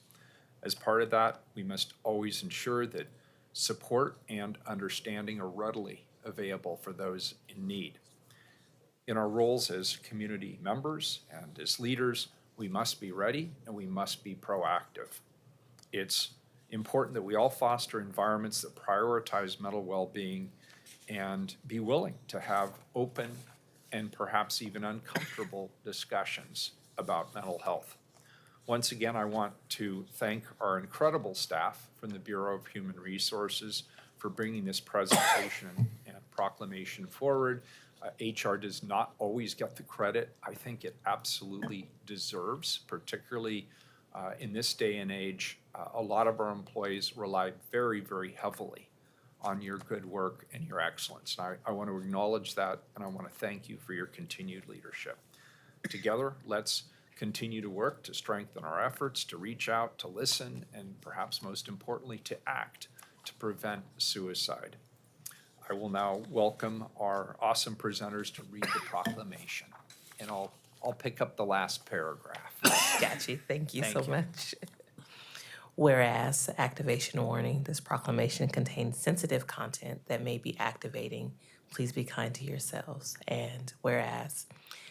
Speaker 1: As part of that, we must always ensure that support and understanding are readily available for those in need. In our roles as community members and as leaders, we must be ready and we must be proactive. It's important that we all foster environments that prioritize mental well-being and be willing to have open and perhaps even uncomfortable discussions about mental health. Once again, I want to thank our incredible staff from the Bureau of Human Resources for bringing this presentation and proclamation forward. HR does not always get the credit I think it absolutely deserves, particularly in this day and age. A lot of our employees rely very, very heavily on your good work and your excellence. And I want to acknowledge that, and I want to thank you for your continued leadership. Together, let's continue to work to strengthen our efforts, to reach out, to listen, and perhaps most importantly, to act to prevent suicide. I will now welcome our awesome presenters to read the proclamation, and I'll pick up the last paragraph.
Speaker 19: Got you. Thank you so
Speaker 1: Thank you.
Speaker 19: much. Whereas, activation warning, this proclamation contains sensitive content that may be activating please be kind to yourselves. And whereas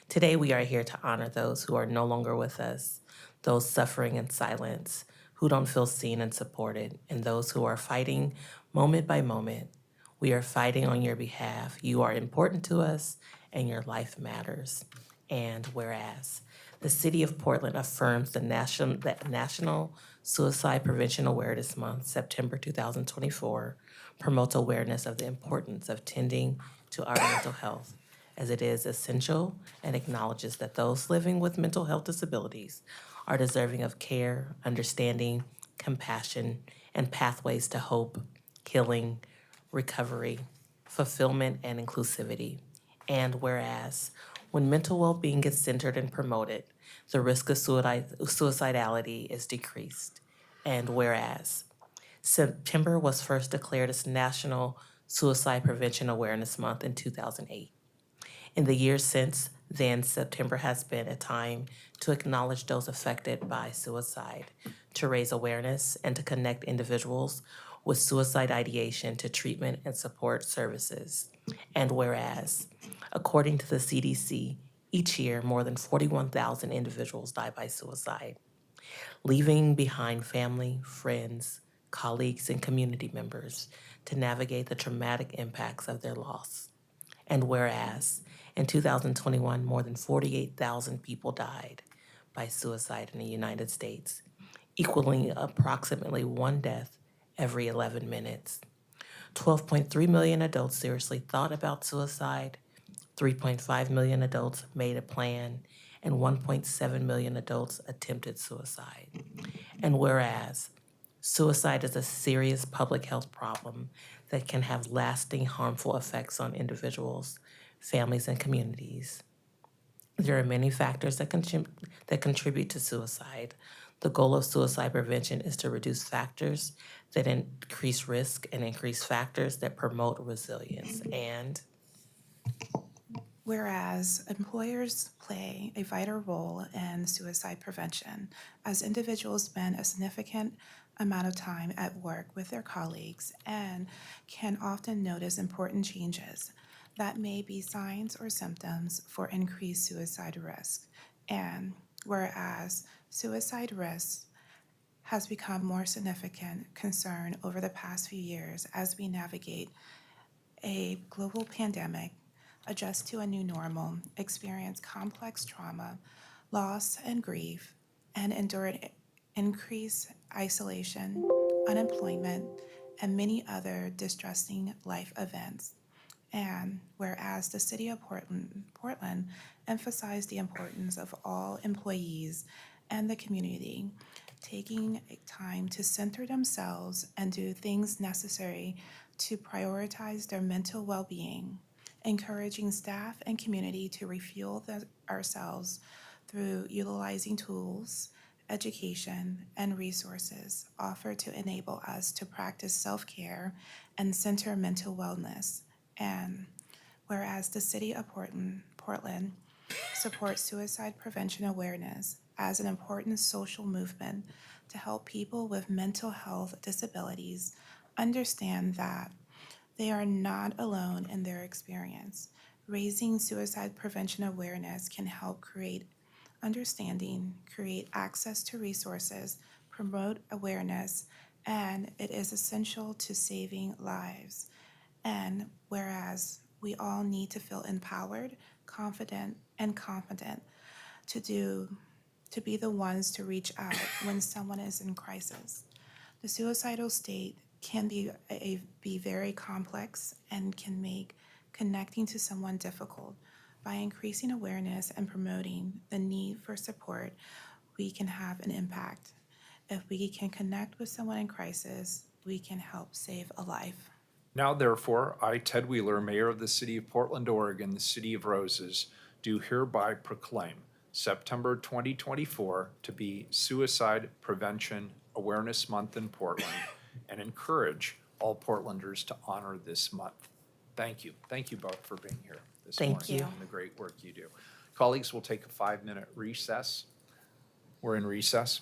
Speaker 19: today we are here to honor those who are no longer with us, those suffering in silence, who don't feel seen and supported, and those who are fighting moment by moment. We are fighting on your behalf. You are important to us, and your life matters. And whereas the City of Portland affirms that National Suicide Prevention Awareness Month, September 2024, promotes awareness of the importance of tending to our mental health, as it is essential, and acknowledges that those living with mental health disabilities are deserving of care, understanding, compassion, and pathways to hope, healing, recovery, fulfillment, and inclusivity. And whereas when mental well-being is centered and promoted, the risk of suicidality is decreased. And whereas September was first declared as National Suicide Prevention Awareness Month in 2008. In the years since then, September has been a time to acknowledge those affected by suicide, to raise awareness, and to connect individuals with suicide ideation to treatment and support services. And whereas, according to the CDC, each year more than 41,000 individuals die by suicide, leaving behind family, friends, colleagues, and community members to navigate the traumatic impacts of their loss. And whereas in 2021, more than 48,000 people died by suicide in the United States, equaling approximately one death every 11 minutes. 12.3 million adults seriously thought about suicide, 3.5 million adults made a plan, and 1.7 million adults attempted suicide. And whereas suicide is a serious public health problem that can have lasting harmful effects on individuals, families, and communities. There are many factors that contribute to suicide. The goal of suicide prevention is to reduce factors that increase risk and increase factors that promote resilience. And
Speaker 4: Whereas employers play a vital role in suicide prevention, as individuals spend a significant amount of time at work with their colleagues and can often notice important changes that may be signs or symptoms for increased suicide risk. And whereas suicide risk has become more significant concern over the past few years as we navigate a global pandemic, adjust to a new normal, experience complex trauma, loss and grief, and endure increased isolation, unemployment, and many other distressing life events. And whereas the City of Portland emphasized the importance of all employees and the community taking time to center themselves and do things necessary to prioritize their mental well-being, encouraging staff and community to refuel ourselves through utilizing tools, education, and resources offered to enable us to practice self-care and center mental wellness. And whereas the City of Portland supports suicide prevention awareness as an important social movement to help people with mental health disabilities understand that they are not alone in their experience. Raising suicide prevention awareness can help create understanding, create access to resources, promote awareness, and it is essential to saving lives. And whereas we all need to feel empowered, confident, and competent to be the ones to reach out when someone is in crisis. The suicidal state can be very complex and can make connecting to someone difficult. By increasing awareness and promoting the need for support, we can have an impact. If we can connect with someone in crisis, we can help save a life.
Speaker 1: Now therefore, I, Ted Wheeler, Mayor of the City of Portland, Oregon, the City of Roses, do hereby proclaim September 2024 to be Suicide Prevention Awareness Month in Portland and encourage all Portlanders to honor this month. Thank you. Thank you both for being here this morning.
Speaker 19: Thank you.
Speaker 1: And the great work you do. Colleagues, we'll take a 5-minute recess. We're in recess.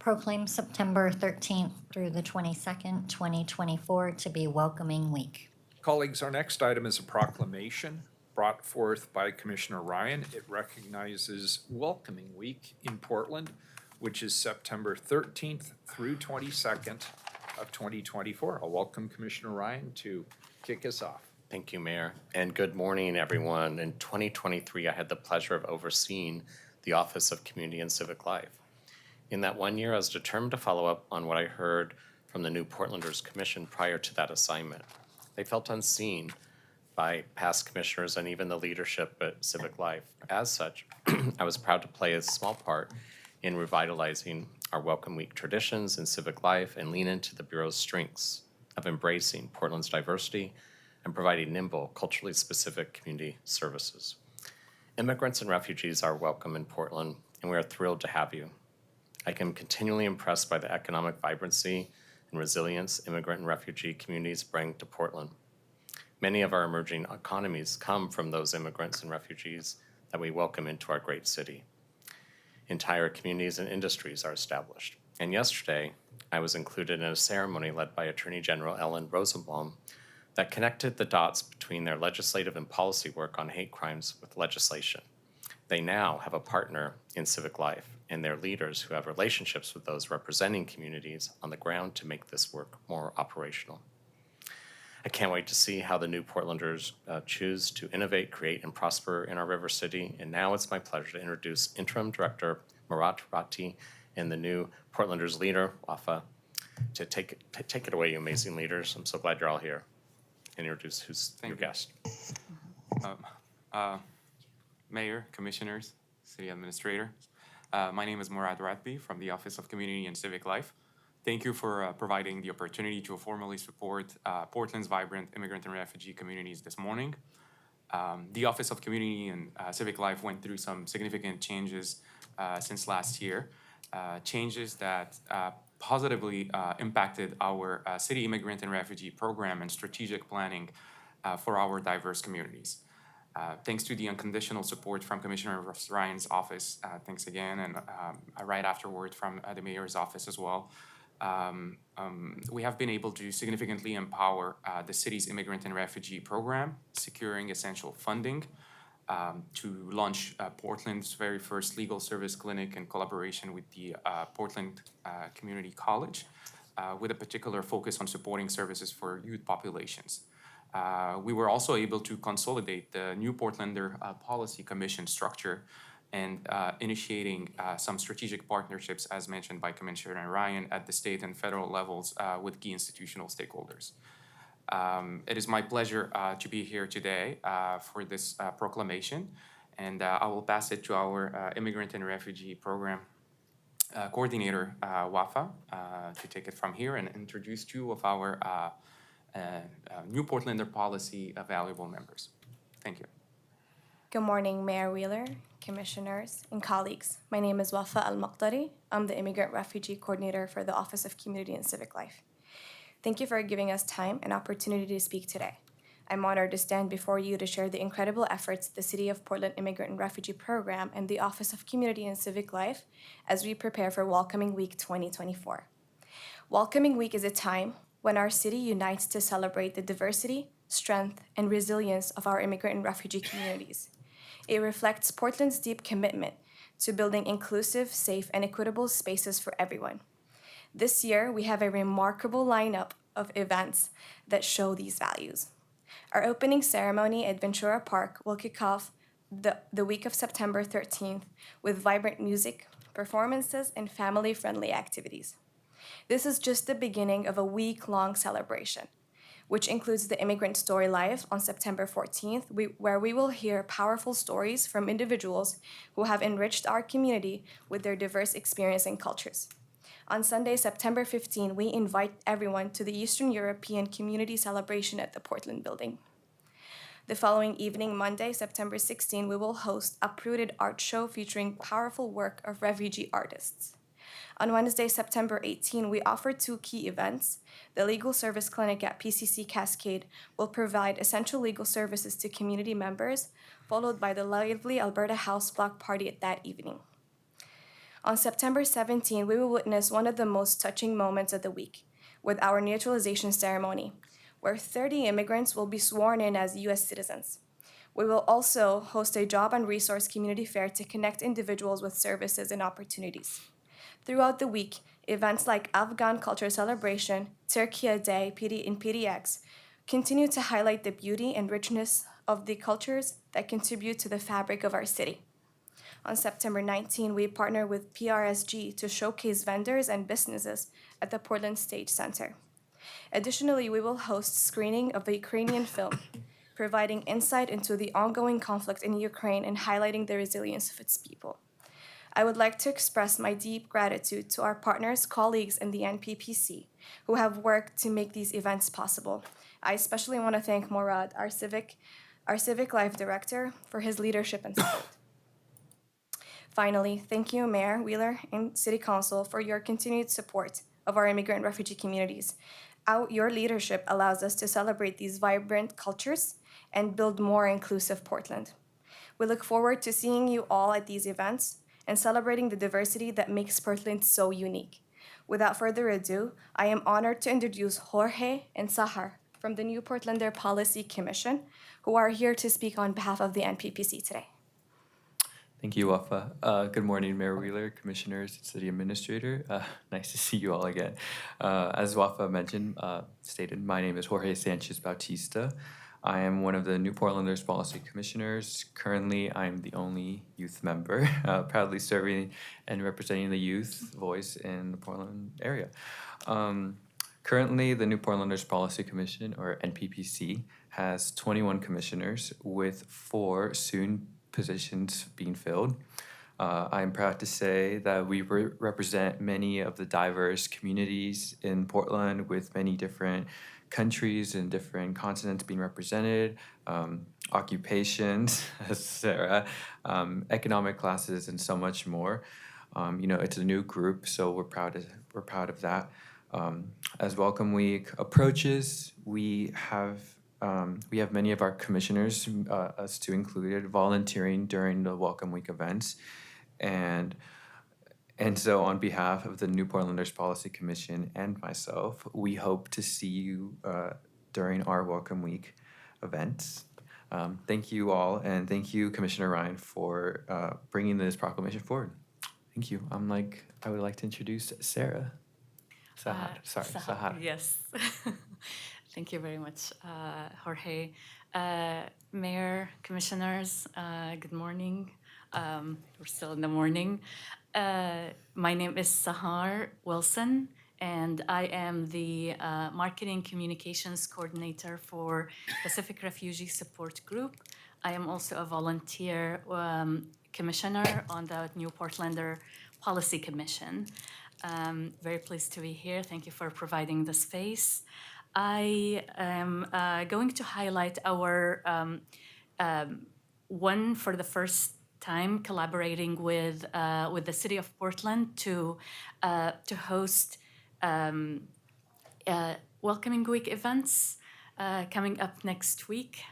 Speaker 2: proclaim September 13th through the 22nd, 2024 to be Welcoming Week.
Speaker 1: Colleagues, our next item is a proclamation brought forth by Commissioner Ryan. It recognizes Welcoming Week in Portland, which is September 13th through 22nd of 2024. I'll welcome Commissioner Ryan to kick us off.
Speaker 7: Thank you, Mayor, and good morning, everyone. In 2023, I had the pleasure of overseeing the Office of Community and Civic Life. In that 1 year, I was determined to follow up on what I heard from the New Portlanders Commission prior to that assignment. They felt unseen by past commissioners and even the leadership at Civic Life. As such, I was proud to play a small part in revitalizing our Welcome Week traditions in civic life and lean into the Bureau's strengths of embracing Portland's diversity and providing nimble, culturally specific community services. Immigrants and refugees are welcome in Portland, and we are thrilled to have you. I am continually impressed by the economic vibrancy and resilience immigrant and refugee communities bring to Portland. Many of our emerging economies come from those immigrants and refugees that we welcome into our great city. Entire communities and industries are established. And yesterday, I was included in a ceremony led by Attorney General Ellen Rosenblum that connected the dots between their legislative and policy work on hate crimes with legislation. They now have a partner in civic life and their leaders who have relationships with those representing communities on the ground to make this work more operational. I can't wait to see how the New Portlanders choose to innovate, create, and prosper in our river city. And now it's my pleasure to introduce Interim Director Murat Ratti and the new Portlanders leader, Wafa, to take it away, you amazing leaders. I'm so glad you're all here. And introduce who's your guest.
Speaker 20: Mayor, Commissioners, City Administrator. My name is Murat Ratti from the Office of Community and Civic Life. Thank you for providing the opportunity to formally support Portland's vibrant immigrant and refugee communities this morning. The Office of Community and Civic Life went through some significant changes since last year, changes that positively impacted our city immigrant and refugee program and strategic planning for our diverse communities. Thanks to the unconditional support from Commissioner Ryan's office, thanks again, and right afterward from the Mayor's office as well, we have been able to significantly empower the city's immigrant and refugee program, securing essential funding to launch Portland's very first legal service clinic in collaboration with the Portland Community College, with a particular focus on supporting services for youth populations. We were also able to consolidate the New Portlander Policy Commission structure and initiating some strategic partnerships, as mentioned by Commissioner Ryan, at the state and federal levels with key institutional stakeholders. It is my pleasure to be here today for this proclamation, and I will pass it to our Immigrant and Refugee Program Coordinator, Wafa, to take it from here and introduce two of our New Portlander Policy valuable members. Thank you.
Speaker 3: Good morning, Mayor Wheeler, Commissioners, and colleagues. My name is Wafa Al-Maqdari. I'm the Immigrant Refugee Coordinator for the Office of Community and Civic Life. Thank you for giving us time and opportunity to speak today. I'm honored to stand before you to share the incredible efforts of the City of Portland Immigrant and Refugee Program and the Office of Community and Civic Life as we prepare for Welcoming Week 2024. Welcoming Week is a time when our city unites to celebrate the diversity, strength, and resilience of our immigrant and refugee communities. It reflects Portland's deep commitment to building inclusive, safe, and equitable spaces for everyone. This year, we have a remarkable lineup of events that show these values. Our opening ceremony at Ventura Park will kick off the week of September 13th with vibrant music, performances, and family-friendly activities. This is just the beginning of a week-long celebration, which includes the Immigrant Story Live on September 14th, where we will hear powerful stories from individuals who have enriched our community with their diverse experience and cultures. On Sunday, September 15, we invite everyone to the Eastern European Community Celebration at the Portland Building. The following evening, Monday, September 16, we will host Uprooted Art Show featuring powerful work of refugee artists. On Wednesday, September 18, we offer two key events. The Legal Service Clinic at PCC Cascade will provide essential legal services to community members, followed by the lively Alberta House Block Party at that evening. On September 17, we will witness one of the most touching moments of the week with our naturalization ceremony, where 30 immigrants will be sworn in as U.S. citizens. We will also host a job and resource community fair to connect individuals with services and opportunities. Throughout the week, events like Afghan Culture Celebration, Turkey Day in PDX continue to highlight the beauty and richness of the cultures that contribute to the fabric of our city. On September 19, we partner with PRSG to showcase vendors and businesses at the Portland Stage Center. Additionally, we will host screening of the Ukrainian film, providing insight into the ongoing conflict in Ukraine and highlighting the resilience of its people. I would like to express my deep gratitude to our partners, colleagues in the NPPC, who have worked to make these events possible. I especially want to thank Morad, our Civic Life Director, for his leadership and support. Finally, thank you, Mayor Wheeler and City Council, for your continued support of our immigrant and refugee communities. Your leadership allows us to celebrate these vibrant cultures and build more inclusive Portland. We look forward to seeing you all at these events and celebrating the diversity that makes Portland so unique. Without further ado, I am honored to introduce Jorge and Sahar from the New Portlander Policy Commission, who are here to speak on behalf of the NPPC today.
Speaker 2: Thank you, Wafa. Good morning, Mayor Wheeler, Commissioners, City Administrator. Nice to see you all again. As Wafa stated, my name is Jorge Sanchez Bautista. I am one of the New Portlanders Policy Commissioners. Currently, I'm the only youth member, proudly serving and representing the youth voice in the Portland area. Currently, the New Portlanders Policy Commission, or NPPC, has 21 commissioners with 4 soon positions being filled. I'm proud to say that we represent many of the diverse communities in Portland, with many different countries and different continents being represented, occupations, etc., economic classes, and so much more. It's a new group, so we're proud of that. As Welcome Week approaches, we have many of our commissioners, us two included, volunteering during the Welcome Week events. And so on behalf of the New Portlanders Policy Commission and myself, we hope to see you during our Welcome Week events. Thank you all, and thank you, Commissioner Ryan, for bringing this proclamation forward. Thank you. I would like to introduce Sarah. Sahar.
Speaker 17: Yes. Thank you very much, Jorge. Mayor, Commissioners, good morning. We're still in the morning. My name is Sahar Wilson, and I am the Marketing Communications Coordinator for Pacific Refugee Support Group. I am also a volunteer commissioner on the New Portlander Policy Commission. Very pleased to be here. Thank you for providing the space. I am going to highlight our one for the first time collaborating with the City of Portland to host Welcoming Week events coming up next week.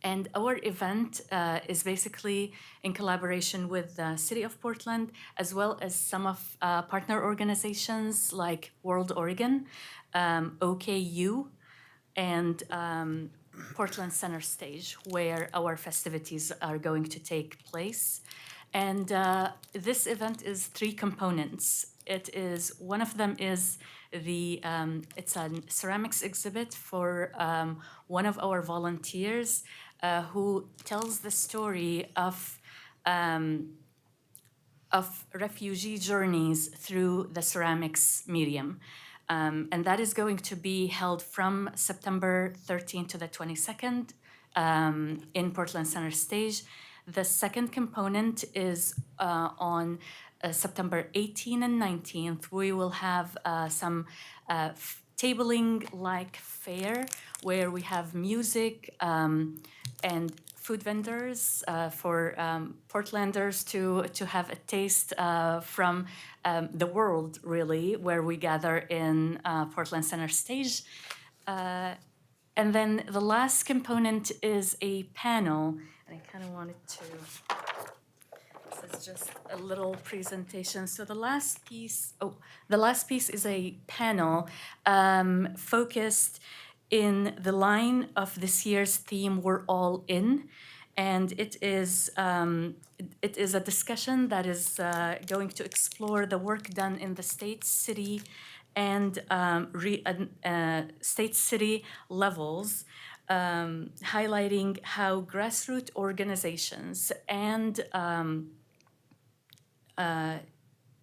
Speaker 17: And our event is basically in collaboration with the City of Portland, as well as some of partner organizations like World Oregon, OKU, and Portland Center Stage, where our festivities are going to take place. And this event is 3 components. One of them is it's a ceramics exhibit for one of our volunteers who tells the story of refugee journeys through the ceramics medium. And that is going to be held from September 13th to the 22nd in Portland Center Stage. The second component is on September 18th and 19th. We will have some tabling-like fair where we have music and food vendors for Portlanders to have a taste from the world, really, where we gather in Portland Center Stage. And then the last component is a panel, and I kind of wanted to, it says
Speaker 3: just a little presentation. So the last piece is a panel focused in the line of this year's theme, We're All In. And it is a discussion that is going to explore the work done in the state, city, and state-city levels, highlighting how grassroots organizations and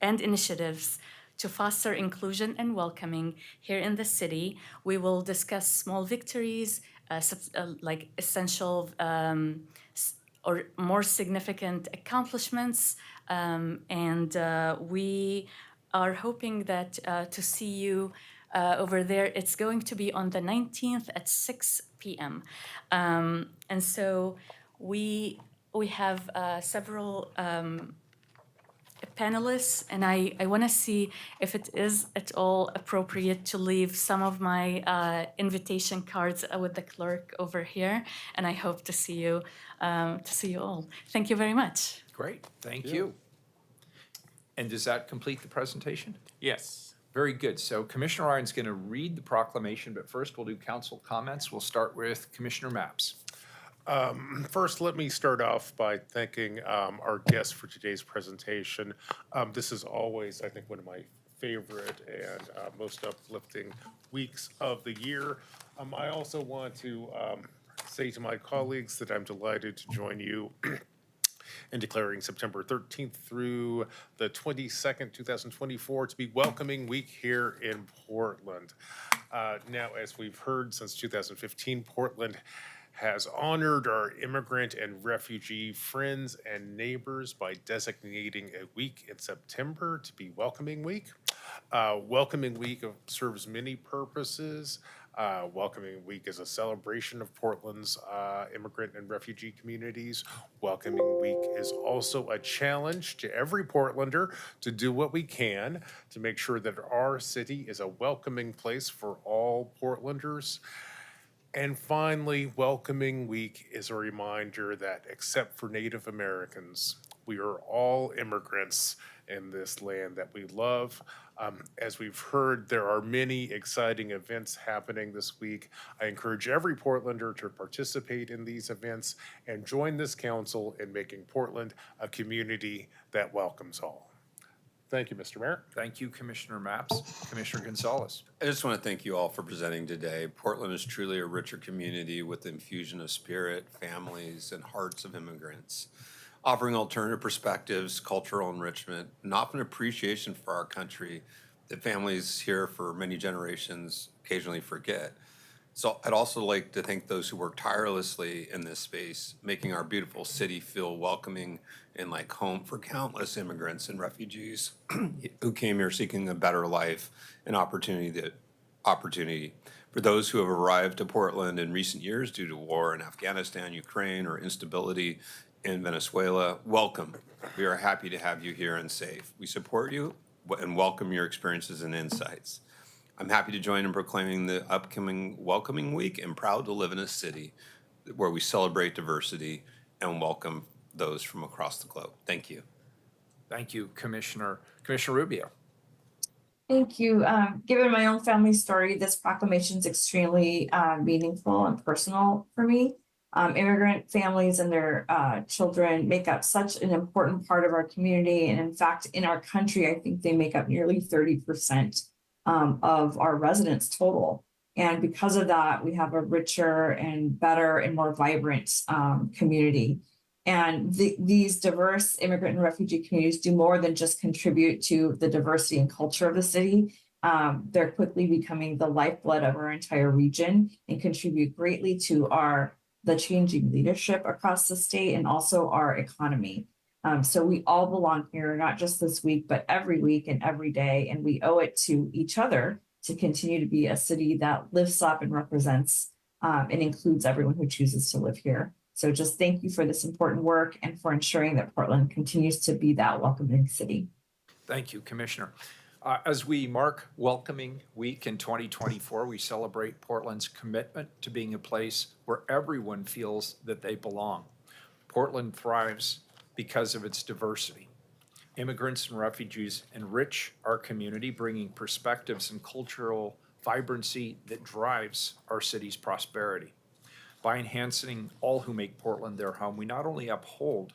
Speaker 3: initiatives to foster inclusion and welcoming here in the city. We will discuss small victories, like essential or more significant accomplishments, and we are hoping that to see you over there. It's going to be on the 19th at 6 p.m. And so we have several panelists, and I want to see if it is at all appropriate to leave some of my invitation cards with the clerk over here, and I hope to see you all. Thank you very much.
Speaker 1: Great, thank you. And does that complete the presentation?
Speaker 20: Yes.
Speaker 1: Very good. So Commissioner Ryan's going to read the proclamation, but first we'll do council comments. We'll start with Commissioner Mapps.
Speaker 6: First, let me start off by thanking our guests for today's presentation. This is always, I think, one of my favorite and most uplifting weeks of the year. I also want to say to my colleagues that I'm delighted to join you in declaring September 13th through the 22nd, 2024 to be Welcoming Week here in Portland. Now, as we've heard, since 2015, Portland has honored our immigrant and refugee friends and neighbors by designating a week in September to be Welcoming Week. Welcoming Week serves many purposes. Welcoming Week is a celebration of Portland's immigrant and refugee communities. Welcoming Week is also a challenge to every Portlander to do what we can to make sure that our city is a welcoming place for all Portlanders. And finally, Welcoming Week is a reminder that except for Native Americans, we are all immigrants in this land that we love. As we've heard, there are many exciting events happening this week. I encourage every Portlander to participate in these events and join this council in making Portland a community that welcomes all. Thank you, Mr. Mayor.
Speaker 1: Thank you, Commissioner Mapps. Commissioner Gonzalez.
Speaker 5: I just want to thank you all for presenting today. Portland is truly a richer community with the infusion of spirit, families, and hearts of immigrants, offering alternative perspectives, cultural enrichment, and often appreciation for our country that families here for many generations occasionally forget. So I'd also like to thank those who work tirelessly in this space, making our beautiful city feel welcoming and like home for countless immigrants and refugees who came here seeking a better life and opportunity. For those who have arrived to Portland in recent years due to war in Afghanistan, Ukraine, or instability in Venezuela, welcome. We are happy to have you here and safe. We support you and welcome your experiences and insights. I'm happy to join in proclaiming the upcoming Welcoming Week and proud to live in a city where we celebrate diversity and welcome those from across the globe. Thank you.
Speaker 1: Thank you, Commissioner. Commissioner Rubio.
Speaker 8: Thank you. Given my own family story, this proclamation is extremely meaningful and personal for me. Immigrant families and their children make up such an important part of our community. And in fact, in our country, I think they make up nearly 30% of our residents total. And because of that, we have a richer and better and more vibrant community. And these diverse immigrant and refugee communities do more than just contribute to the diversity and culture of the city. They're quickly becoming the lifeblood of our entire region and contribute greatly to the changing leadership across the state and also our economy. So we all belong here, not just this week, but every week and every day. And we owe it to each other to continue to be a city that lifts up and represents and includes everyone who chooses to live here. So just thank you for this important work and for ensuring that Portland continues to be that welcoming city.
Speaker 1: Thank you, Commissioner. As we mark Welcoming Week in 2024, we celebrate Portland's commitment to being a place where everyone feels that they belong. Portland thrives because of its diversity. Immigrants and refugees enrich our community, bringing perspectives and cultural vibrancy that drives our city's prosperity. By enhancing all who make Portland their home, we not only uphold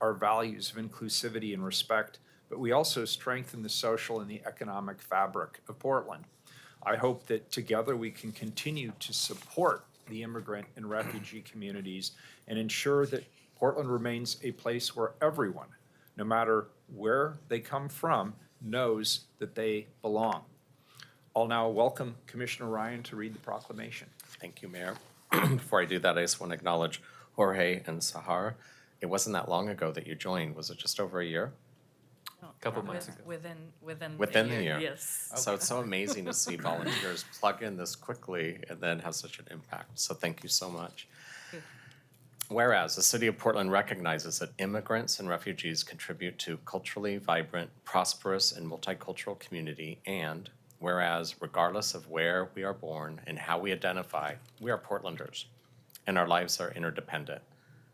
Speaker 1: our values of inclusivity and respect, but we also strengthen the social and the economic fabric of Portland. I hope that together we can continue to support the immigrant and refugee communities and ensure that Portland remains a place where everyone, no matter where they come from, knows that they belong. I'll now welcome Commissioner Ryan to read the proclamation.
Speaker 7: Thank you, Mayor. Before I do that, I just want to acknowledge Jorge and Sahar. It wasn't that long ago that you joined. Was it just over a year?
Speaker 2: Couple months ago.
Speaker 7: Within the year? Yes. So it's so amazing to see volunteers plug in this quickly and then have such an impact. So thank you so much. Whereas the City of Portland recognizes that immigrants and refugees contribute to culturally vibrant, prosperous, and multicultural community, and whereas regardless of where we are born and how we identify, we are Portlanders, and our lives are interdependent.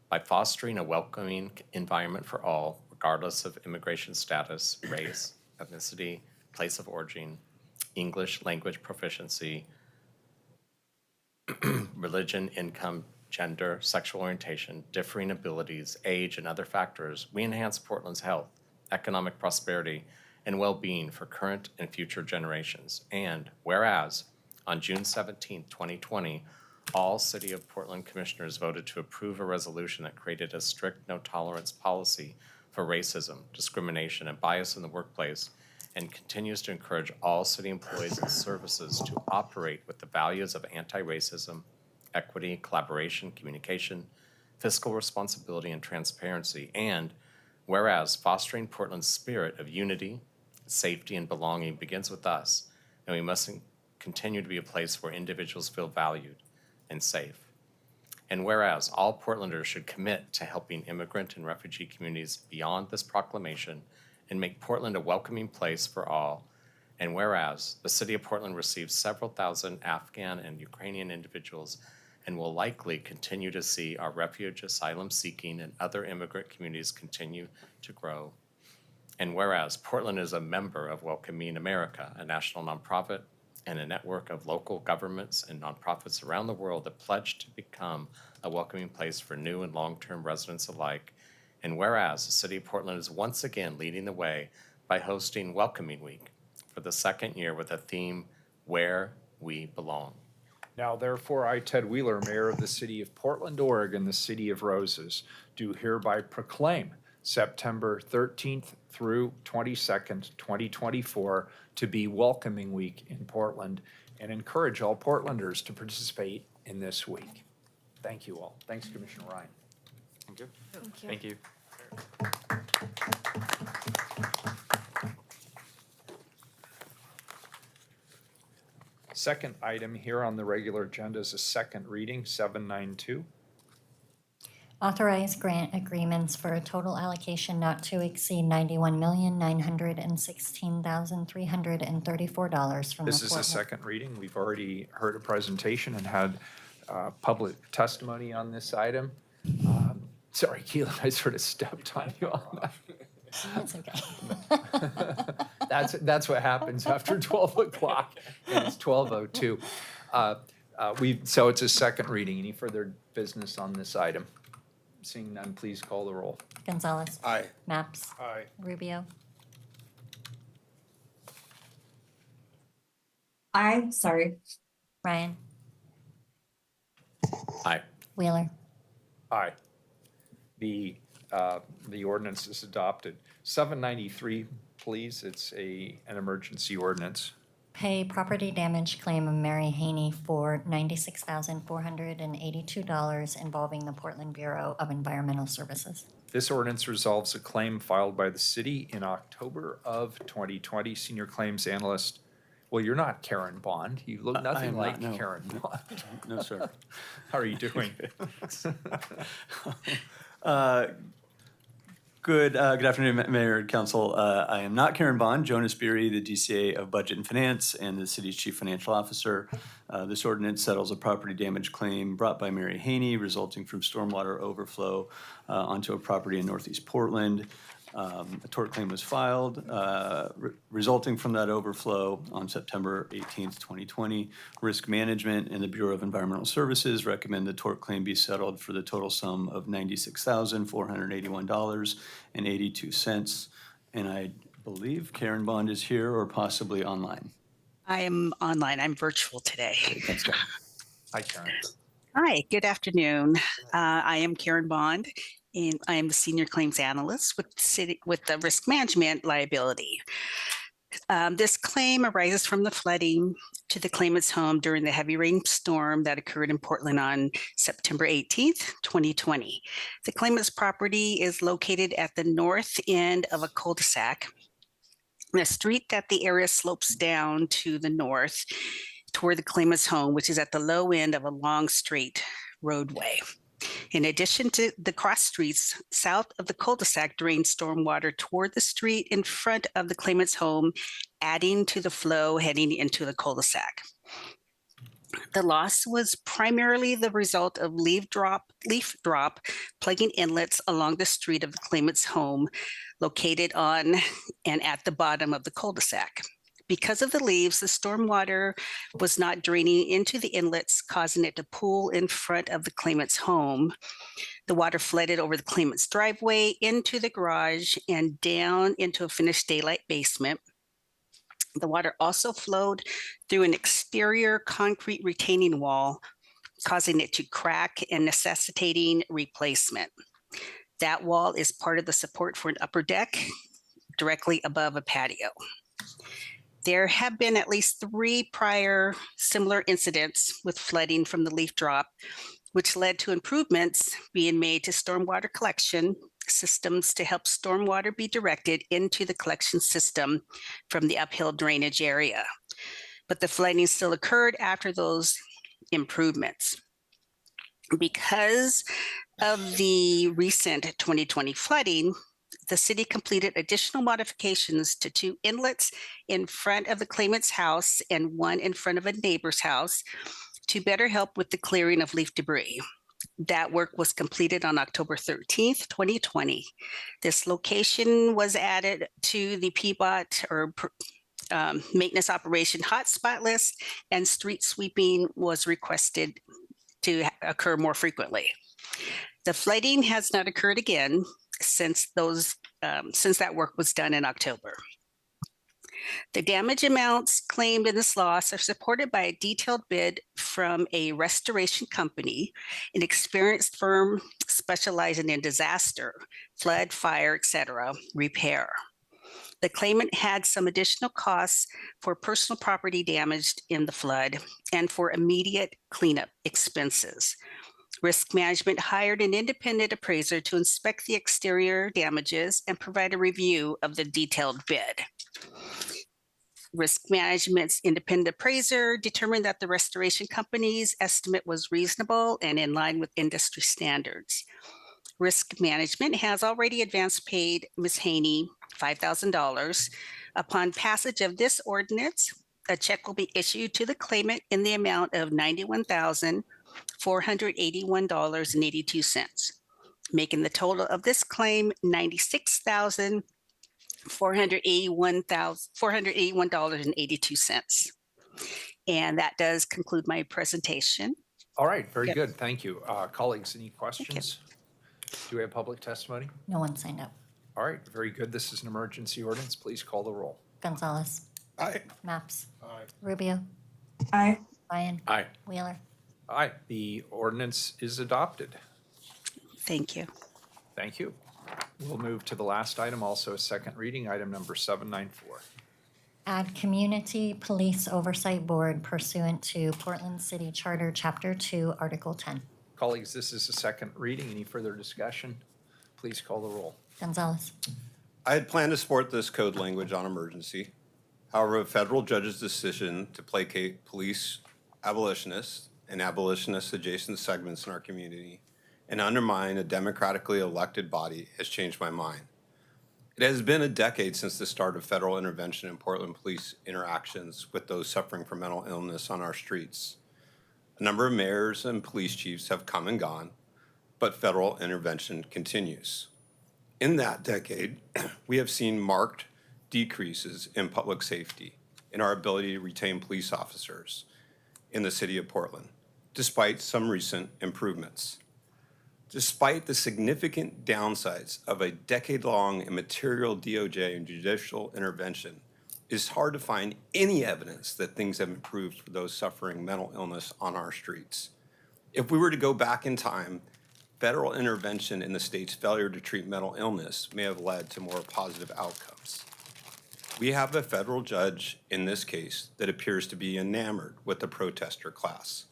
Speaker 7: By fostering a welcoming environment for all, regardless of immigration status, race, ethnicity, place of origin, English language proficiency, religion, income, gender, sexual orientation, differing abilities, age, and other factors, we enhance Portland's health, economic prosperity, and well-being for current and future generations. And whereas on June 17, 2020, all City of Portland commissioners voted to approve a resolution that created a strict no-tolerance policy for racism, discrimination, and bias in the workplace, and continues to encourage all city employees and services to operate with the values of anti-racism, equity, collaboration, communication, fiscal responsibility, and transparency. And whereas fostering Portland's spirit of unity, safety, and belonging begins with us, and we must continue to be a place where individuals feel valued and safe. And whereas all Portlanders should commit to helping immigrant and refugee communities beyond this proclamation and make Portland a welcoming place for all. And whereas the City of Portland receives several thousand Afghan and Ukrainian individuals and will likely continue to see our refuge, asylum seeking, and other immigrant communities continue to grow. And whereas Portland is a member of Welcoming America, a national nonprofit, and a network of local governments and nonprofits around the world that pledge to become a welcoming place for new and long-term residents alike. And whereas the City of Portland is once again leading the way by hosting Welcoming Week for the second year with a theme, Where We Belong.
Speaker 1: Now therefore, I, Ted Wheeler, Mayor of the City of Portland, Oregon, the City of Roses, do hereby proclaim September 13th through 22nd, 2024 to be Welcoming Week in Portland, and encourage all Portlanders to participate in this week. Thank you all. Thanks, Commissioner Ryan.
Speaker 20: Thank you.
Speaker 2: Thank you.
Speaker 1: Second item here on the regular agenda is a second reading, 792.
Speaker 4: Authorize grant agreements for a total allocation not to exceed $91,916,334 from the
Speaker 1: This is a
Speaker 4: Portland.
Speaker 1: second reading. We've already heard a presentation and had public testimony on this item. Sorry, Keelan, I sort of stepped on you on that.
Speaker 4: That's okay.
Speaker 1: That's what happens after 12 o'clock, and it's 12:02. So it's a second reading. Any further business on this item? Seeing none, please call the roll.
Speaker 4: Gonzalez.
Speaker 5: Aye.
Speaker 4: Maps.
Speaker 6: Aye.
Speaker 4: Rubio.
Speaker 8: Aye, sorry.
Speaker 4: Ryan.
Speaker 7: Aye.
Speaker 4: Wheeler.
Speaker 1: Aye. The ordinance is adopted. 793, please. It's an emergency ordinance.
Speaker 4: Pay property damage claim of Mary Haney for $96,482 involving the Portland Bureau of Environmental Services.
Speaker 1: This ordinance resolves a claim filed by the city in October of 2020. Senior Claims Analyst, well, you're not Karen Bond. You look nothing like Karen Bond.
Speaker 3: No, sir.
Speaker 1: How are you doing?
Speaker 3: Good afternoon, Mayor and Council. I am not Karen Bond, Jonas Beery, the DCA of Budget and Finance and the city's Chief Financial Officer. This ordinance settles a property damage claim brought by Mary Haney resulting from stormwater overflow onto a property in Northeast Portland. A tort claim was filed resulting from that overflow on September 18th, 2020. Risk Management and the Bureau of Environmental Services recommend the tort claim be settled for the total sum of $96,481.82. And I believe Karen Bond is here or possibly online.
Speaker 4: I am online. I'm virtual today.
Speaker 3: Great, thanks, Karen.
Speaker 1: Hi, Karen.
Speaker 4: Hi, good afternoon. I am Karen Bond, and I am the Senior Claims Analyst with the Risk Management Liability. This claim arises from the flooding to the claimant's home during the heavy rainstorm that occurred in Portland on September 18th, 2020. The claimant's property is located at the north end of a cul-de-sac. The street that the area slopes down to the north toward the claimant's home, which is at the low end of a long straight roadway. In addition to the cross streets, south of the cul-de-sac drains stormwater toward the street in front of the claimant's home, adding to the flow heading into the cul-de-sac. The loss was primarily the result of leaf drop plugging inlets along the street of the claimant's home, located on and at the bottom of the cul-de-sac. Because of the leaves, the stormwater was not draining into the inlets, causing it to pool in front of the claimant's home. The water flooded over the claimant's driveway, into the garage, and down into a finished daylight basement. The water also flowed through an exterior concrete retaining wall, causing it to crack and necessitating replacement. That wall is part of the support for an upper deck directly above a patio. There have been at least 3 prior similar incidents with flooding from the leaf drop, which led to improvements being made to stormwater collection systems to help stormwater be directed into the collection system from the uphill drainage area. But the flooding still occurred after those improvements. Because of the recent 2020 flooding, the city completed additional modifications to 2 inlets in front of the claimant's house and 1 in front of a neighbor's house to better help with the clearing of leaf debris. That work was completed on October 13th, 2020. This location was added to the PBOT or maintenance operation hotspot list, and street sweeping was requested to occur more frequently. The flooding has not occurred again since that work was done in October. The damage amounts claimed in this loss are supported by a detailed bid from a restoration company, an experienced firm specializing in disaster, flood, fire, etc., repair. The claimant had some additional costs for personal property damaged in the flood and for immediate cleanup expenses. Risk Management hired an independent appraiser to inspect the exterior damages and provide a review of the detailed bid. Risk Management's independent appraiser determined that the restoration company's estimate was reasonable and in line with industry standards. Risk Management has already advance paid Ms. Haney $5,000. Upon passage of this ordinance, a check will be issued to the claimant in the amount of $91,481.82, making the total of this claim $96,481.82. And that does conclude my presentation.
Speaker 1: All right, very good. Thank you. Colleagues, any questions? Do we have public testimony?
Speaker 2: No one signed up.
Speaker 1: All right, very good. This is an emergency ordinance. Please call the roll.
Speaker 2: Gonzalez.
Speaker 5: Aye.
Speaker 2: Maps.
Speaker 6: Aye.
Speaker 2: Rubio.
Speaker 8: Aye.
Speaker 2: Lyon.
Speaker 5: Aye.
Speaker 2: Wheeler.
Speaker 1: Aye, the ordinance is adopted.
Speaker 4: Thank you.
Speaker 1: Thank you. We'll move to the last item, also a second reading, item number 794.
Speaker 2: Add Community Police Oversight Board pursuant to Portland City Charter, Chapter 2, Article 10.
Speaker 1: Colleagues, this is a second reading. Any further discussion? Please call the roll.
Speaker 2: Gonzalez.
Speaker 5: I had planned to support this code language on emergency. However, a federal judge's decision to placate police abolitionists and abolitionist adjacent segments in our community and undermine a democratically elected body has changed my mind. It has been a decade since the start of federal intervention in Portland police interactions with those suffering from mental illness on our streets. A number of mayors and police chiefs have come and gone, but federal intervention continues. In that decade, we have seen marked decreases in public safety, in our ability to retain police officers in the city of Portland, despite some recent improvements. Despite the significant downsides of a decade-long and material DOJ and judicial intervention, it's hard to find any evidence that things have improved for those suffering mental illness on our streets. If we were to go back in time, federal intervention in the state's failure to treat mental illness may have led to more positive outcomes. We have a federal judge in this case that appears to be enamored with the protester class.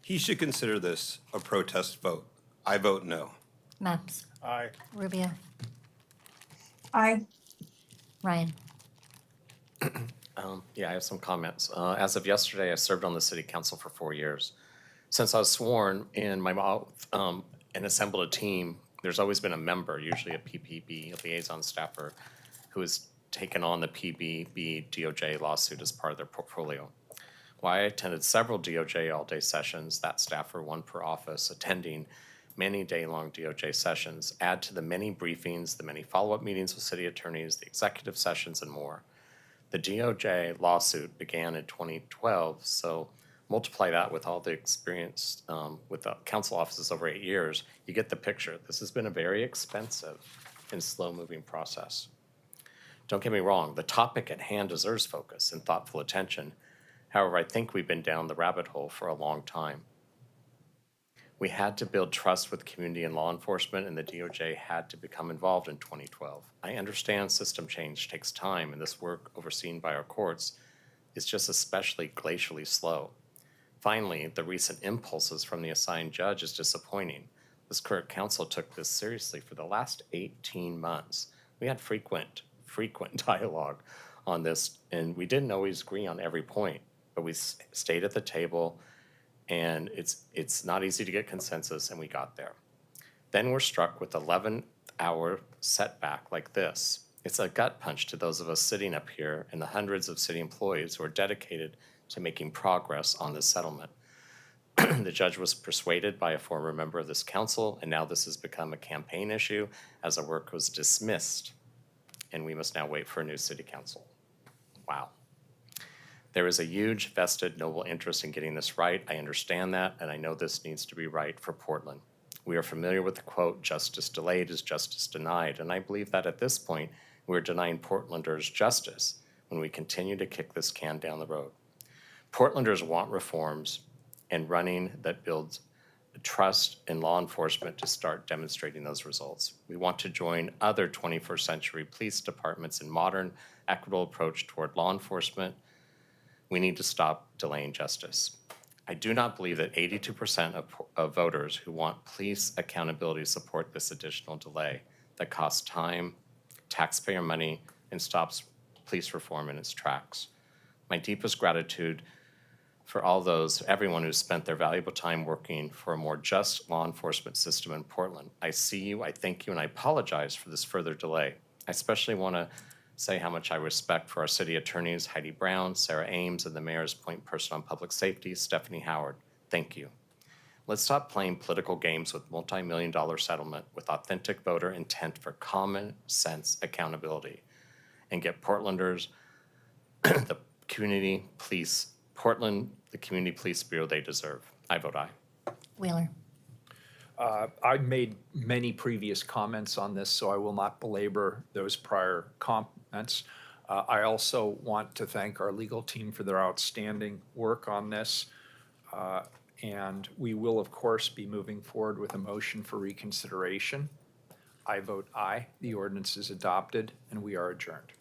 Speaker 5: He should consider this a protest vote. I vote no.
Speaker 3: Maps.
Speaker 6: Aye.
Speaker 3: Rubio.
Speaker 8: Aye.
Speaker 3: Ryan.
Speaker 7: Yeah, I have some comments. As of yesterday, I served on the city council for 4 years. Since I was sworn in my mouth and assembled a team, there's always been a member, usually a PPB, a liaison staffer, who has taken on the PBB DOJ lawsuit as part of their portfolio. While I attended several DOJ all-day sessions, that staffer, one per office, attending many day-long DOJ sessions, add to the many briefings, the many follow-up meetings with city attorneys, the executive sessions, and more. The DOJ lawsuit began in 2012, so multiply that with all the experience with the council offices over 8 years, you get the picture. This has been a very expensive and slow-moving process. Don't get me wrong, the topic at hand deserves focus and thoughtful attention. However, I think we've been down the rabbit hole for a long time. We had to build trust with community and law enforcement, and the DOJ had to become involved in 2012. I understand system change takes time, and this work overseen by our courts is just especially glacially slow. Finally, the recent impulses from the assigned judge is disappointing. This current council took this seriously for the last 18 months. We had frequent dialogue on this, and we didn't always agree on every point, but we stayed at the table, and it's not easy to get consensus, and we got there. Then we're struck with 11-hour setback like this. It's a gut punch to those of us sitting up here and the hundreds of city employees who are dedicated to making progress on this settlement. The judge was persuaded by a former member of this council, and now this has become a campaign issue as our work was dismissed, and we must now wait for a new city council. Wow. There is a huge vested noble interest in getting this right. I understand that, and I know this needs to be right for Portland. We are familiar with the quote, "Justice delayed is justice denied," and I believe that at this point, we're denying Portlanders justice when we continue to kick this can down the road. Portlanders want reforms and running that builds trust in law enforcement to start demonstrating those results. We want to join other 21st century police departments in modern, equitable approach toward law enforcement. We need to stop delaying justice. I do not believe that 82% of voters who want police accountability support this additional delay that costs time, taxpayer money, and stops police reform in its tracks. My deepest gratitude for everyone who's spent their valuable time working for a more just law enforcement system in Portland. I see you, I thank you, and I apologize for this further delay. I especially want to say how much I respect for our city attorneys, Heidi Brown, Sarah Ames, and the mayor's point person on public safety, Stephanie Howard. Thank you. Let's stop playing political games with multi-million-dollar settlement with authentic voter intent for common sense accountability and get Portlanders the community police bureau they deserve. I vote aye.
Speaker 3: Wheeler.
Speaker 1: I made many previous comments on this, so I will not belabor those prior comments. I also want to thank our legal team for their outstanding work on this. And we will, of course, be moving forward with a motion for reconsideration. I vote aye. The ordinance is adopted, and we are adjourned.